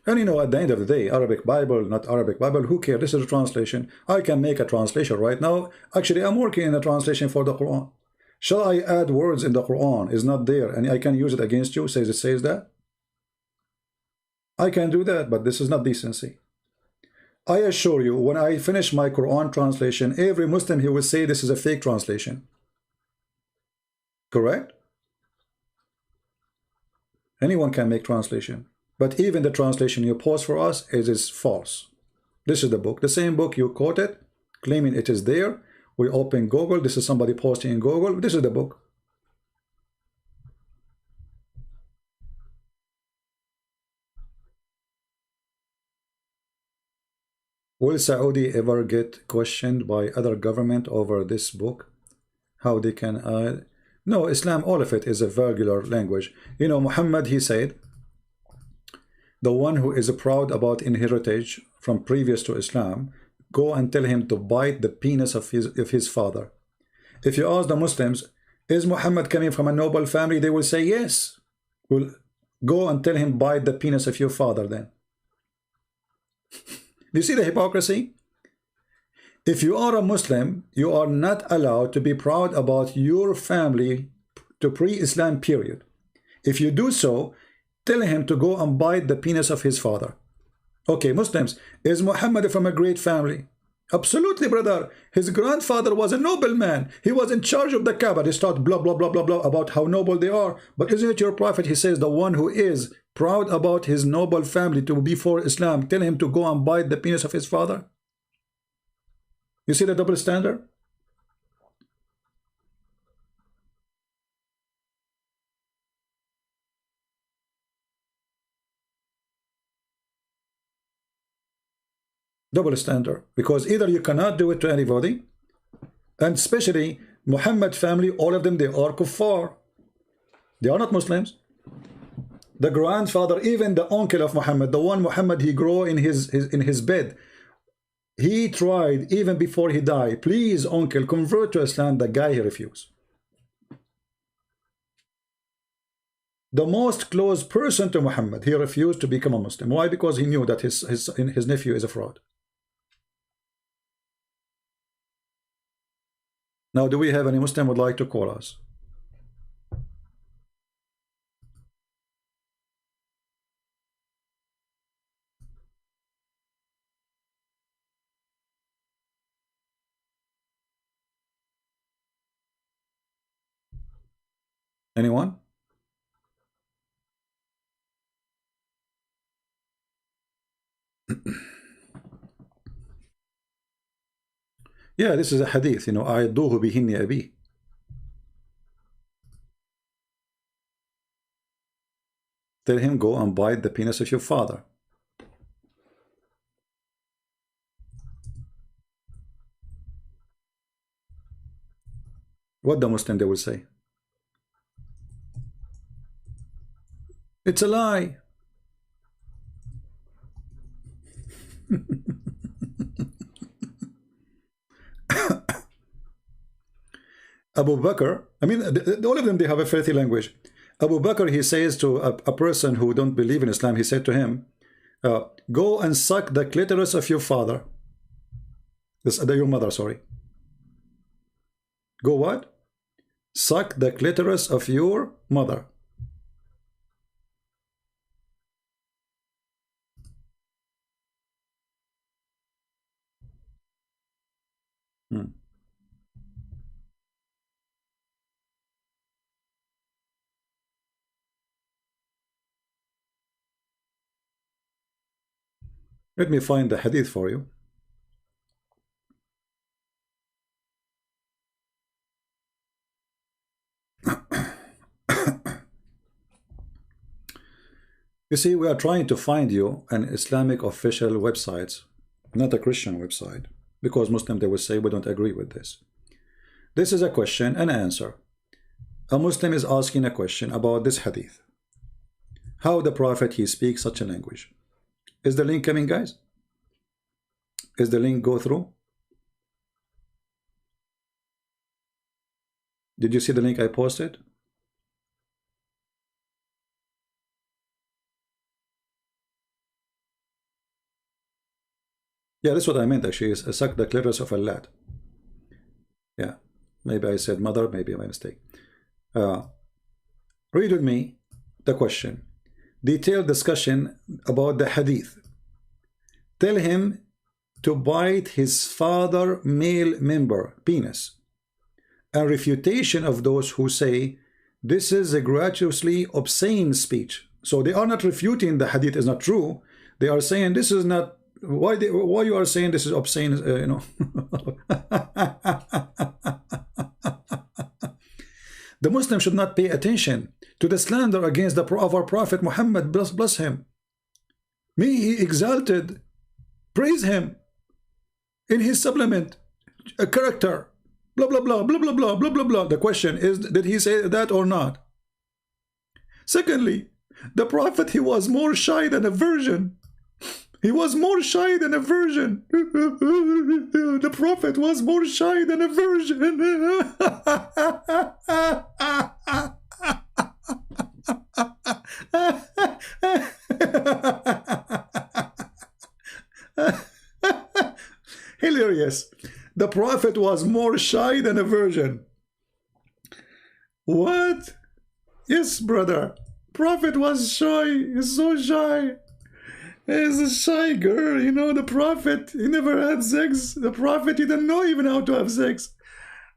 And you know, at the end of the day, Arabic Bible, not Arabic Bible, who cares? This is a translation. I can make a translation right now. Actually, I'm working in a translation for the Quran. Shall I add words in the Quran? It's not there, and I can use it against you, says it says that? I can do that, but this is not decency. I assure you, when I finish my Quran translation, every Muslim, he will say this is a fake translation. Correct? Anyone can make translation. But even the translation you post for us is false. This is the book. The same book you quoted, claiming it is there. We open Google. This is somebody posting in Google. This is the book. Will Saudi ever get questioned by other government over this book? How they can... No, Islam, all of it is a vulgar language. You know, Muhammad, he said, the one who is proud about inheritance from previous to Islam, go and tell him to bite the penis of his father. If you ask the Muslims, is Muhammad coming from a noble family? They will say yes. Well, go and tell him bite the penis of your father then. Do you see the hypocrisy? If you are a Muslim, you are not allowed to be proud about your family to pre-Islam period. If you do so, tell him to go and bite the penis of his father. Okay, Muslims, is Muhammad from a great family? Absolutely, brother. His grandfather was a nobleman. He was in charge of the Kaaba. They start blah, blah, blah, blah, blah about how noble they are. But isn't it your prophet? He says the one who is proud about his noble family to before Islam, tell him to go and bite the penis of his father. You see the double standard? Double standard, because either you cannot do it to anybody, and especially Muhammad family, all of them, they are kuffar. They are not Muslims. The grandfather, even the uncle of Muhammad, the one Muhammad he grew in his bed, he tried even before he died, please uncle, convert to Islam. The guy, he refused. The most close person to Muhammad, he refused to become a Muslim. Why? Because he knew that his nephew is a fraud. Now, do we have any Muslim would like to call us? Anyone? Yeah, this is a hadith, you know, أعدوه بهن أبي. Tell him, go and bite the penis of your father. What the Muslim they will say? It's a lie. Abu Bakr, I mean, all of them, they have a filthy language. Abu Bakr, he says to a person who don't believe in Islam, he said to him, go and suck the clitoris of your father. Your mother, sorry. Go what? Suck the clitoris of your mother. Let me find the hadith for you. You see, we are trying to find you an Islamic official website, not a Christian website, because Muslims, they will say, we don't agree with this. This is a question and answer. A Muslim is asking a question about this hadith. How the Prophet, he speaks such a language. Is the link coming, guys? Is the link go through? Did you see the link I posted? Yeah, that's what I meant actually, is suck the clitoris of a lad. Yeah, maybe I said mother, maybe my mistake. Read with me the question. Detailed discussion about the hadith. Tell him to bite his father male member, penis. A refutation of those who say this is a gratuitously obscene speech. So they are not refuting the hadith is not true. They are saying this is not, why you are saying this is obscene, you know. The Muslim should not pay attention to the slander against of our Prophet Muhammad, bless him. May he exalted, praise him in his supplement, a character, blah blah blah blah blah blah blah blah blah. The question is, did he say that or not? Secondly, the Prophet, he was more shy than a virgin. He was more shy than a virgin. The Prophet was more shy than a virgin. Hilarious. The Prophet was more shy than a virgin. What? Yes, brother. Prophet was shy. He's so shy. He's a shy girl, you know. The Prophet, he never had sex. The Prophet, he didn't know even how to have sex.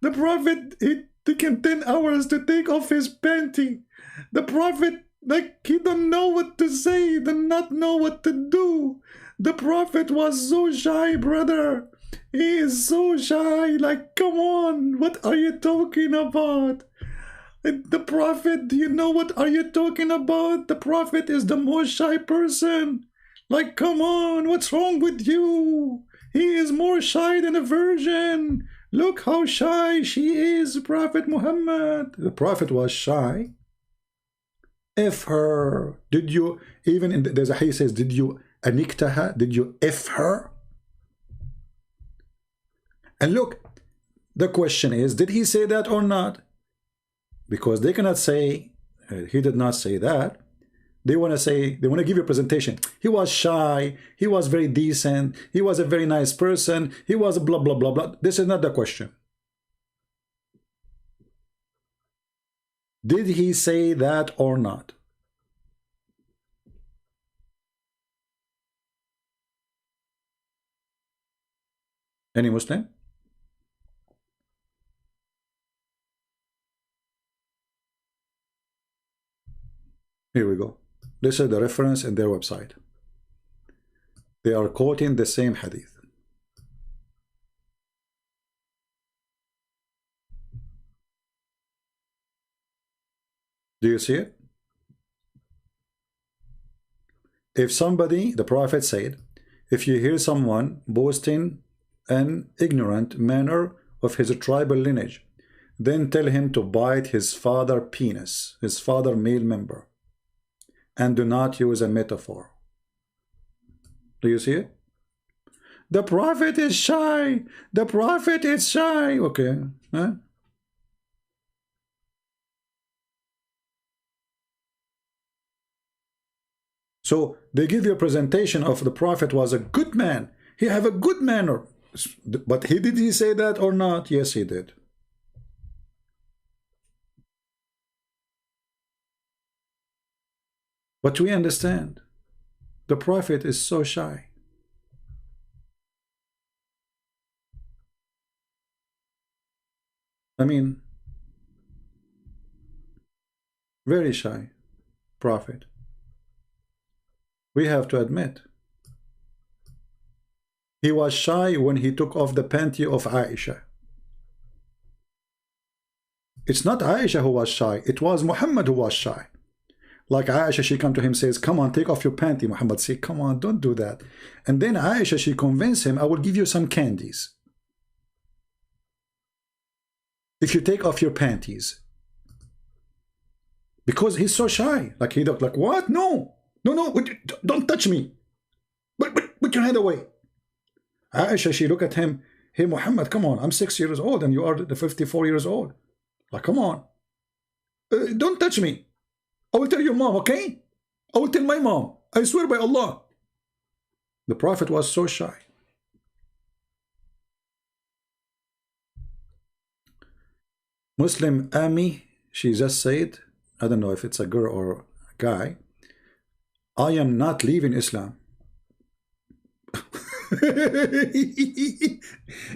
The Prophet, he took him 10 hours to take off his panty. The Prophet, like, he don't know what to say. He did not know what to do. The Prophet was so shy, brother. He is so shy. Like, come on. What are you talking about? The Prophet, do you know what are you talking about? The Prophet is the most shy person. Like, come on, what's wrong with you? He is more shy than a virgin. Look how shy she is, Prophet Muhammad. The Prophet was shy. F her. Did you, even in there's a hadith says, did you aniktaha? Did you F her? And look, the question is, did he say that or not? Because they cannot say, he did not say that. They want to say, they want to give you a presentation. He was shy. He was very decent. He was a very nice person. He was a blah, blah, blah, blah. This is not the question. Did he say that or not? Any Muslim? Here we go. This is the reference in their website. They are quoting the same hadith. Do you see it? If somebody, the Prophet said, if you hear someone boasting an ignorant manner of his tribal lineage, then tell him to bite his father penis, his father male member, and do not use a metaphor. Do you see it? The Prophet is shy. The Prophet is shy. Okay. Huh? So they give you a presentation of the Prophet was a good man. He have a good manner. But did he say that or not? Yes, he did. But we understand the Prophet is so shy. I mean, very shy Prophet. We have to admit. He was shy when he took off the panty of Aisha. It's not Aisha who was shy. It was Muhammad who was shy. Like Aisha, she come to him, says, come on, take off your panty. Muhammad say, come on, don't do that. And then Aisha, she convinced him, I will give you some candies if you take off your panties. Because he's so shy. Like he looked like, what? No, no, no, don't touch me. Put your hand away. Aisha, she looked at him, hey Muhammad, come on, I'm 6 years old and you are 54 years old. Like, come on. Don't touch me. I will tell your mom, okay? I will tell my mom. I swear by Allah. The Prophet was so shy. Muslim Ami, she just said, I don't know if it's a girl or a guy, I am not leaving Islam.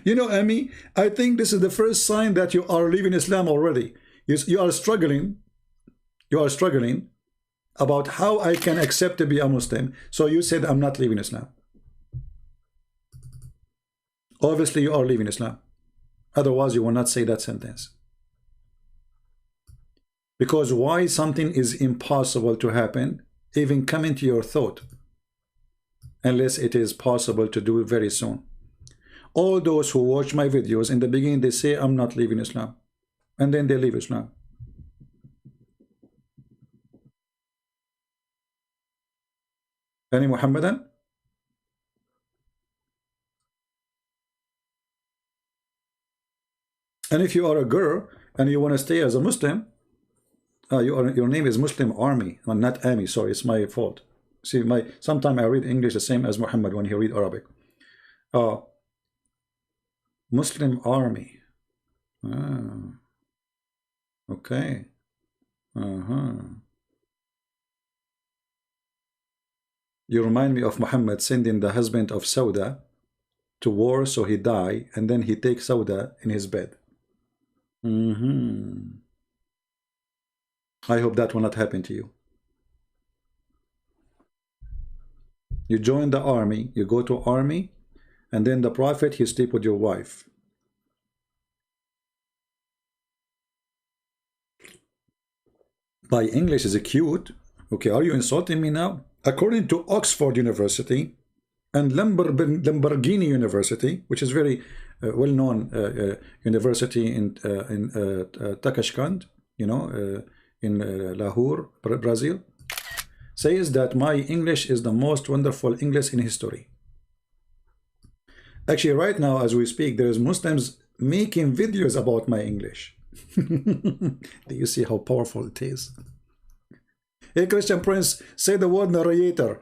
You know, Ami, I think this is the first sign that you are leaving Islam already. You are struggling. You are struggling about how I can accept to be a Muslim. So you said, I'm not leaving Islam. Obviously, you are leaving Islam. Otherwise, you will not say that sentence. Because why something is impossible to happen, even come into your thought, unless it is possible to do it very soon. All those who watch my videos, in the beginning, they say, I'm not leaving Islam. And then they leave Islam. Any Muhammadan? And if you are a girl and you want to stay as a Muslim, your name is Muslim Army, not Ami. Sorry, it's my fault. See, sometimes I read English the same as Muhammad when he read Arabic. Muslim Army. Okay. You remind me of Muhammad sending the husband of Sauda to war so he die, and then he takes Sauda in his bed. I hope that will not happen to you. You join the army, you go to army, and then the Prophet, he sleep with your wife. My English is cute. Okay, are you insulting me now? According to Oxford University and Lamborghini University, which is very well-known university in Takashkand, you know, in Lahore, Brazil, says that my English is the most wonderful English in history. Actually, right now, as we speak, there is Muslims making videos about my English. Do you see how powerful it is? Hey, Christian Prince, say the word narrator.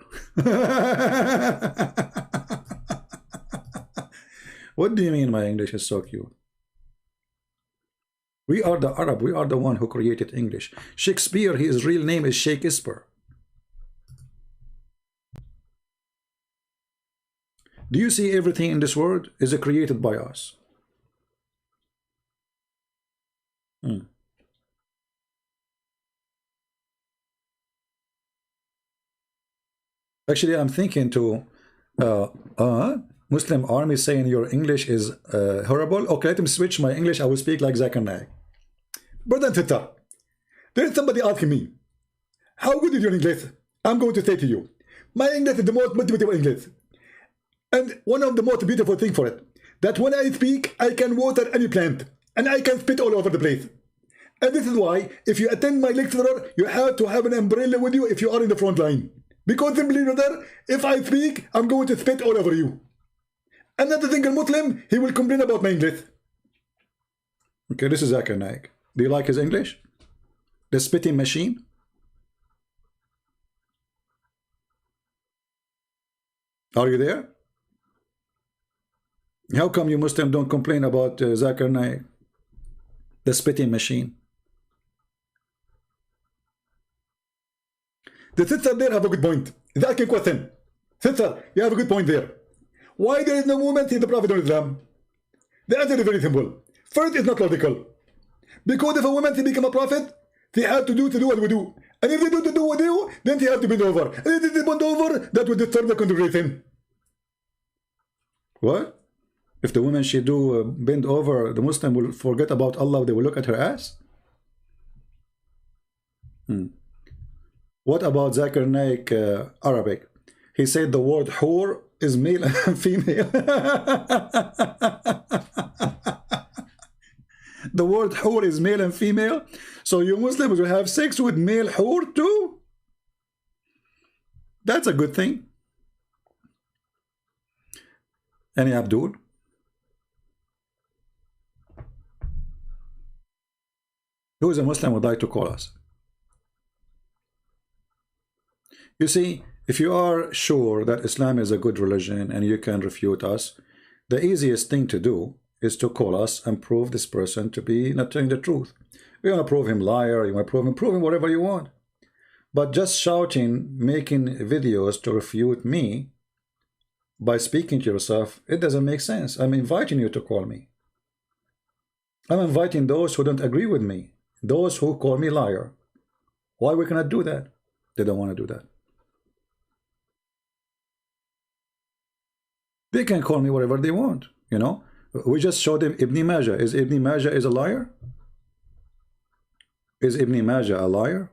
What do you mean my English is so cute? We are the Arab. We are the one who created English. Shakespeare, his real name is Shakespeare. Do you see everything in this world is created by us? Actually, I'm thinking to Muslim Army saying your English is horrible. Okay, let me switch my English. I will speak like Zakir Naik. Brother and sister, there is somebody asking me, how good is your English? I'm going to say to you, my English is the most beautiful English. And one of the most beautiful things for it, that when I speak, I can water any plant. And I can spit all over the place. And this is why, if you attend my lecturer, you have to have an umbrella with you if you are in the front line. Because simply, brother, if I speak, I'm going to spit all over you. Another single Muslim, he will complain about my English. Okay, this is Zakir Naik. Do you like his English? The spitting machine? Are you there? How come you Muslim don't complain about Zakir Naik? The spitting machine. The sister there have a good point. Is asking question. Sister, you have a good point there. Why there is no movement in the Prophet of Islam? The answer is very simple. First, it's not logical. Because if a woman to become a prophet, they have to do what we do. And if they do what we do, then they have to bend over. And if they bend over, that will disturb the congregation. What? If the woman she do bend over, the Muslim will forget about Allah, they will look at her ass? What about Zakir Naik Arabic? He said the word whore is male and female. The word whore is male and female. So you Muslims will have sex with male whore too? That's a good thing. Any Abdul? Who is a Muslim would like to call us? You see, if you are sure that Islam is a good religion and you can refute us, the easiest thing to do is to call us and prove this person to be not telling the truth. You want to prove him liar, you want to prove him whatever you want. But just shouting, making videos to refute me by speaking to yourself, it doesn't make sense. I'm inviting you to call me. I'm inviting those who don't agree with me, those who call me liar. Why we cannot do that? They don't want to do that. They can call me whatever they want, you know. We just showed them Ibn Majah. Is Ibn Majah a liar? Is Ibn Majah a liar?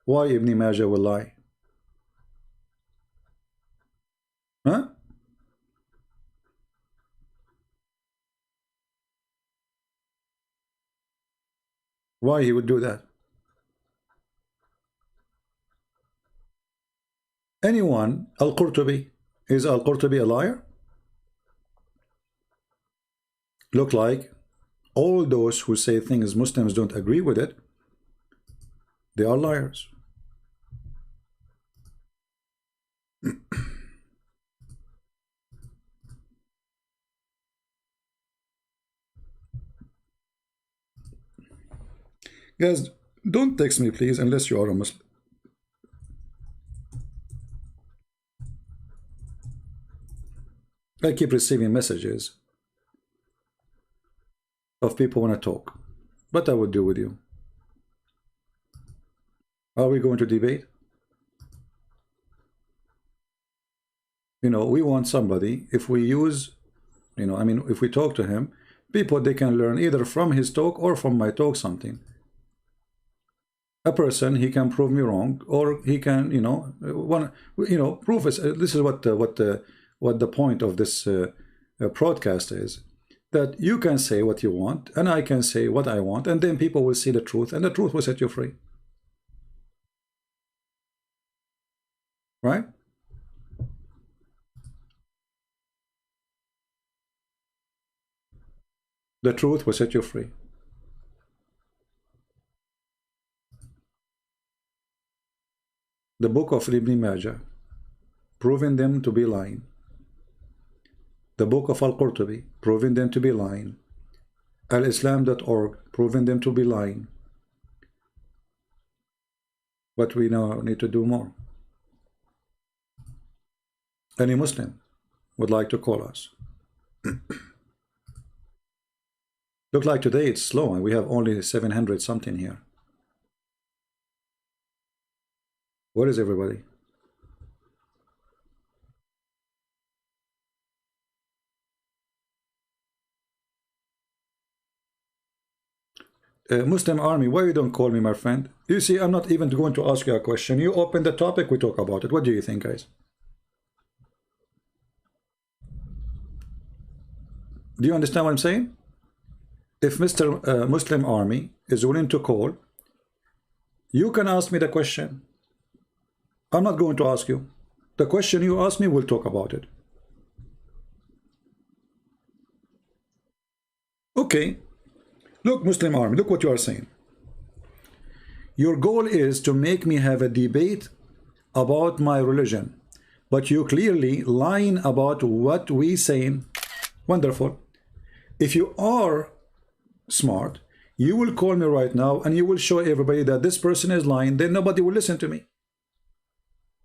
Why Ibn Majah will lie? Huh? Why he would do that? Anyone, Al-Qurtubi, is Al-Qurtubi a liar? Look like all those who say things Muslims don't agree with it, they are liars. Guys, don't text me please unless you are a Muslim. I keep receiving messages of people want to talk. What I would do with you? Are we going to debate? You know, we want somebody, if we use, you know, I mean, if we talk to him, people, they can learn either from his talk or from my talk something. A person, he can prove me wrong, or he can, you know, prove us. This is what the point of this broadcast is, that you can say what you want and I can say what I want, and then people will see the truth and the truth will set you free, right? The truth will set you free. The book of Ibn Majah, proving them to be lying. The book of Al-Qurtubi, proving them to be lying. Al-Islam.org, proving them to be lying. But we now need to do more. Any Muslim would like to call us. Look like today it's slow and we have only 700 something here. Where is everybody? Muslim Army, why you don't call me, my friend? You see, I'm not even going to ask you a question. You open the topic, we talk about it. What do you think, guys? Do you understand what I'm saying? If Mr. Muslim Army is willing to call, you can ask me the question. I'm not going to ask you. The question you ask me, we'll talk about it. Okay. Look, Muslim Army, look what you are saying. Your goal is to make me have a debate about my religion, but you clearly lying about what we saying. Wonderful. If you are smart, you will call me right now and you will show everybody that this person is lying, then nobody will listen to me.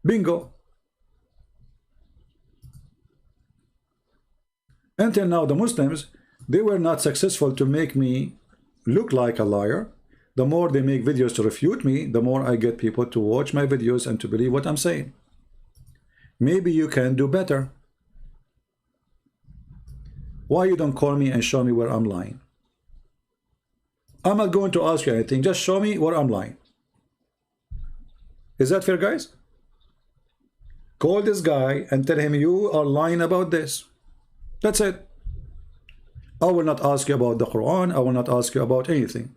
Bingo. Until now, the Muslims, they were not successful to make me look like a liar. The more they make videos to refute me, the more I get people to watch my videos and to believe what I'm saying. Maybe you can do better. Why you don't call me and show me where I'm lying? I'm not going to ask you anything. Just show me where I'm lying. Is that fair, guys? Call this guy and tell him you are lying about this. That's it. I will not ask you about the Quran. I will not ask you about anything.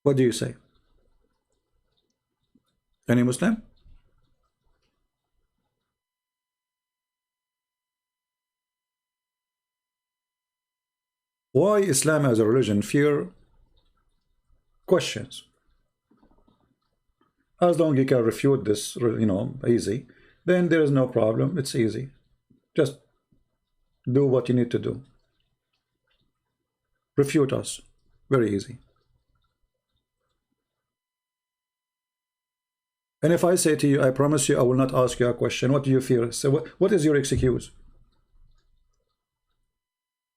What do you say? Any Muslim? Why Islam as a religion fear questions? As long as you can refute this, easy, then there is no problem. It's easy. Just do what you need to do. Refute us. Very easy. And if I say to you, I promise you I will not ask you a question, what do you fear? So what is your excuse?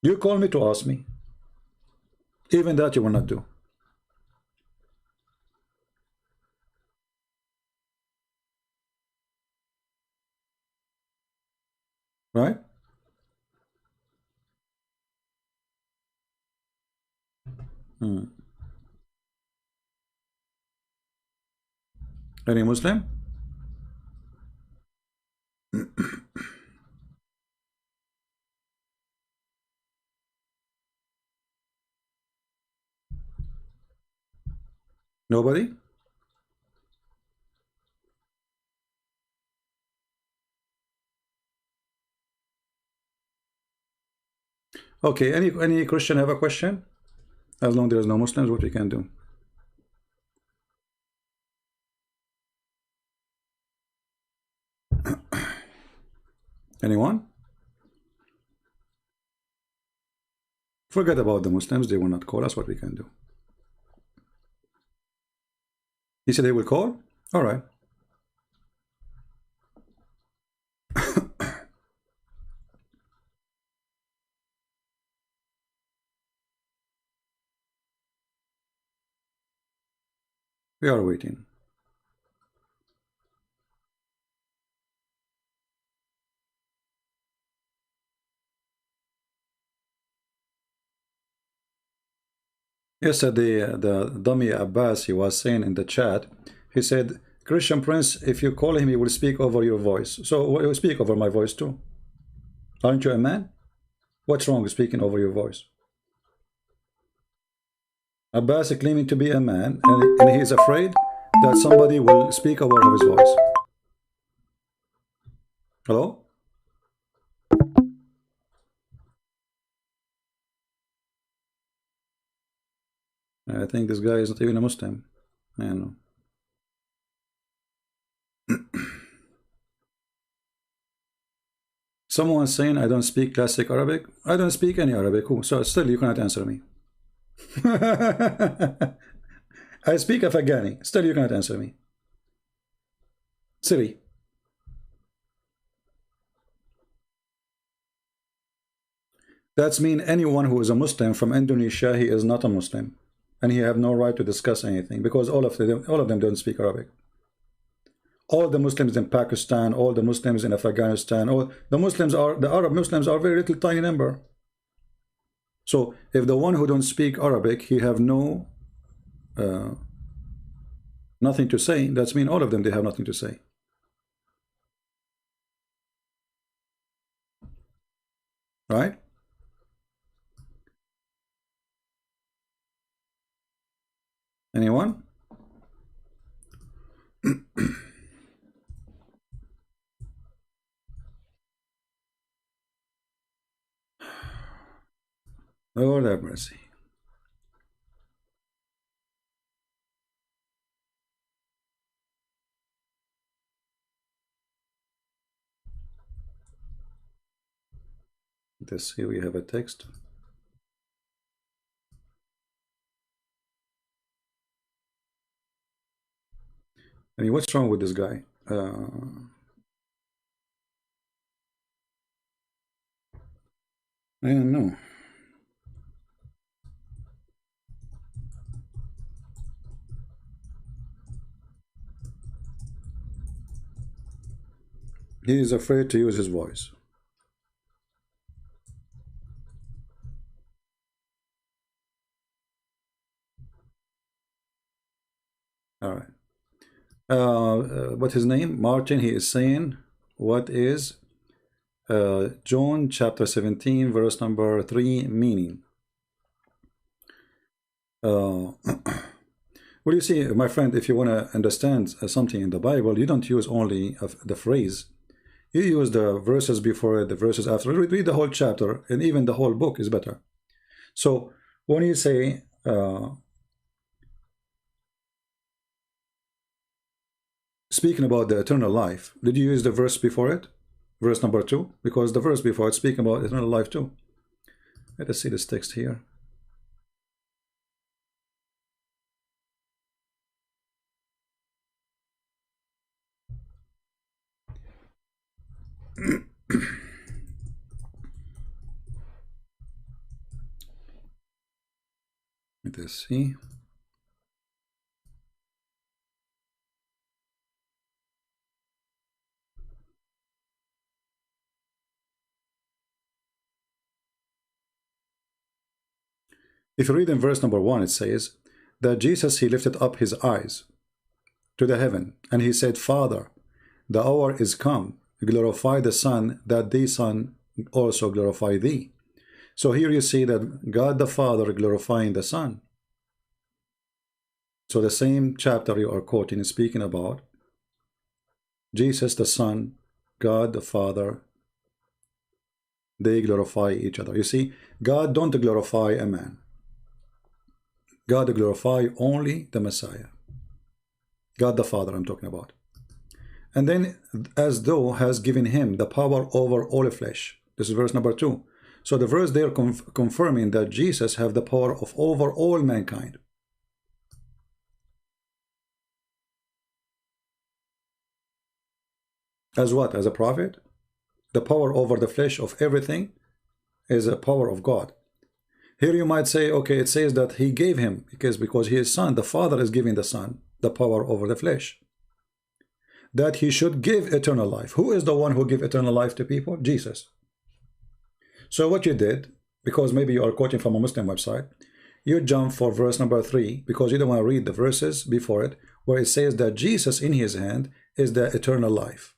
You call me to ask me. Even that you will not do. Right? Any Muslim? Nobody? Okay, any Christian have a question? As long as there is no Muslims, what we can do? Anyone? Forget about the Muslims, they will not call us, what we can do. He said they will call? All right. We are waiting. Yesterday, the dummy Abbas, he was saying in the chat, he said, Christian Prince, if you call him, he will speak over your voice. So he will speak over my voice too. Aren't you a man? What's wrong with speaking over your voice? Abbas is claiming to be a man, and he is afraid that somebody will speak over his voice. Hello? I think this guy is not even a Muslim. I don't know. Someone saying I don't speak classic Arabic. I don't speak any Arabic. So still you cannot answer me. I speak Afghani. Still you cannot answer me. Siri. That's mean anyone who is a Muslim from Indonesia, he is not a Muslim. And he have no right to discuss anything because all of them don't speak Arabic. All the Muslims in Pakistan, all the Muslims in Afghanistan, all the Muslims are, the Arab Muslims are very little tiny number. So if the one who don't speak Arabic, he have no nothing to say, that's mean all of them, they have nothing to say. Right? Anyone? Lord have mercy. This here we have a text. I mean, what's wrong with this guy? I don't know. He is afraid to use his voice. All right. What's his name? Martin. He is saying, what is John chapter 17, verse number 3 meaning? Well, you see, my friend, if you want to understand something in the Bible, you don't use only the phrase. You use the verses before it, the verses after. Read the whole chapter, and even the whole book is better. So when you say speaking about the eternal life, did you use the verse before it? Verse number 2? Because the verse before it speaking about eternal life too. Let us see this text here. Let us see. If you read in verse number 1, it says that Jesus, he lifted up his eyes to the heaven, and he said, Father, the hour is come, glorify the Son, that the Son also glorify thee. So here you see that God the Father glorifying the Son. So the same chapter you are quoting is speaking about Jesus the Son, God the Father, they glorify each other. You see, God don't glorify a man. God glorify only the Messiah. God the Father I'm talking about. And then, as though has given him the power over all flesh. This is verse number 2. So the verse there confirming that Jesus have the power of over all mankind. As what? As a prophet? The power over the flesh of everything is a power of God. Here you might say, okay, it says that he gave him, because he is Son. The Father is giving the Son the power over the flesh. That he should give eternal life. Who is the one who give eternal life to people? Jesus. So what you did, because maybe you are quoting from a Muslim website, you jump for verse number 3, because you don't want to read the verses before it, where it says that Jesus in his hand is the eternal life.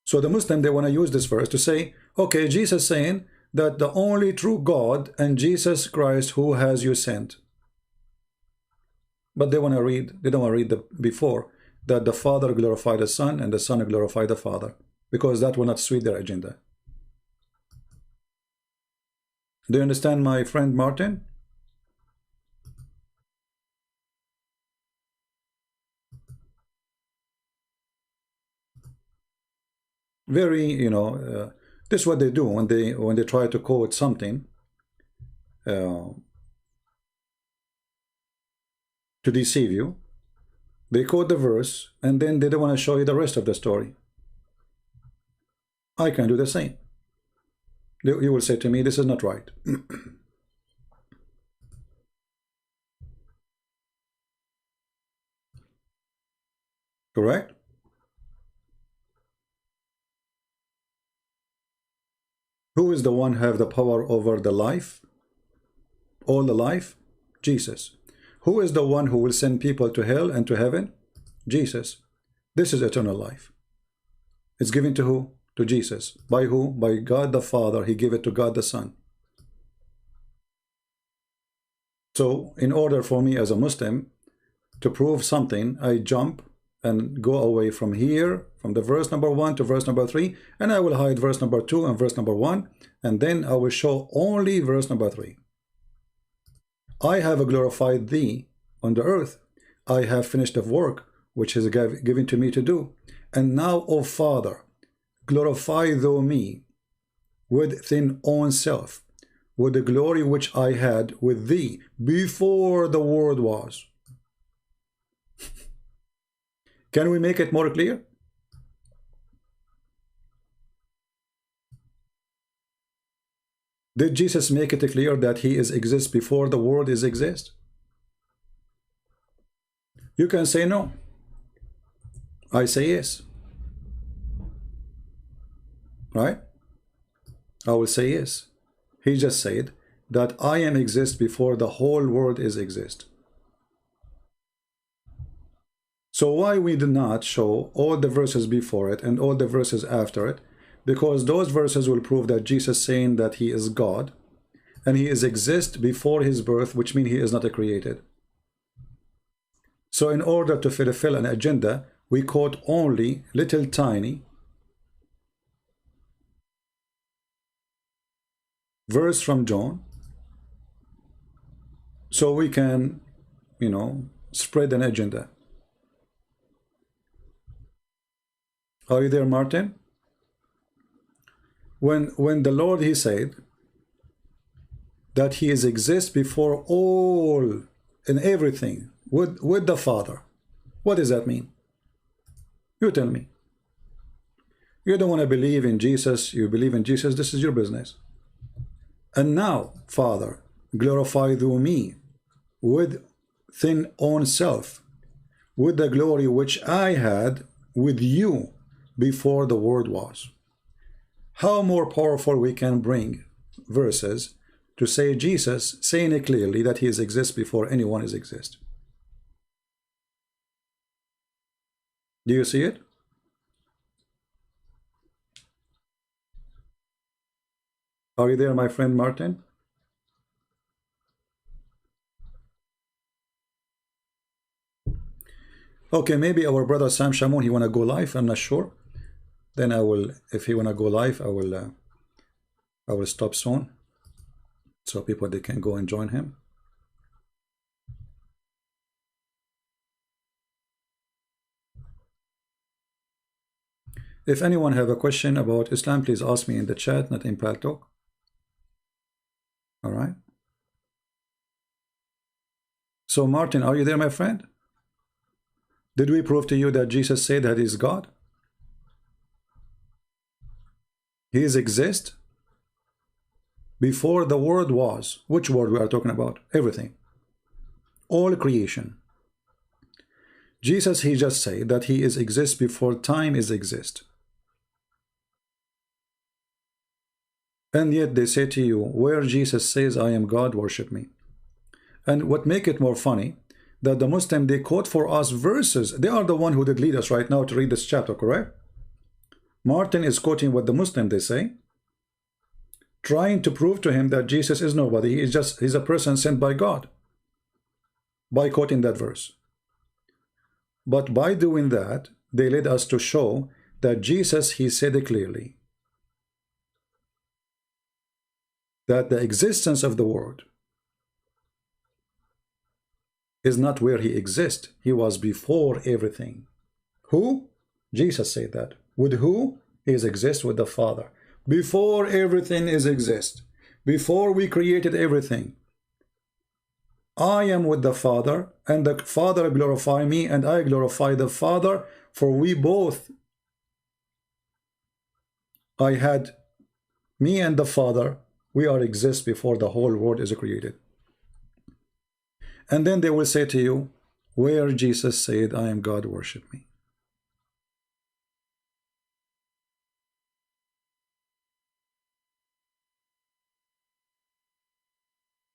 So the Muslim, they want to use this verse to say, okay, Jesus saying that the only true God and Jesus Christ who has you sent. But they want to read, they don't want to read the before, that the Father glorify the Son and the Son glorify the Father, because that will not suit their agenda. Do you understand, my friend Martin? Very, you know, this is what they do when they try to quote something to deceive you. They quote the verse and then they don't want to show you the rest of the story. I can do the same. You will say to me, this is not right. Correct? Who is the one who have the power over the life? All the life? Jesus. Who is the one who will send people to hell and to heaven? Jesus. This is eternal life. It's given to who? To Jesus. By who? By God the Father. He gave it to God the Son. So in order for me as a Muslim to prove something, I jump and go away from here, from the verse number 1 to verse number 3, and I will hide verse number 2 and verse number 1, and then I will show only verse number 3. I have glorified thee on the earth. I have finished the work which is given to me to do. And now, O Father, glorify thou me with thine own self, with the glory which I had with thee before the world was. Can we make it more clear? Did Jesus make it clear that he exists before the world exists? You can say no. I say yes. Right? I will say yes. He just said that I am exist before the whole world is exist. So why we did not show all the verses before it and all the verses after it? Because those verses will prove that Jesus saying that he is God and he is exist before his birth, which means he is not a created. So in order to fulfill an agenda, we quote only little tiny verse from John, so we can, you know, spread an agenda. Are you there, Martin? When the Lord, he said that he is exist before all and everything with the Father, what does that mean? You tell me. You don't want to believe in Jesus, you believe in Jesus, this is your business. And now, Father, glorify thou me with thine own self, with the glory which I had with you before the world was. How more powerful we can bring verses to say Jesus saying it clearly that he is exist before anyone is exist. Do you see it? Are you there, my friend Martin? Okay, maybe our brother Sam Shamoun, he wanna go live, I'm not sure. Then I will, if he wanna go live, I will stop soon, so people they can go and join him. If anyone have a question about Islam, please ask me in the chat, not in Paltalk. All right. So Martin, are you there, my friend? Did we prove to you that Jesus said that he is God? He is exist before the world was. Which world we are talking about? Everything. All creation. Jesus, he just said that he is exist before time is exist. And yet they say to you, where Jesus says, I am God, worship me. And what make it more funny, that the Muslim, they quote for us verses. They are the one who did lead us right now to read this chapter, correct? Martin is quoting what the Muslim, they say, trying to prove to him that Jesus is nobody. He's a person sent by God, by quoting that verse. But by doing that, they led us to show that Jesus, he said it clearly, that the existence of the world is not where he exists. He was before everything. Who? Jesus said that. With who? He is exist with the Father. Before everything is exist. Before we created everything. I am with the Father, and the Father glorify me, and I glorify the Father, for we both, I had me and the Father, we are exist before the whole world is created. And then they will say to you, where Jesus said, I am God, worship me.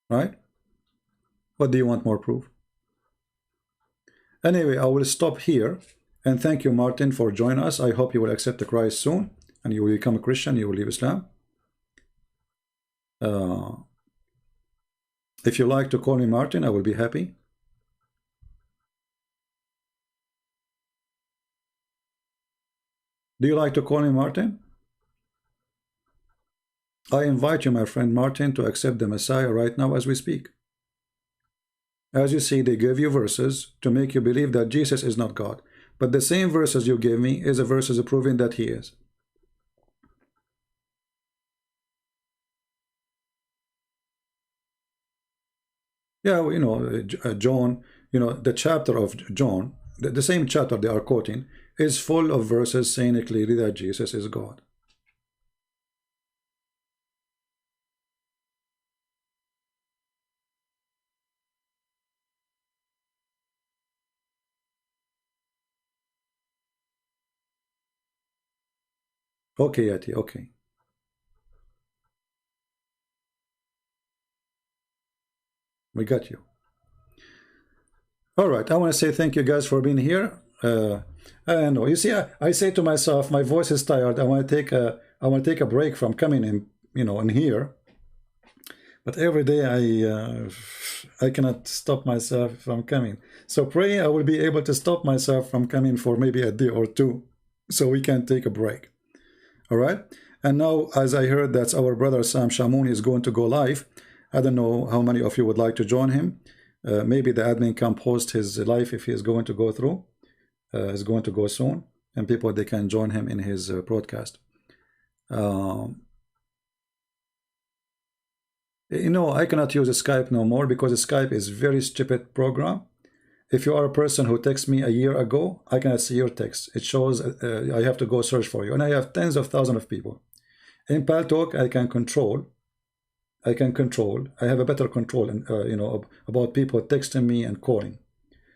Right? What do you want more proof? Anyway, I will stop here. And thank you, Martin, for joining us. I hope you will accept the Christ soon. And you will become a Christian. You will leave Islam. If you like to call me Martin, I will be happy. Do you like to call me Martin? I invite you, my friend Martin, to accept the Messiah right now as we speak. As you see, they give you verses to make you believe that Jesus is not God. But the same verses you gave me is a verses proving that he is. Yeah, well, you know, John, you know, the chapter of John, the same chapter they are quoting, is full of verses saying clearly that Jesus is God. Okay, Yati, okay. We got you. All right, I want to say thank you guys for being here. I know. You see, I say to myself, my voice is tired. I want to take a break from coming in, in here. But every day I cannot stop myself from coming. So pray I will be able to stop myself from coming for maybe a day or two, so we can take a break. All right. And now, as I heard that our brother Sam Shamoun is going to go live. I don't know how many of you would like to join him. Maybe the admin can post his live if he is going to go through. He's going to go soon, and people, they can join him in his broadcast. I cannot use Skype no more because Skype is very stupid program. If you are a person who texted me a year ago, I cannot see your text. It shows I have to go search for you, and I have tens of thousands of people. In Paltalk, I can control. I have a better control, about people texting me and calling.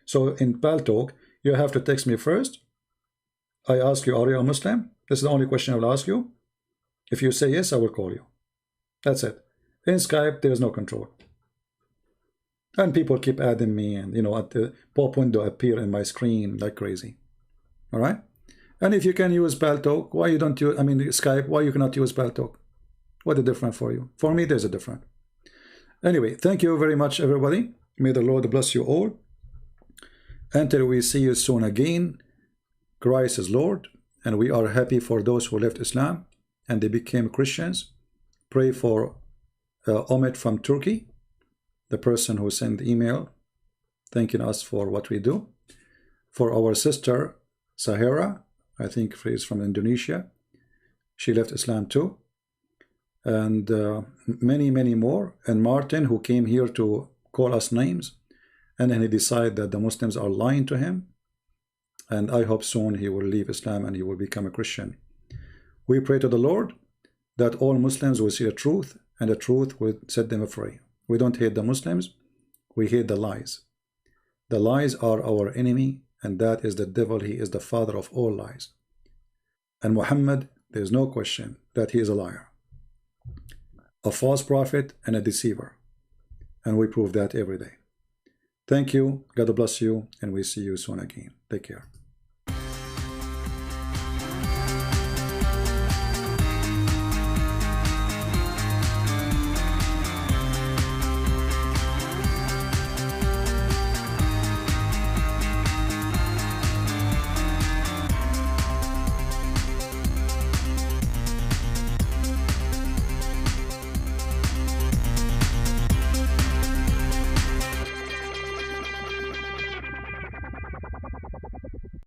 So in Paltalk, you have to text me first. I ask you, are you a Muslim? This is the only question I will ask you. If you say yes, I will call you. That's it. In Skype, there is no control. And people keep adding me, and at the pop window appear in my screen like crazy. All right. And if you can use Paltalk, why you don't use? Skype. Why you cannot use Paltalk? What is different for you? For me, there's a different. Anyway, thank you very much, everybody. May the Lord bless you all. Until we see you soon again, Christ is Lord, and we are happy for those who left Islam and they became Christians. Pray for Umet from Turkey, the person who sent the email thanking us for what we do. For our sister Syahirah, I think she's from Indonesia. She left Islam too. And many, many more. And Martin, who came here to call us names. And then he decided that the Muslims are lying to him. And I hope soon he will leave Islam and he will become a Christian. We pray to the Lord that all Muslims will see the truth, and the truth will set them free. We don't hate the Muslims. We hate the lies. The lies are our enemy, and that is the devil. He is the father of all lies. And Muhammad, there is no question that he is a liar, a false prophet, and a deceiver. And we prove that every day. Thank you. God bless you. And we see you soon again. Take care.